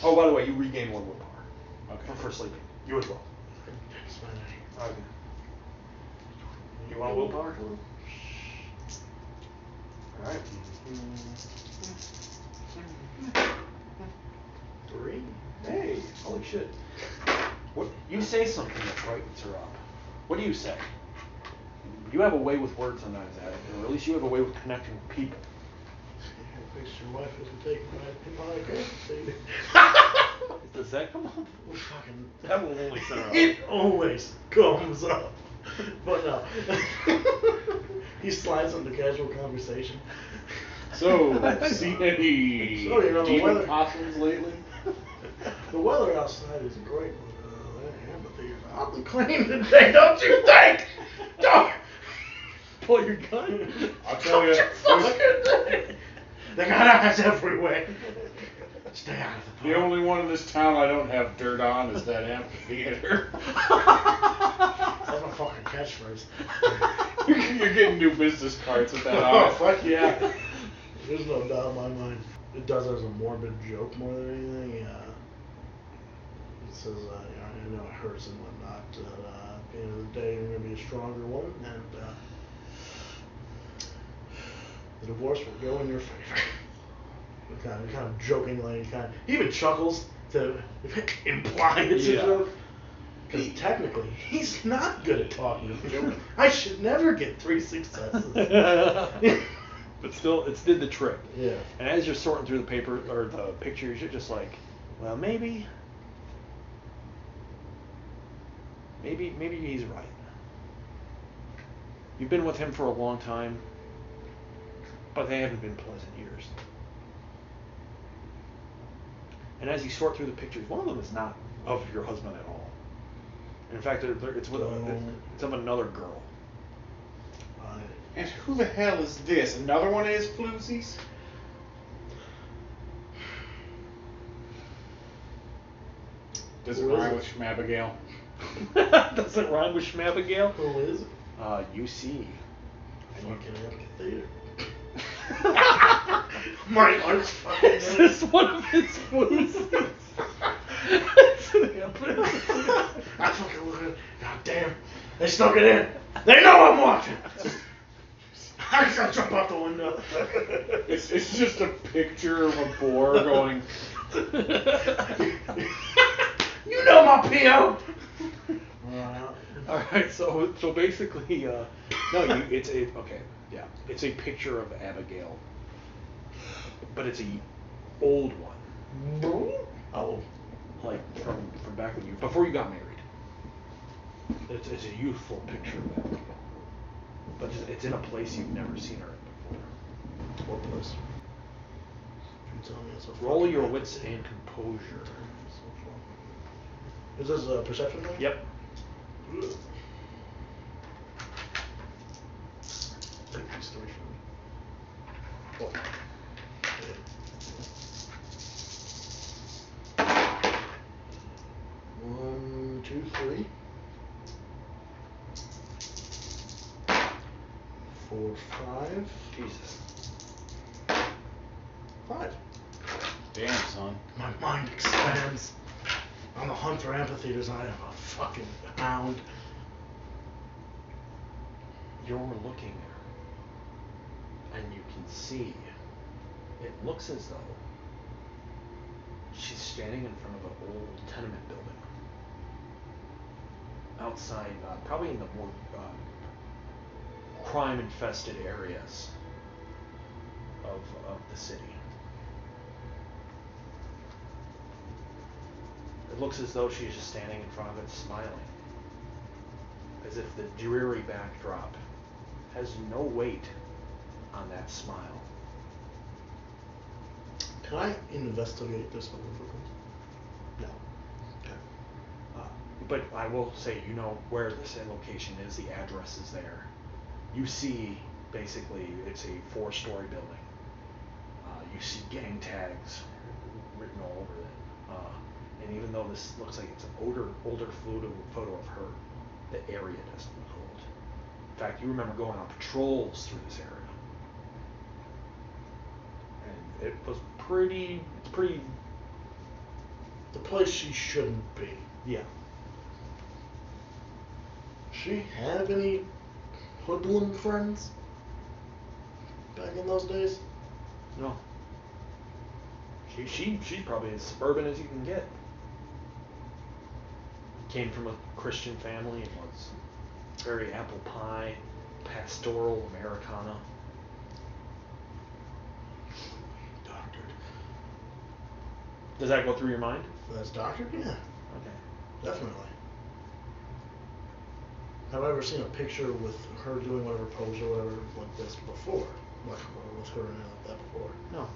Oh, by the way, you regain 1 willpower. Okay. For sleeping. You as well. That's my name. Okay. You want a willpower? Alright. 3. Hey, holy shit. What you say something that brightens her up. What do you say? You have a way with words sometimes, or at least you have a way with connecting with people. Picture your wife isn't taking my baby. Does that come up? Fucking. That will only set her up. It always comes up. But no. He slides into casual conversation. So, seen any So, you know, the demon weather- possums lately? The weather outside is great, but that empathy is oddly clean today, don't you think? Don't Pull your gun. I'll tell you, they got eyes everywhere. Stay out of the the only one in this town I don't have dirt on is that amphitheater. That's my fucking catchphrase. You're getting new business cards with that Oh, on it. fuck yeah. There's no doubt in my mind. It does it as a morbid joke more than anything. It says, I know it hurts and whatnot. At the end of the day, you're going to be a stronger woman, and the divorce will go in your favor. Kind of jokingly, he even chuckles to imply it's a joke. Because technically, he's not good at talking to people. I should never get 3 successes. But still, it did the trick. Yeah. And as you're sorting through the paper or the pictures, you're just like, well, maybe he's right. You've been with him for a long time, but they haven't been pleasant years. And as you sort through the pictures, one of them is not of your husband at all. In fact, it's of another girl. And who the hell is this? Another one of his floozies? Does it Who is rhyme it? with Abigail? Does it rhyme with Abigail? Who is it? You see. Fucking amphitheater. My heart's fucking. Is this one of his floozies? It's an amphitheater. I fucking look at it. God damn. They snuck it in. They know I'm watching. I just gotta jump out the window. It's just a picture of a boar going. You know my P.O. All right, so basically, it's a picture of Abigail, but it's a old one. Oh. Like from back when before you got married. It's a youthful picture of Abigail, but it's in a place you've never seen her in before. What place? You tell me it's a Roll fucking your map. wits and composure. Is this a perception thing? Yep. Ugh. Take these 3 from me. One, 2, 3. 4, 5. Jesus. 5. Damn, son. My mind expands. on the hunt for amphitheaters, and I am a fucking hound. You're looking, and you can see, it looks as though she's standing in front of an old tenement building. Outside, probably in the more crime-infested areas of the city. It looks as though she's just standing in front of it, smiling, as if the dreary backdrop has no weight on that smile. Can I investigate this a little bit? No. Okay. But I will say, you know where this location is, the address is there. You see, basically, it's a 4-story building. You see gang tags written all over it. And even though this looks like it's an older photo of her, the area doesn't look old. In fact, you remember going on patrols through this area. And it was pretty. The place she shouldn't be. Yeah. She have any hoodlum friends back in those days? No. She's probably as suburban as you can get. Came from a Christian family and was very apple pie, pastoral Americana. Doctored. Does that go through your mind? That's doctored? Yeah, Okay. definitely. Have I ever seen a picture with her doing whatever pose or whatever like this before? Like with her and like that before? No.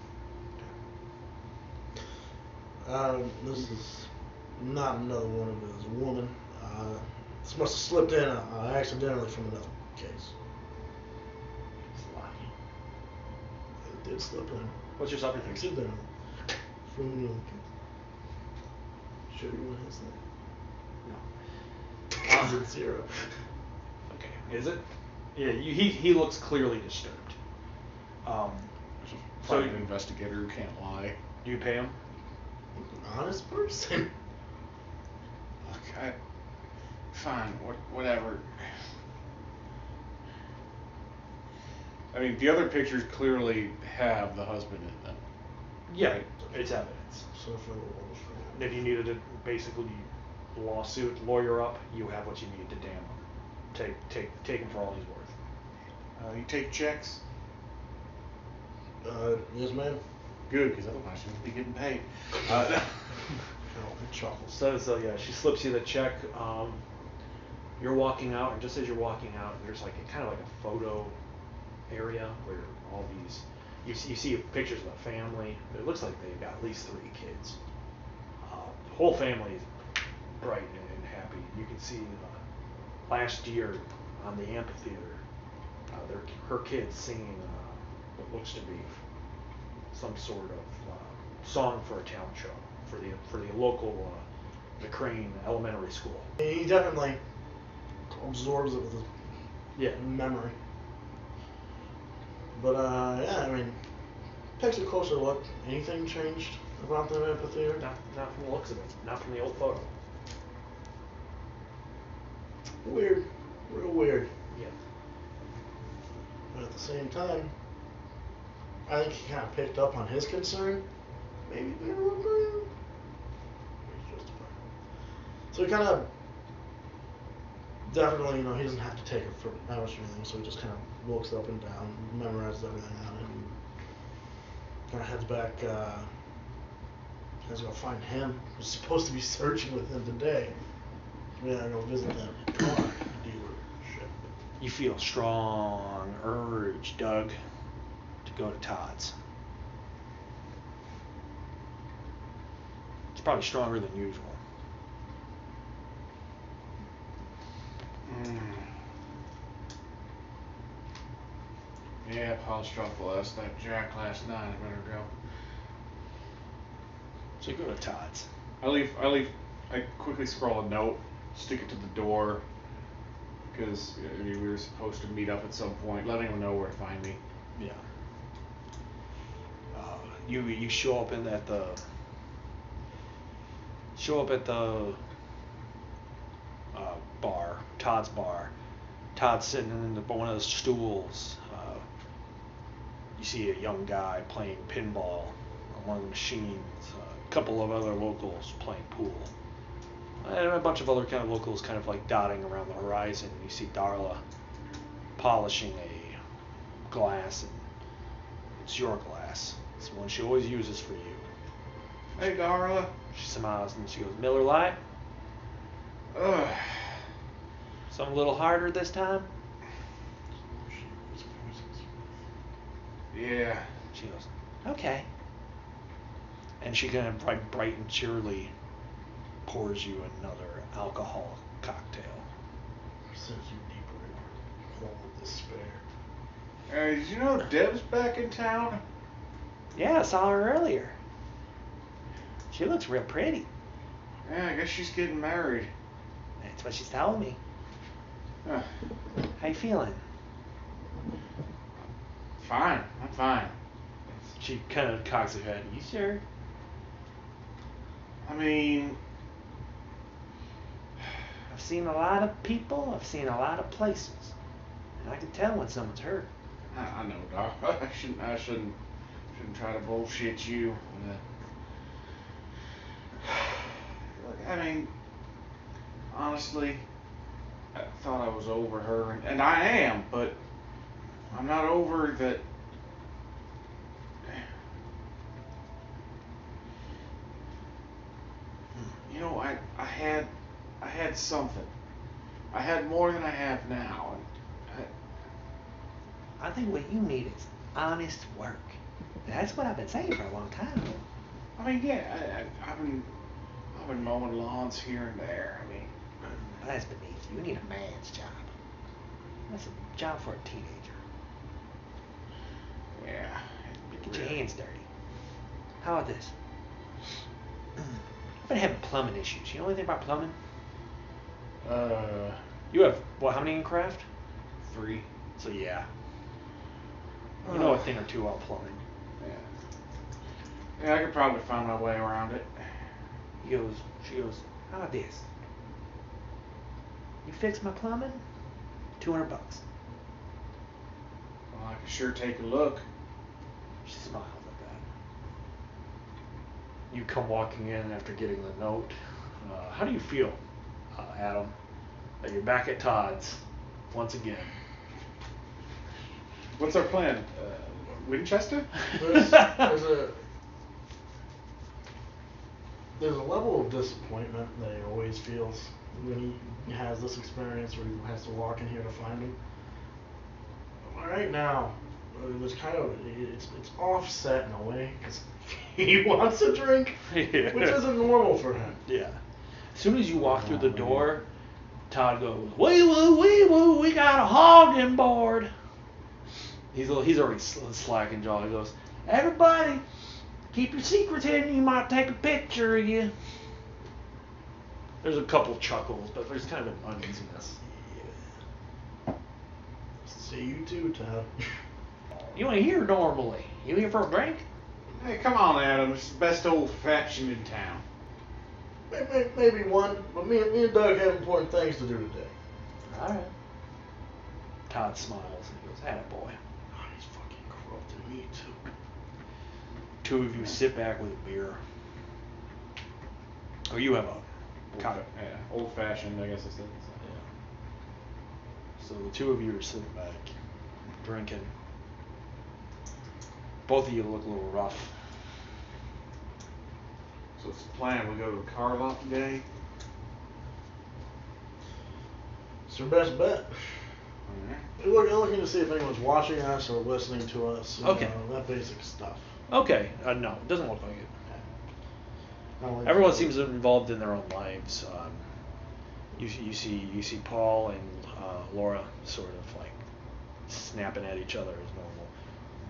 This is not another one of his woman. This must have slipped in accidentally from another case. It's lucky. It did slip in. What's your subterfuge? Accidentally. From another case. Show you what his thing. No. Is it 0? Okay. Is it? Yeah. He looks clearly disturbed. So Find an investigator who can't lie. do you pay him? Honest person. Look, fine, whatever. I mean, the other pictures clearly have the husband in them. Yeah. It's evidence. So for the wolves. If you needed to basically lawsuit, lawyer up, you have what you need to damn him. Take him for all he's worth. You take checks? Yes, ma'am. Good, because otherwise you wouldn't be getting paid. Chuckles. So yeah, she slips you the check. You're walking out, and just as you're walking out, there's like a kind of like a photo area where all these you see pictures of a family. It looks like they've got at least 3 kids. The whole family is bright and happy. You can see last year on the amphitheater, her kids singing what looks to be some sort of song for a talent show for the local McCrane Elementary School. He definitely absorbs it with his Yeah. memory. But yeah, I mean, takes a closer look. Anything changed about the amphitheater? Not from the looks of it. Not from the old photo. Weird, real weird. Yeah. But at the same time, I think he kind of picked up on his concern. Maybe better look around. He's justified. So he kind of definitely, he doesn't have to take it for hours or anything. So he just kind of looks up and down, memorizes everything on it, and kind of heads back. Has to go find him. He's supposed to be searching with him today. Yeah, go visit that car dealership. You feel a strong urge, Doug, to go to Todd's. It's probably stronger than usual. Yeah, Paul struck last night. Jack last night. I better go. So you go to Todd's. I leave. I quickly scroll a note, stick it to the door, because we were supposed to meet up at some point. Letting him know where to find me. Yeah. You show up in at the Show up at the bar, Todd's bar. Todd's sitting in one of the stools. You see a young guy playing pinball on one of the machines. A couple of other locals playing pool. And a bunch of other kind of locals kind of like dotting around the horizon. You see Darla polishing a glass, and it's your glass. It's the one she always uses for you. Hey, Darla. She smiles and she goes, Miller Lite? Ugh. Something a little harder this time? Yeah. She goes, okay. And she kind of bright and cheerily pours you another alcohol cocktail. Sends you deeper into a hole of despair. Did you know Deb's back in town? Yeah, I saw her earlier. She looks real pretty. Yeah, I guess she's getting married. That's what she's telling me. Huh. How you feeling? Fine. I'm fine. She kind of cocks her head. You sure? I mean, I've seen a lot of people. I've seen a lot of places. And I can tell when someone's hurt. I know, Doc. I shouldn't try to bullshit you. Look, I mean, honestly, I thought I was over her, and I am, but I'm not over that. You know, I had something. I had more than I have now, and I think what you need is honest work. That's what I've been saying for a long time. I mean, yeah, I've been mowing lawns here and there. I mean, But that's beneath you. You need a man's job. That's a job for a teenager. yeah. Get your hands dirty. How about this? I've been having plumbing issues. You know anything about plumbing? You have, what, how many in craft? 3. So yeah. You know a thing or two about plumbing. Yeah, I could probably find my way around it. She goes, how about this? You fix my plumbing? $200. Well, I could sure take a look. She smiles at that. You come walking in after getting the note. How do you feel, Adam, that you're back at Todd's once again? What's our plan? Winchester? There's a level of disappointment that he always feels when he has this experience where he has to walk in here to find him. Right now, it's offset in a way because he wants a drink, Yeah. which isn't normal for him. Yeah. As soon as you walk through the door, Todd goes, wee woo, we got a hogging board. He's already slacking jaw. He goes, everybody, keep your secrets hidden. You might take a picture of you. There's a couple chuckles, but there's kind of an uneasiness. See you too, Todd. You ain't here normally. You here for a drink? Hey, come on, Adam. It's the best old fashioned in town. Maybe one, but me and Doug have important things to do today. All right. Todd smiles and he goes, attaboy. Oh, he's fucking corrupted me too. Two of you sit back with a beer. Oh, you have a cocktail. Yeah, old fashioned, I guess I said. So the two of you are sitting back, drinking. Both of you look a little rough. So it's the plan. We go to the car lot today. It's your best bet. Alright. We're looking to see if anyone's watching us or listening to us. Okay. That basic stuff. Okay, no, it doesn't look like it. Okay. Everyone seems involved in their own lives. You see Paul and Laura sort of like snapping at each other as normal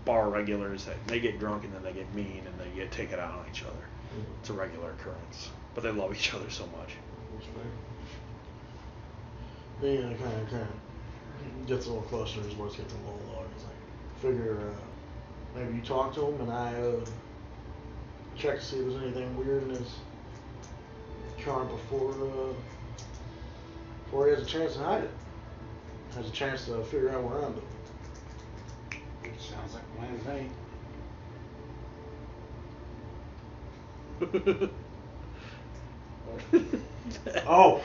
bar regulars. That they get drunk and then they get mean and they get taken out on each other. Mm-hmm. It's a regular occurrence, but they love each other so much. That's fair. He kind of gets a little closer. His voice gets a little lower. He's like, figure maybe you talk to him and I check to see if there's anything weird in his kill him before he has a chance to hide it. Has a chance to figure out where I'm. Sounds like a plan to me. Oh.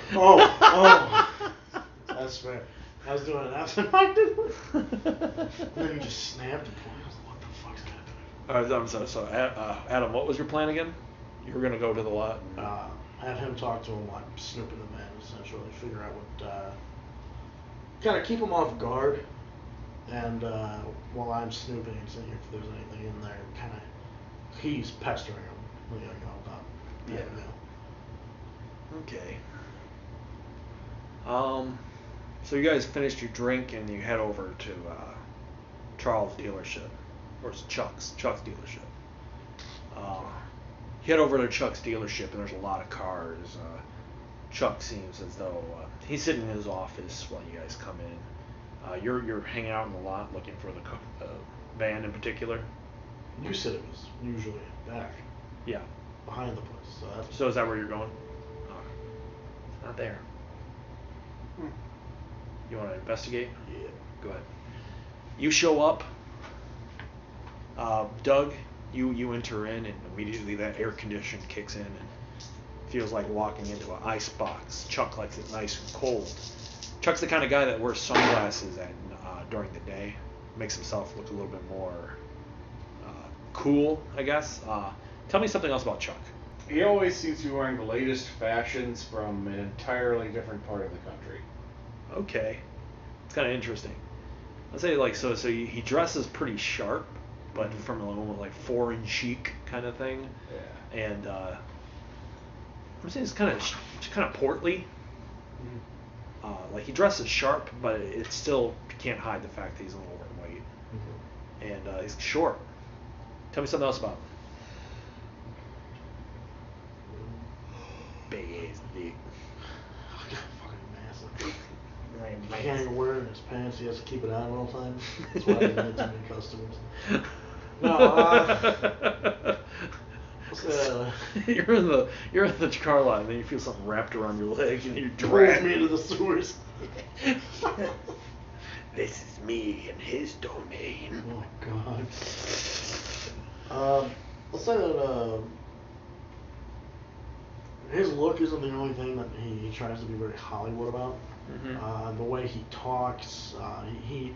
That's fair. I was doing an absent-minded. And then he just snapped and pulled. I was like, what the fuck's happening? I'm sorry. Adam, what was your plan again? You were gonna go to the lot. Have him talk to him while I'm snooping the man, essentially. Figure out what, kind of keep him off guard. And while I'm snooping and seeing if there's anything in there, kind of, he's pestering him. About Abigail. Okay. So you guys finished your drink and you head over to Charles' dealership, or it's Chuck's dealership. You head over to Chuck's dealership and there's a lot of cars. Chuck seems as though he's sitting in his office while you guys come in. You're hanging out in the lot looking for the van in particular. You said it was usually back. Yeah. Behind the place. So is that where you're going? It's not there. You want to investigate? Yeah. Go ahead. You show up. Doug, you enter in, and immediately that air condition kicks in and feels like walking into an ice box. Chuck likes it nice and cold. Chuck's the kind of guy that wears sunglasses during the day. Makes himself look a little bit more cool, I guess. Tell me something else about Chuck. He always seems to be wearing the latest fashions from an entirely different part of the country. Okay. It's kind of interesting. I'd say so he dresses pretty sharp, but from a like foreign chic kind of thing. Yeah. And I'm saying it's kind of portly. Like he dresses sharp, but it still can't hide the fact that he's a little overweight. And he's short. Tell me something else about him. Big ass dick. Fucking massive. He can't even wear it in his pants. He has to keep it on at all times. That's why I didn't get too many customers. No, you're in the car lot, and then you feel something wrapped around your leg, and you drag drag me into the sewers. This is me and his domain. Oh God. Let's say that his look isn't the only thing that he tries to be very Hollywood about. The way he talks, he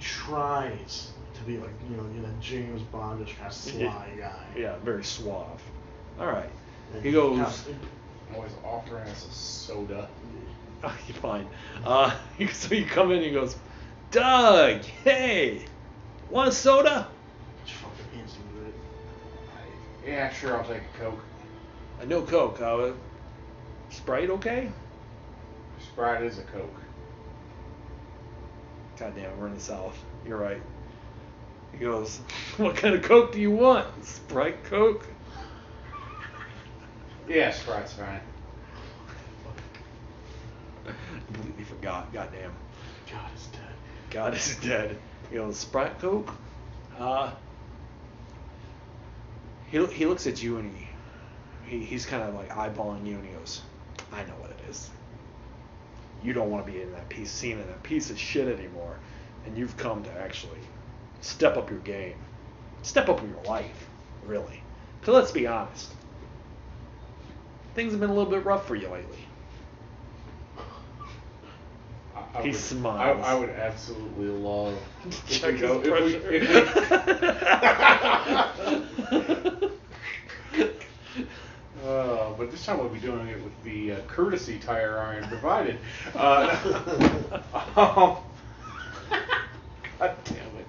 tries to be like that James Bondish kind of sly guy. Yeah, very suave. All right. And He goes. Always offering us a soda. Oh, you're fine. So you come in and he goes, Doug, hey, want a soda? Just fucking handsome, dude. Yeah, sure, I'll take a Coke. No Coke. Sprite, okay? Sprite is a Coke. God damn, we're in the South. You're right. He goes, what kind of Coke do you want? Sprite Coke? Yeah, Sprite's fine. Completely forgot. Goddamn. God is dead. God is dead. He goes, Sprite Coke? He looks at you and he's kind of like eyeballing you and he goes, I know what it is. You don't want to be in that scene in that piece of shit anymore, and you've come to actually step up your game, step up your life, really. So let's be honest. Things have been a little bit rough for you lately. He smiles. I would absolutely love Check his but this time we'll be doing it with the courtesy tire iron provided. God damn it.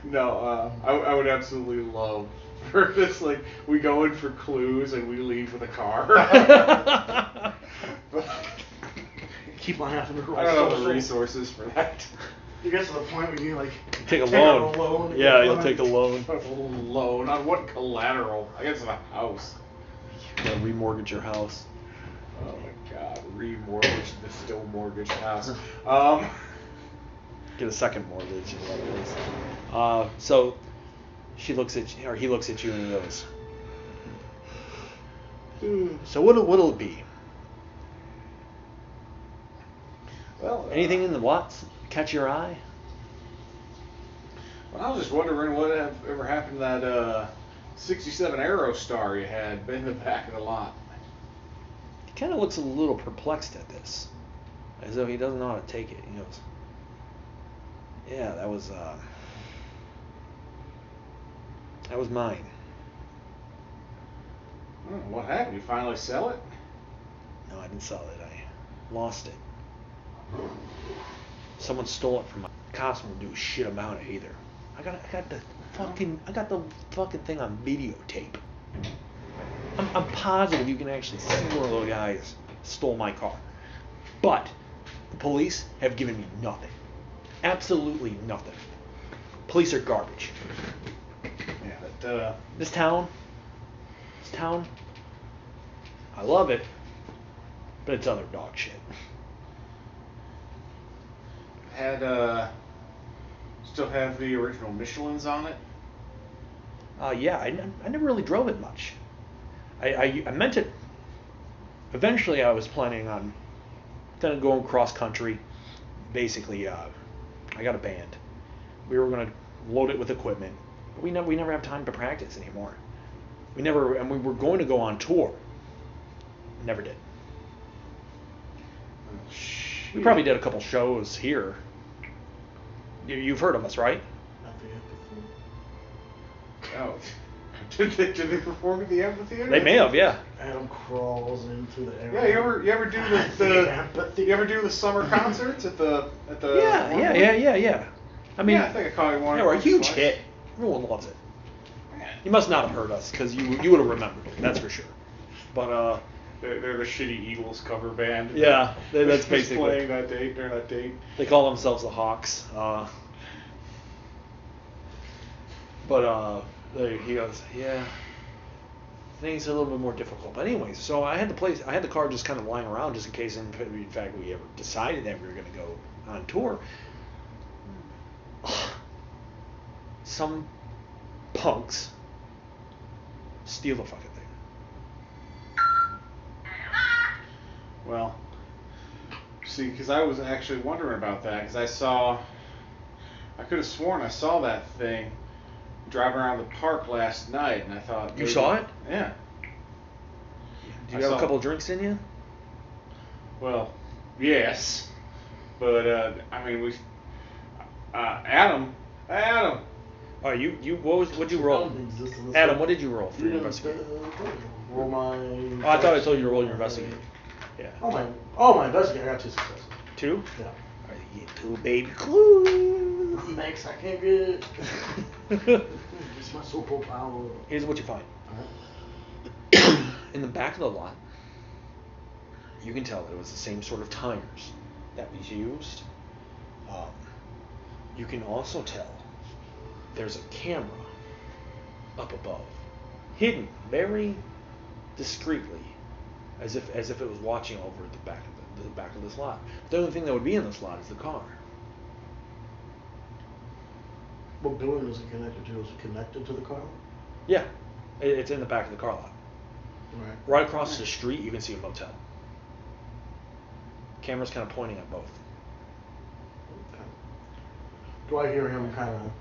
No, I would absolutely love for this, like, we go in for clues and we leave with a car. Keep on having to roll. I don't have the resources for that. You get to the point where you take a out loan. a loan. Yeah, you'll take a loan. Loan on what collateral? I guess it's a house. You gotta remortgage your house. Oh my God, remortgage the still mortgaged house. Get a second mortgage. So she looks at you, or he looks at you and he goes, so what'll it be? Well, Anything in the Watts catch your eye? Well, I was just wondering what ever happened to that 67 Aerostar you had in the back of the lot. He kind of looks a little perplexed at this, as though he doesn't know how to take it. He goes, "Yeah, that was mine." What happened? You finally sell it? No, I didn't sell it. I lost it. Someone stole it from my cops. Won't do shit about it either. I got the fucking thing on videotape. I'm positive you can actually see one of those guys stole my car. But the police have given me nothing. Absolutely nothing. Police are garbage. Yeah, but This town, I love it, but it's other dog shit. Still have the original Michelins on it? Yeah, I never really drove it much. I meant it. Eventually, I was planning on going cross country. Basically, I got a band. We were going to load it with equipment, but we never have time to practice anymore. We were going to go on tour. Never did. We probably did a couple shows here. You've heard of us, right? Oh. Did they perform at the amphitheater? They may have, yeah. Adam crawls in through the air. Yeah, you ever do you ever do the summer concerts at the Yeah. I mean, yeah, I think I caught you one. yeah, we're a huge hit. Everyone loves it. You must not have heard us, because you would have remembered it, that's for sure. But they're the Shitty Eagles cover band. yeah, that's Just basically playing that date during that date. They call themselves the Hawks. He goes, yeah, things are a little bit more difficult. But anyways, so I had the car just kind of lying around just in case, in fact, we ever decided that we were going to go on tour. Some punks steal the fucking thing. Well, see, because I was actually wondering about that, because I could have sworn I saw that thing driving around the park last night, and I thought... You saw it? Yeah. Do you have a couple of drinks in you? Well, yes. But, I mean, Adam. Oh, what'd you roll? Adam, what did you roll for your investigator? Roll my... Oh, I thought I told you to roll your investigator. Yeah. Oh, my investigator. I got 2 successes. 2? Yeah. Alright, you get 2 baby clues. Max, I can't get it. It's my superpower. Here's what you find. Alright. In the back of the lot, you can tell that it was the same sort of tires that was used. You can also tell there's a camera up above, hidden very discreetly, as if it was watching over the back of this lot. The only thing that would be in this lot is the car. What building is it connected to? Is it connected to the car? Yeah, it's in the back of the car lot. Right. Right across the street, you can see a motel. Camera's kind of pointing at both. Okay. Do I hear him kind of...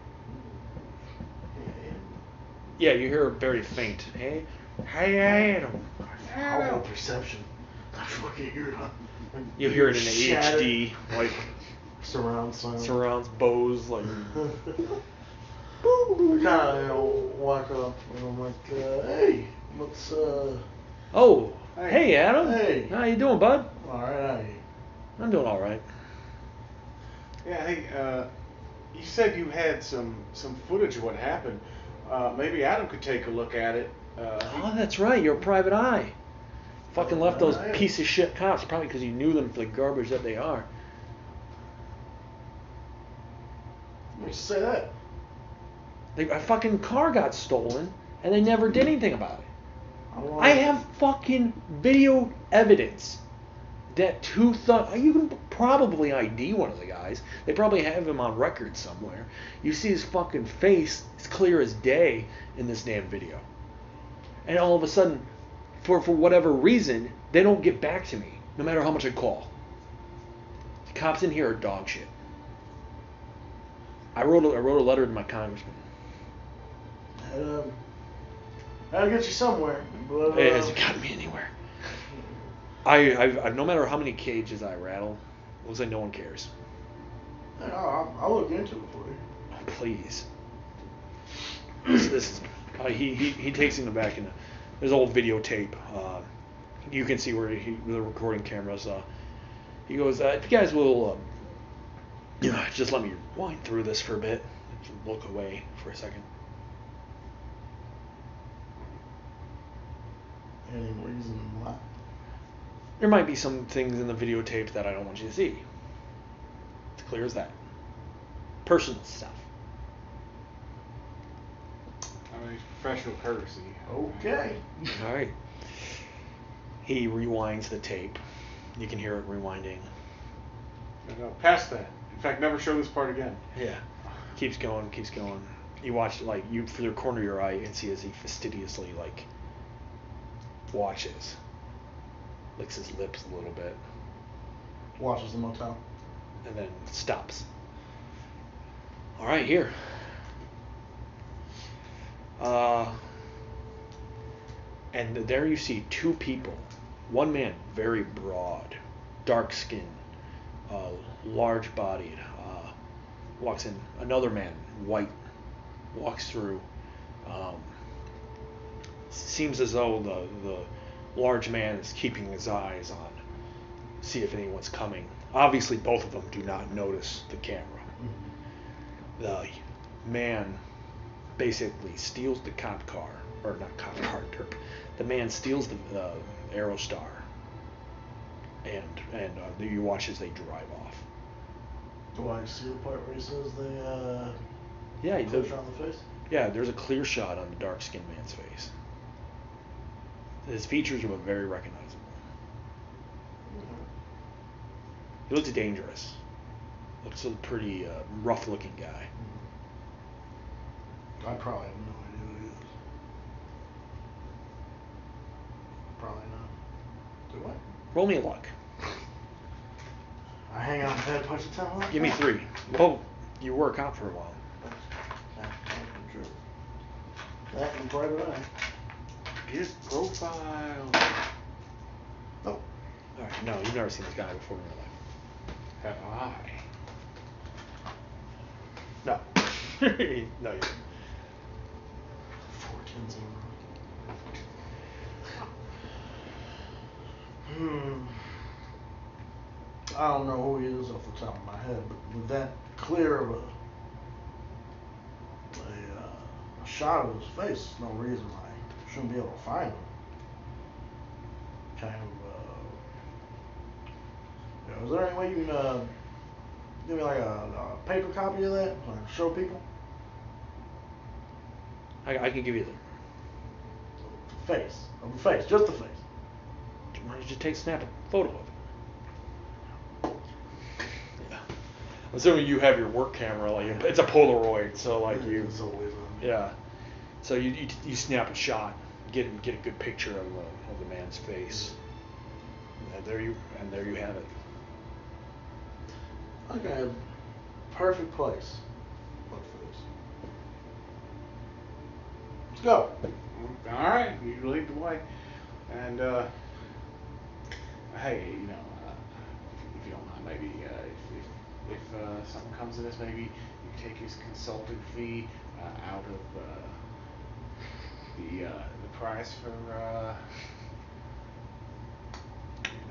Yeah, you hear a very faint, hey Adam. How about perception? I fucking hear it. You hear it in the Shattered. HD, like Surround sound. surrounds Bose, like. I kind of, walk up and I'm like, hey, what's, Oh, hey Adam. Hey. How you doing, bud? Alright, how you? I'm doing all right. Yeah, hey, you said you had some footage of what happened. Maybe Adam could take a look at it. Oh, that's right. You're a private eye. Fucking left those piece of shit cops, probably because you knew them for the garbage that they are. What makes you say that? A fucking car got stolen, and they never did anything about it. I have fucking video evidence that you can probably ID one of the guys. They probably have him on record somewhere. You see his fucking face, it's clear as day in this damn video. And all of a sudden, for whatever reason, they don't get back to me, no matter how much I call. Cops in here are dog shit. I wrote a letter to my congressman. That'll get you somewhere. But, It hasn't gotten me anywhere. I've no matter how many cages I rattle, it looks like no one cares. I'll look into it for you. Oh, please. This is he takes him back in. There's old videotape. You can see where the recording cameras. He goes, if you guys will, just let me wind through this for a bit. Look away for a second. Any reason why? There might be some things in the videotape that I don't want you to see. It's clear as that. Personal stuff. I mean, professional courtesy. Okay. All right. He rewinds the tape. You can hear it rewinding. No, past that. In fact, never show this part again. Yeah. Keeps going. You watch, through the corner of your eye and see as he fastidiously, watches. Licks his lips a little bit. Watches the motel. And then stops. All right, here. And there you see two people. One man, very broad, dark skin, large-bodied, walks in. Another man, white, walks through. Seems as though the large man is keeping his eyes on, see if anyone's coming. Obviously, both of them do not notice the camera. Mm-hmm. The man basically steals the cop car, or not cop car, the man steals the Aerostar, and you watch as they drive off. Do I see the part where he says they yeah, push on the face? Yeah, there's a clear shot on the dark-skinned man's face. His features are very recognizable. Mm-hmm. He looks dangerous. Looks a pretty rough-looking guy. Mm-hmm. I probably have no idea who he is. Probably not. Do I? Roll me a luck. I hang out in bed much of the time. Give me 3. Well, you were a cop for a while. That's true. That and private eye. His profile. Nope. All right, no, you've never seen this guy before in your life. Have I? No. No, you. 4 tens in a row. I don't know who he is off the top of my head, but with that clear of a shot of his face, no reason I shouldn't be able to find him. Kind of, is there any way you can give me like a paper copy of that, or show people? I can give you The face, of the face, just the face. Why don't you snap a photo of it? Yeah. I'm assuming you have your work camera, it's a Polaroid, so It's always on. Yeah. So you snap a shot, get a good picture of the man's face, and there you have it. Okay, perfect place. Look for this. Let's go. All right, you lead the way, and hey, if you don't mind, maybe if something comes of this, maybe you can take his consulting fee out of the price for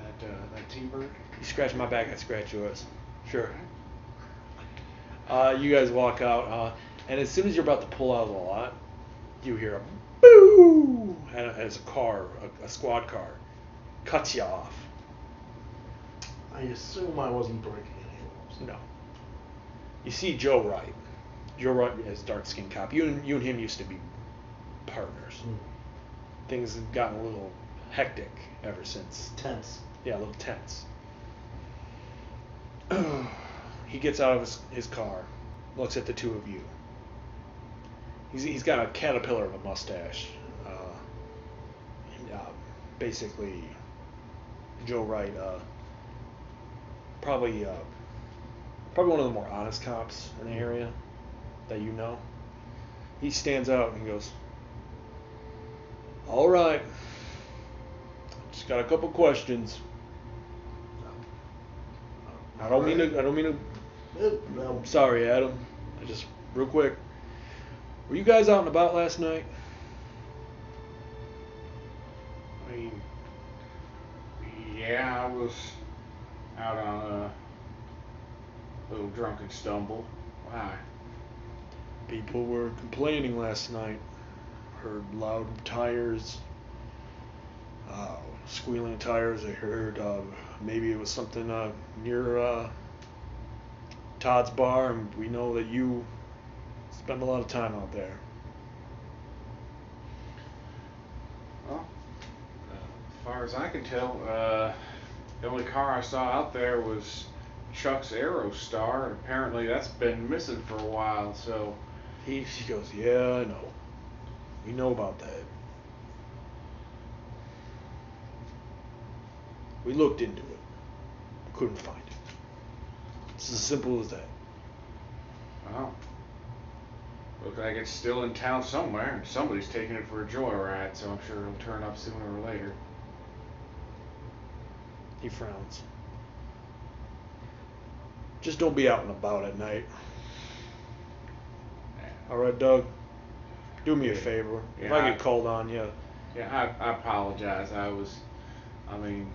that T-bird. You scratch my back, I scratch yours. Sure. You guys walk out, and as soon as you're about to pull out of the lot, you hear a boo, and as a squad car, cuts you off. I assume I wasn't breaking any rules. No. You see Joe Wright. Joe Wright is dark-skinned cop. You and him used to be partners. Things have gotten a little hectic ever since. Tense. Yeah, a little tense. He gets out of his car, looks at the two of you. He's got a caterpillar of a mustache. Basically, Joe Wright, probably probably one of the more honest cops in the area that you know. He stands out and he goes, "All right, just got a couple questions. I don't mean to. No. I'm sorry, Adam. Real quick. Were you guys out and about last night?" I mean, yeah, I was out on a little drunken stumble. Why? People were complaining last night. Heard loud tires, squealing tires. I heard maybe it was something near Todd's bar, and we know that you spend a lot of time out there. Well, as far as I can tell, the only car I saw out there was Chuck's Aerostar, and apparently that's been missing for a while, so... He goes, "Yeah, I know. We know about that. We looked into it. Couldn't find it. It's as simple as that." Well, looks like it's still in town somewhere, and somebody's taking it for a joyride, so I'm sure it'll turn up sooner or later. He frowns. "Just don't be out and about at night. All right, Doug? Do me a favor. If I get called on you." Yeah, I apologize. I mean,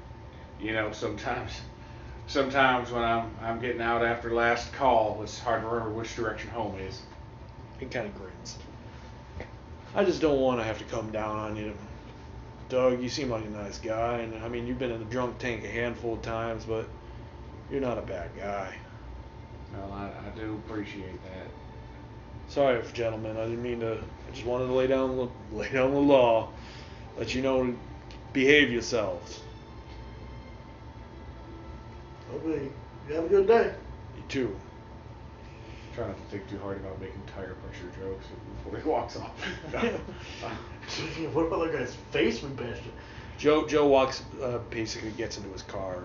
you know, sometimes when I'm getting out after last call, it's hard to remember which direction home is. He kind of grins. "I just don't want to have to come down on you. Doug, you seem like a nice guy, and I mean, you've been in the drunk tank a handful of times, but you're not a bad guy." Well, I do appreciate that. "Sorry, gentlemen. I didn't mean to. I just wanted to lay down the law, let you know to behave yourselves." Okay. You have a good day. You too. Try not to think too hard about making tire pressure jokes before he walks off. What about that guy's face we bashed it? Joe walks, basically gets into his car,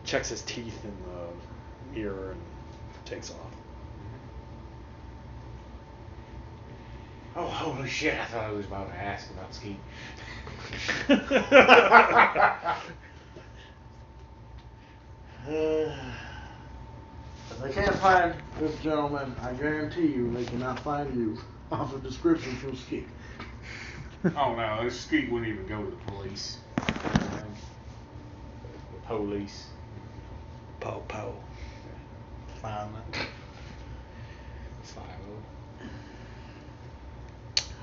checks his teeth in the mirror, and takes off. Oh, holy shit, I thought I was about to ask about ski. If they can't find this gentleman, I guarantee you they cannot find you off a description from Skeet. Oh no, this Skeet wouldn't even go to the police. The police. Pow pow. Found it. 5-0.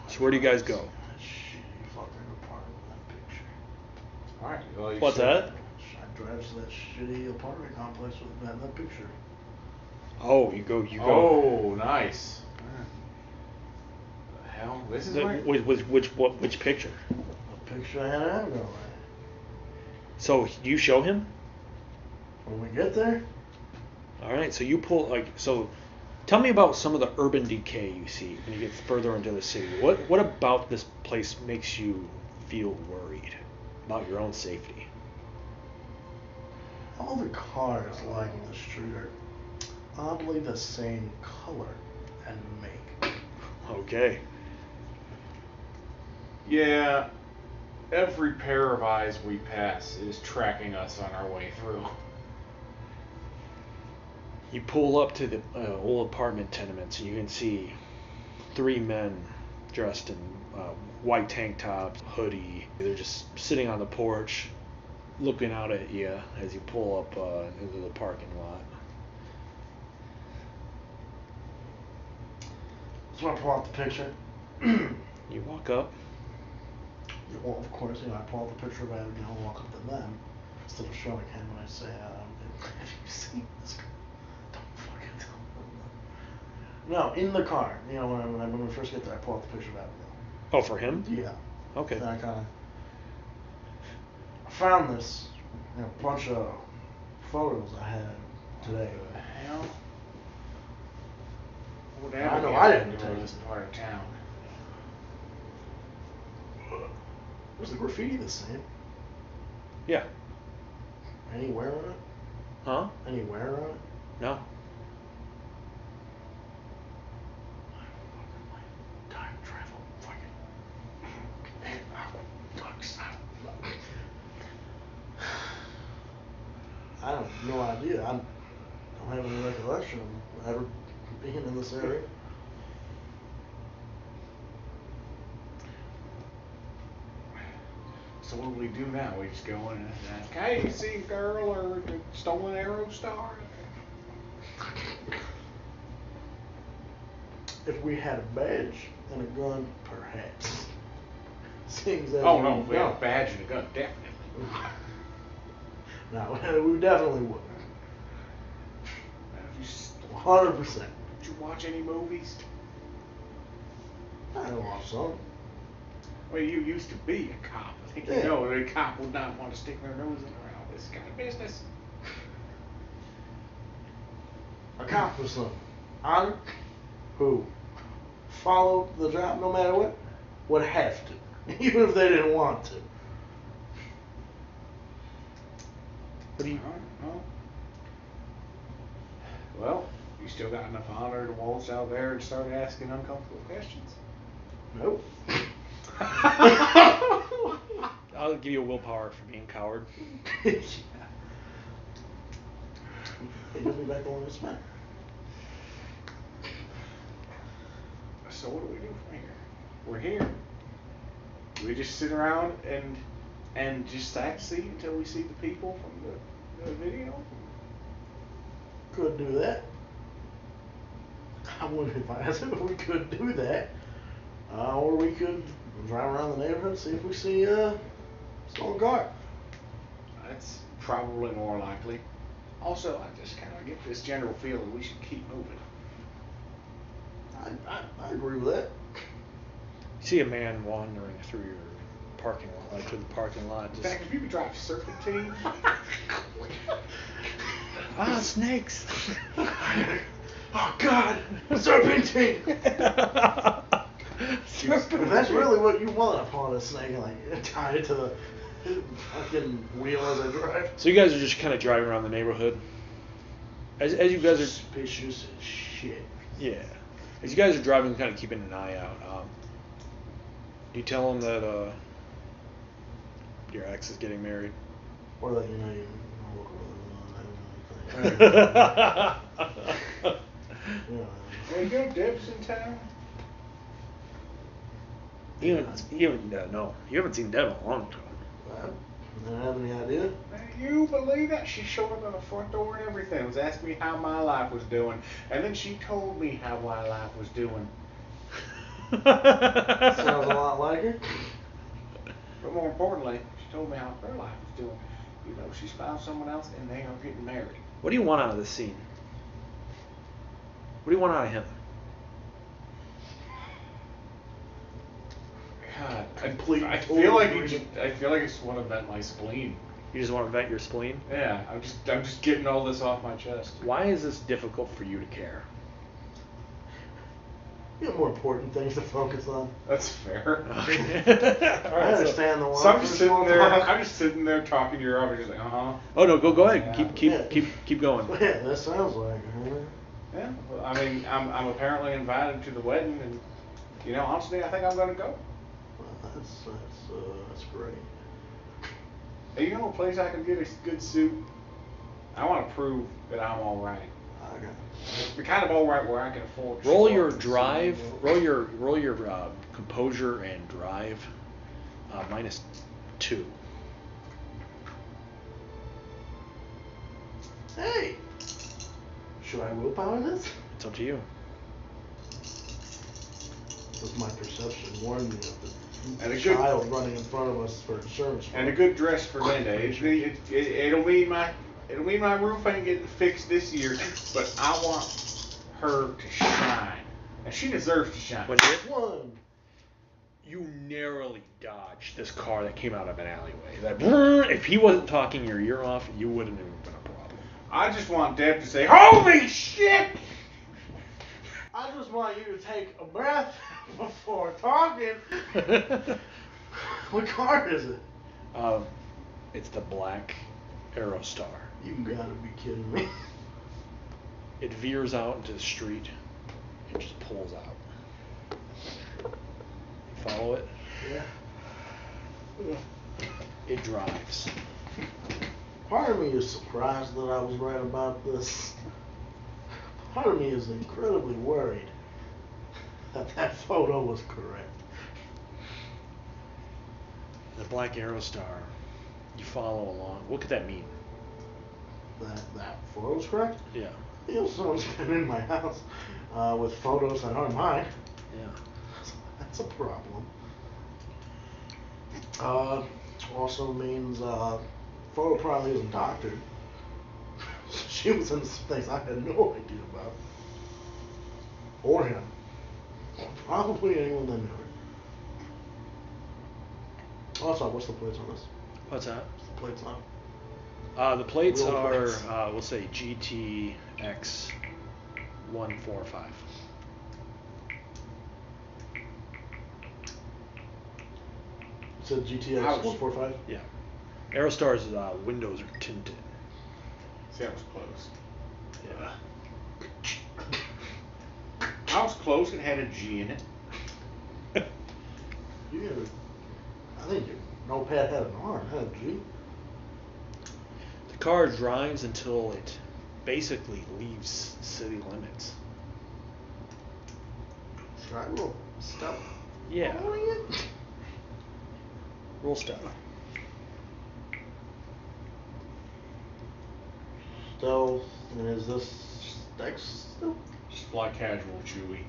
So where do you guys go? That shitty fucking apartment with that picture. Alright, well, you What's said- that? I drive to that shitty apartment complex with that picture. Oh, you go. Oh, nice. The hell? This is where... Which picture? The picture I had of Abigail. So you show him? When we get there, All right. So you pull tell me about some of the urban decay you see when you get further into the city. What about this place makes you feel worried about your own safety? all the cars lining the street are oddly the same color and make. Okay. Yeah, every pair of eyes we pass is tracking us on our way through. You pull up to the old apartment tenements, and you can see 3 men dressed in white tank tops, hoodie. They're just sitting on the porch, looking out at you as you pull up into the parking lot. So I pull out the picture. You walk up. Well, of course, I pull out the picture of Abigail and walk up to them instead of showing him. And I say, "Have you seen this girl? Don't fucking tell me." No, in the car. When we first get there, I pull out the picture of Abigail. Oh, for him? Yeah. Okay. Then I found this bunch of photos I had today. What the hell? What I know Abigail I didn't doing take in this it. part of town? Was the graffiti the same? Yeah. Any wear on it? Huh? Any wear on it? No. I have no idea. I don't have any recollection of ever being in this area. So what do we do now? We just go in and ask, hey, you see a girl or the stolen arrow star? If we had a badge and a gun, perhaps. Seems that Oh no, if we had a badge and a gun, definitely. No, we definitely would. 100%. Did you watch any movies? I don't watch some. Well, you used to be a cop. I think Yeah. you know that a cop would not want to stick their nose in around this kind of business. A cop was some honor who followed the job no matter what would have to, even if they didn't want to. What do you? Well, you still got enough honor to waltz out there and start asking uncomfortable questions? Nope. I'll give you a willpower for being a coward. Yeah. It gives me back the longest man. So what do we do from here? We're here. Do we just sit around and just sightsee until we see the people from the video? Could do that. I wouldn't advise it, but we could do that. Or we could drive around the neighborhood and see if we see a stolen car. That's probably more likely. Also, I just kind of get this general feeling we should keep moving. I agree with that. You see a man wandering through your parking lot, like through the parking lot. In Just, fact, if you could drive serpentine. snakes. Oh God, serpentine! If that's really what you want upon a snake, and like tie it to the fucking wheel as I drive. So you guys are just kind of driving around the neighborhood. As you guys are, Suspicious as shit. yeah. As you guys are driving, kind of keeping an eye out. You tell them that your ex is getting married. Or that you know you walk over the yeah. There you go, Deb's in town. You haven't seen Deb in a long time. I don't have any idea. You believe that? She showed up at the front door and everything. Was asking me how my life was doing. And then she told me how my life was doing. Sounds a lot like her. But more importantly, she told me how her life was doing. You know, she's found someone else and they are getting married. What do you want out of this scene? What do you want out of him? God, Complete I total feel like agreement. I feel like I just want to vent my spleen. You just want to vent your spleen? Yeah, I'm just getting all this off my chest. Why is this difficult for you to care? You have more important things to focus on. That's fair. Okay. I understand the one. So I'm just sitting there. I'm just sitting there talking to your office, just like, Oh no, go ahead. Yeah. Keep going. Yeah, that sounds like her. Yeah. Well, I mean, I'm apparently invited to the wedding, and you know, honestly, I think I'm gonna go. Well, that's great. Hey, you know a place I can get a good suit? I want to prove that I'm all right. I got The kind of all right where I can afford. to Roll show your up and see drive. you. Roll your composure and drive. -2. Hey! Should I willpower this? It's up to you. Does my perception warn me of And the a good- child running in front of us for insurance? And a good dress for Linda. It'll mean my roof ain't getting fixed this year, but I want her to shine, and she deserves to shine. One. You narrowly dodged this car that came out of an alleyway. If he wasn't talking your ear off, you wouldn't have been a problem. I just want Deb to say, "Holy shit!" I just want you to take a breath before talking. What car is it? It's the black Aerostar. You gotta be kidding me. It veers out into the street. It just pulls out. Follow it. Yeah. It drives. Part of me is surprised that I was right about this. Part of me is incredibly worried that photo was correct. The black arrow star. You follow along. What could that mean? That photo's correct? Yeah. You know, someone's been in my house with photos that aren't mine. Yeah. That's a problem. Also means photo probably isn't doctored. She was in some things I had no idea about. Or him. Probably anyone that knew her. Also, what's the plates on this? What's that? What's the plates on? The plates Real are, plates. we'll say GTX 145. It said GTX Ouch. 145? Yeah. Aerostar's windows are tinted. See, that was close. Yeah. I was close and had a G in it. I think your notepad had an R, had a G. The car drives until it basically leaves city limits. Should I roll stealth? Yeah. On it? Roll stealth. Stealth, and is this Dex still? Just fly casual, Chewy.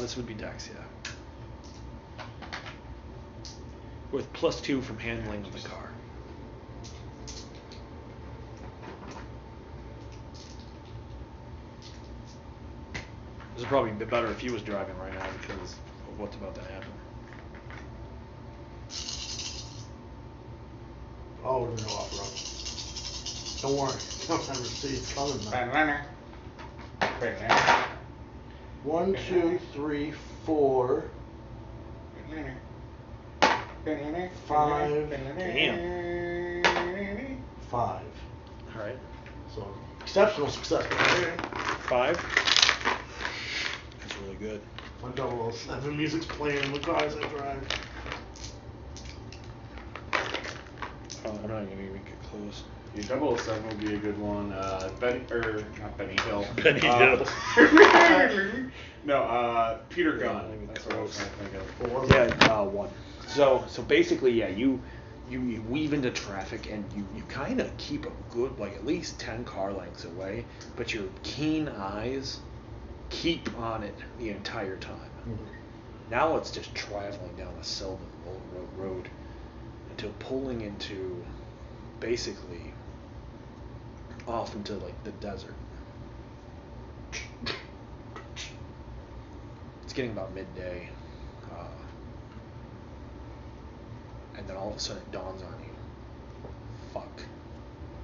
This would be Dex, yeah. With +2 from handling of the car. This would probably be better if he was driving right now because of what's about to happen. Oh, we're gonna go off road. Don't worry, don't ever see it coming now. Banana. Banana. 1, 2, 3, 4, Banana. 5. Damn. 5. Alright. So, exceptional success. 5. That's really good. My 007 music's playing in the car as I drive. I'm not gonna even get close. Your 007 would be a good one. Benny, or not Benny Hill. Benny Hill. No, Peter Yeah, Gunn. not even That's what I was close. trying to think of. What was it? Yeah, 1. So basically, yeah, you weave into traffic and you kind of keep a good, like at least 10 car lengths away, but your keen eyes keep on it the entire time. Mhm. Now it's just traveling down a Sylvan road until pulling into basically off into like the desert. It's getting about midday. And then all of a sudden it dawns on you. Fuck.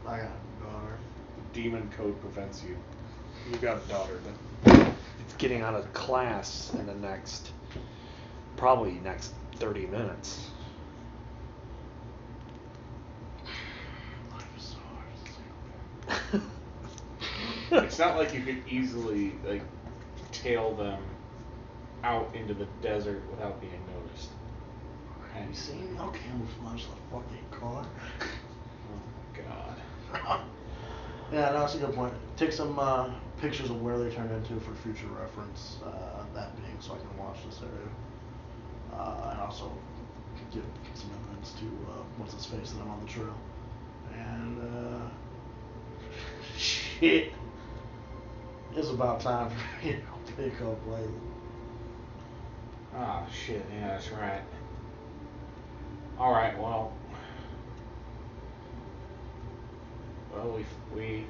I got a daughter. Demon code prevents you. You got a daughter then. It's getting out of class in the next 30 minutes. Life is so hard as a single It's not like you could easily like tail them out into the desert without being noticed. Have you seen how camouflage the fucking car? Oh God. Yeah, no, that's a good point. Take some pictures of where they turned into for future reference. That being so I can watch this area. And also give some evidence to what's his face that I'm on the trail. And shit. It's about time for me to pick up Layla. Oh shit, yeah, that's right. Alright, well, we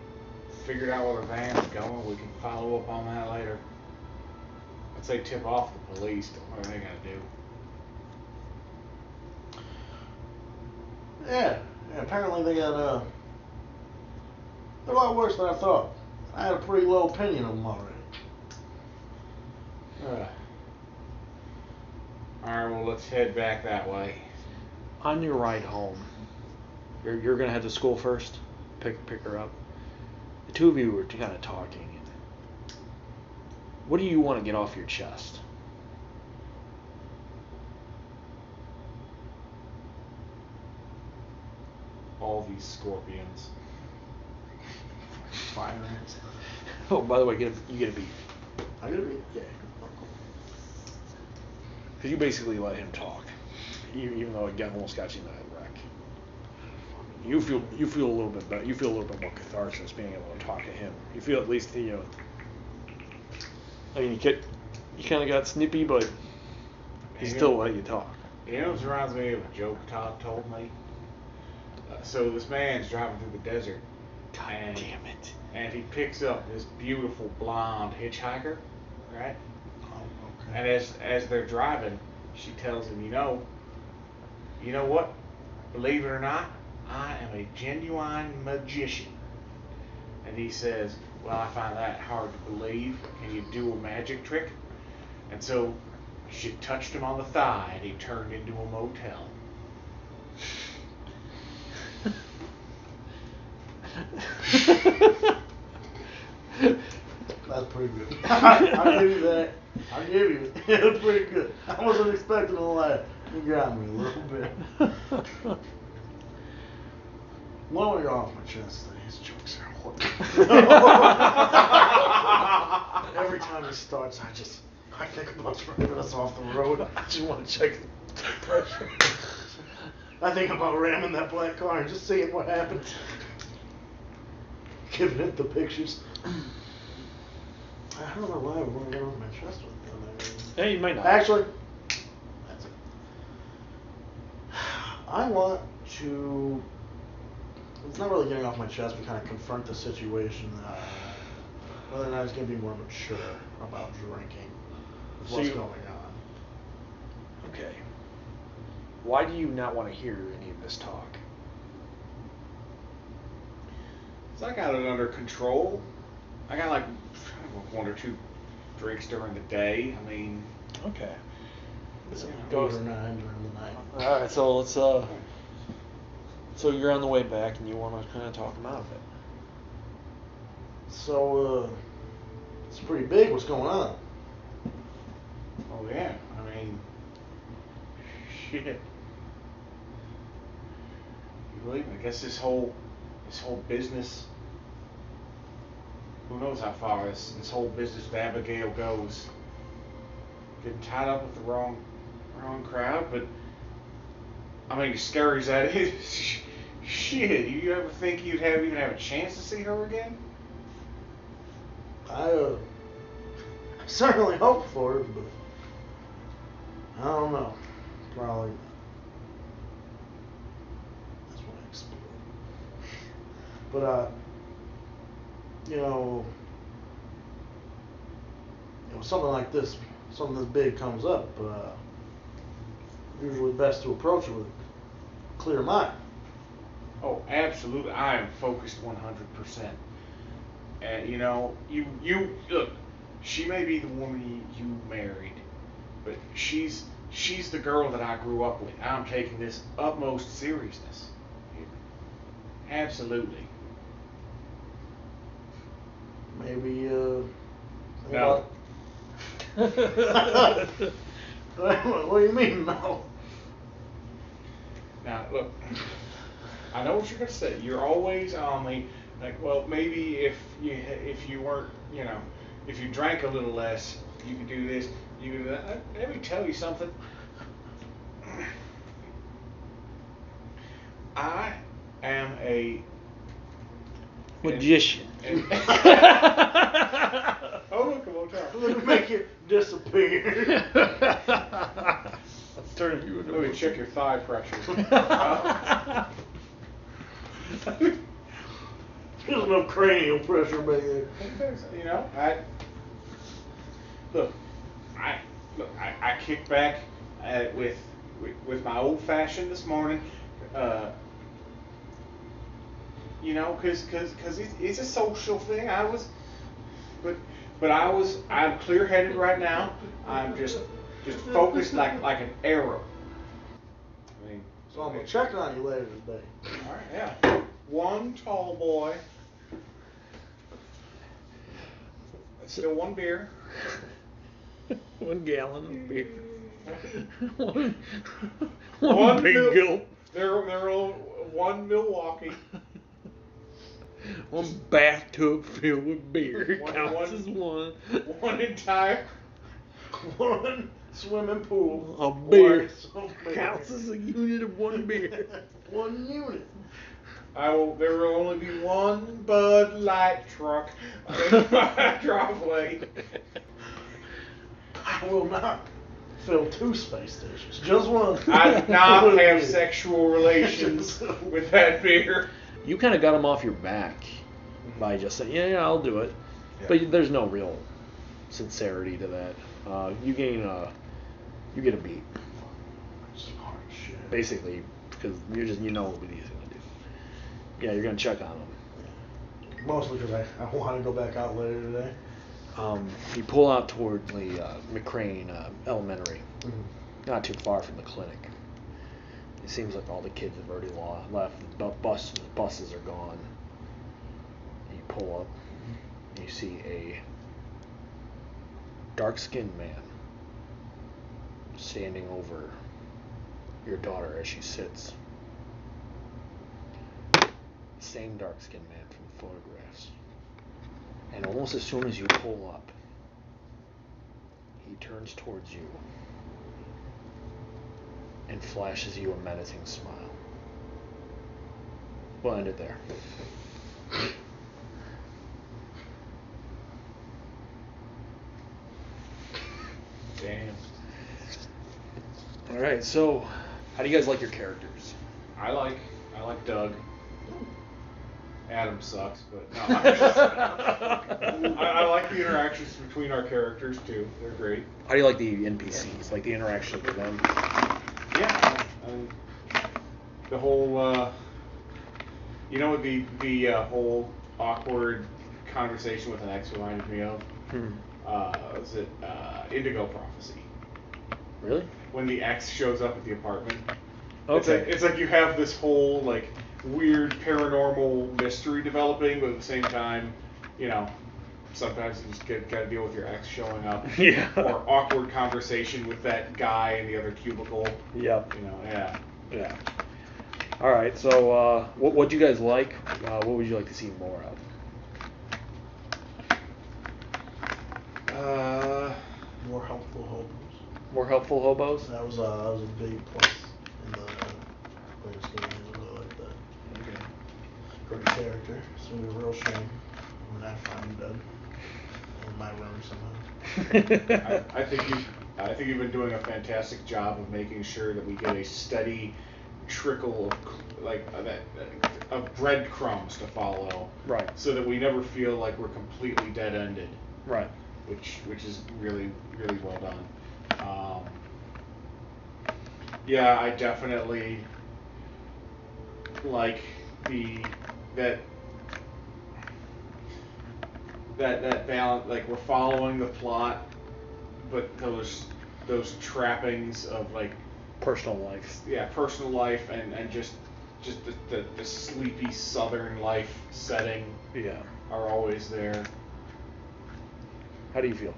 figured out where the van's going. We can follow up on that later. I'd say tip off the police. What are they gonna do? Yeah, apparently they got they're a lot worse than I thought. I had a pretty low opinion of them already. Alright, well, let's head back that way. On your ride home, you're gonna head to school first, pick her up. The two of you were kind of talking. What do you want to get off your chest? all these scorpions. Fire ants. Oh, by the way, you get a beat. I gotta be. Yeah. Because you basically let him talk, even though it almost got you in that wreck. You feel a little bit better. You feel a little bit more catharsis being able to talk to him. You feel at least I mean, you kind of got snippy, but he still let you talk. You know, this reminds me of a joke Todd told me. So this man's driving through the desert. God damn it! And he picks up this beautiful blonde hitchhiker, right? And as they're driving, she tells him, you know what? Believe it or not, I am a genuine magician. And he says, well, I find that hard to believe. Can you do a magic trick? And so she touched him on the thigh, and he turned into a motel. That's pretty good. I'll give you that. I'll give you it. It's pretty good. I wasn't expecting to laugh. You got me a little bit. Blowing it off my chest, these jokes are horrible. Every time it starts, I think about driving us off the road. I just want to check the pressure. I think about ramming that black car and just seeing what happens. Giving it the pictures. I don't know why I want to get off my chest with them. Hey, you might not. Actually, that's it. I want to. It's not really getting off my chest, but kind of confront the situation. Whether or not it's going to be more mature about drinking. What's going on? Okay. Why do you not want to hear any of this talk? So I got it under control. I got like 1 or 2 drinks during the day. I mean, okay. So Go 8 or 9 during the night. All right, so let's so you're on the way back and you want to kind of talk him out of it. So it's pretty big. What's going on? oh yeah. I mean, shit. You believe me? I guess this whole business. Who knows how far this whole business with Abigail goes? Getting tied up with the wrong crowd, but I mean, as scary as that is, shit. You ever think you'd even have a chance to see her again? I certainly hope for it, but I don't know. Probably not. That's when I explode. But something like this, something this big comes up, usually best to approach it with a clear mind. Oh, absolutely. I am focused 100%. And you look. She may be the woman you married, but she's the girl that I grew up with. I'm taking this utmost seriousness. Absolutely. Maybe No. What do you mean, no? Now, look, I know what you're going to say. You're always on me, like, well, maybe if you weren't, if you drank a little less, you could do this, you could do that. Let me tell you something. I am a magician. Oh, look, a motel. Let me make it disappear. Let's turn you into Let me check your thigh pressure. There's no cranial pressure back there. I kicked back with my old fashioned this morning. Because it's a social thing. I'm clear headed right now. I'm just focused like an arrow. I mean, So I'm gonna check on you later today. all right, yeah. One tall boy. Still 1 beer. 1 gallon of beer. One big milk. gulp. They're all one Milwaukee. One bathtub filled with beer One- counts one- as one. One entire. One swimming pool. A beer One counts as a unit of one beer. One unit. There will only be one Bud Light truck in my driveway. I will not fill 2 space stations. Just one. I do not have sexual relations with that beer. You kind of got him off your back by just saying, yeah, I'll do it. Yeah. But there's no real sincerity to that. You get a beat, Smart shit. basically, because you know what he's gonna do. Yeah, you're gonna check on him. Mostly because I want to go back out later today. You pull out toward the McCrane Elementary, Mm-hmm. not too far from the clinic. It seems like all the kids have already left. The buses are gone. You pull up, and you see a dark-skinned man standing over your daughter as she sits. Same dark-skinned man from the photographs. And almost as soon as you pull up, he turns towards you and flashes you a menacing smile. We'll end it there. Damn. Alright, so how do you guys like your characters? I like Doug. Adam sucks, but no. I like the interactions between our characters too. They're great. How do you like the NPCs, like the interaction with them? Yeah. The whole, you know what the whole awkward conversation with an ex reminded me of? Was it Indigo Prophecy? Really? When the ex shows up at the apartment. Okay. It's like you have this whole like weird paranormal mystery developing, but at the same time, you know, sometimes you just gotta deal with your ex showing up. Yeah. Or awkward conversation with that guy in the other cubicle. Yep. You know, yeah. Yeah. All right. So, what do you guys like? What would you like to see more of? More helpful hobos. More helpful hobos? That was a big plus in the latest game. I really like that. Okay. Great character. It's gonna be a real shame when I find him dead in my room somehow. I think you've been doing a fantastic job of making sure that we get a steady trickle of breadcrumbs to follow. Right. So that we never feel like we're completely dead-ended. Right. Which is really, really well done. Yeah, I definitely like that balance. Like we're following the plot, but those trappings of like Personal life. Yeah, personal life and just the sleepy southern life setting. Yeah. Are always there. How do you feel?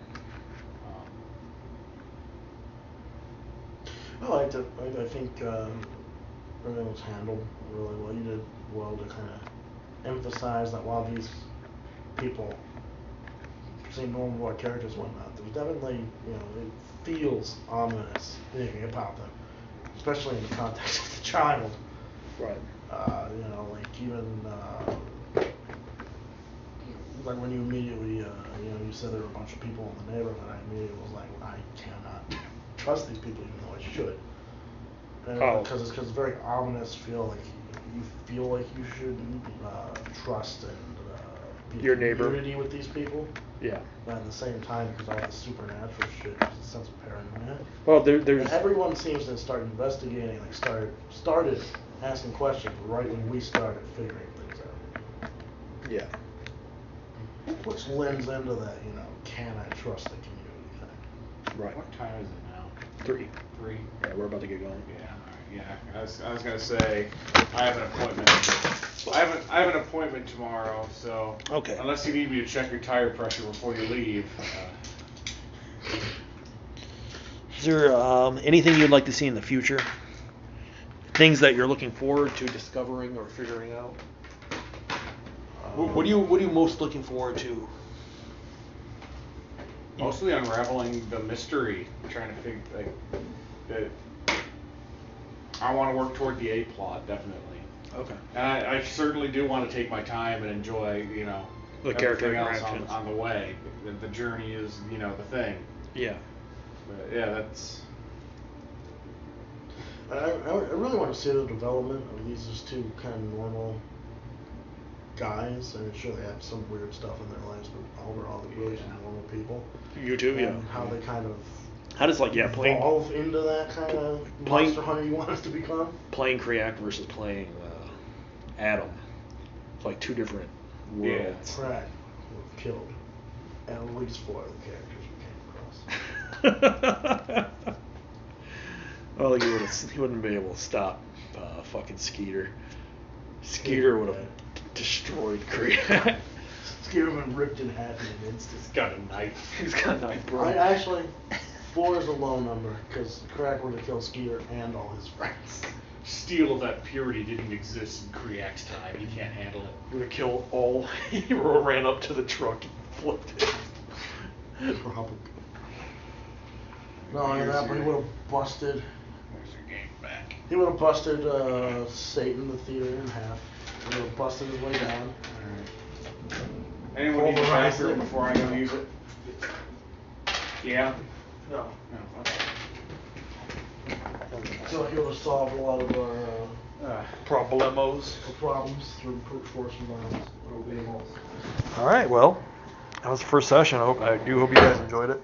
I liked it. I think everything was handled really well. You did well to kind of emphasize that while these people seem normal characters and whatnot, there's definitely, it feels ominous thinking about them, especially in the context of the child. Right. Like even like when you immediately, you said there were a bunch of people in the neighborhood, I immediately was like, I cannot trust these people even though I should. Because it's very ominous. You feel like you should trust and be Your in neighbor. community with these people. Yeah. But at the same time, because all the supernatural shit, there's a sense of paranoia. Well, there's. And everyone seems to start investigating, like started asking questions right when we started figuring things out. Yeah. Which lends into that, can I trust the community thing? Right. What time is it now? 3. 3. Yeah, we're about to get going. Yeah. Yeah. I was gonna say I have an appointment. I have an appointment tomorrow, so Okay. unless you need me to check your tire pressure before you leave. Is there anything you'd like to see in the future? things that you're looking forward to discovering or figuring out? What are you most looking forward to? Mostly unraveling the mystery, trying to figure I want to work toward the A plot, definitely. Okay. And I certainly do want to take my time and enjoy, The character everything else interactions. on the way. The journey is, the thing. Yeah. But yeah, that's. I really want to see the development of these just two kind of normal guys. I mean, sure they have some weird stuff in their lives, but overall they're really just normal people. You too, yeah. And how they kind of How does playing evolve into that kind of monster hunter you want us to become. playing Kriak versus playing Adam? It's like two different worlds. Crack would have killed at least 4 of the characters we came across. Well, he wouldn't be able to stop fucking Skeeter. Skeeter would have destroyed Kriak. Skeeter would have been ripped in half in an instant. He's got a knife. He's got a knife, bro. Actually, 4 is a low number, because Crack would have killed Skeeter and all his friends. Steel of that purity didn't exist in Kriak's time. He can't handle it. He would have killed all. He ran up to the truck and flipped it. Probably. No, I mean, that, but he would have busted. There's your game back. He would have busted Satan the Theater in half. He would have busted his way down. Alright. Anyone need the bathroom before I go use it? Yeah? No. No, okay. I feel like he would have solved a lot of our Problemos. problems through brute force and violence. All right, well, that was the first session. I do hope you guys enjoyed it.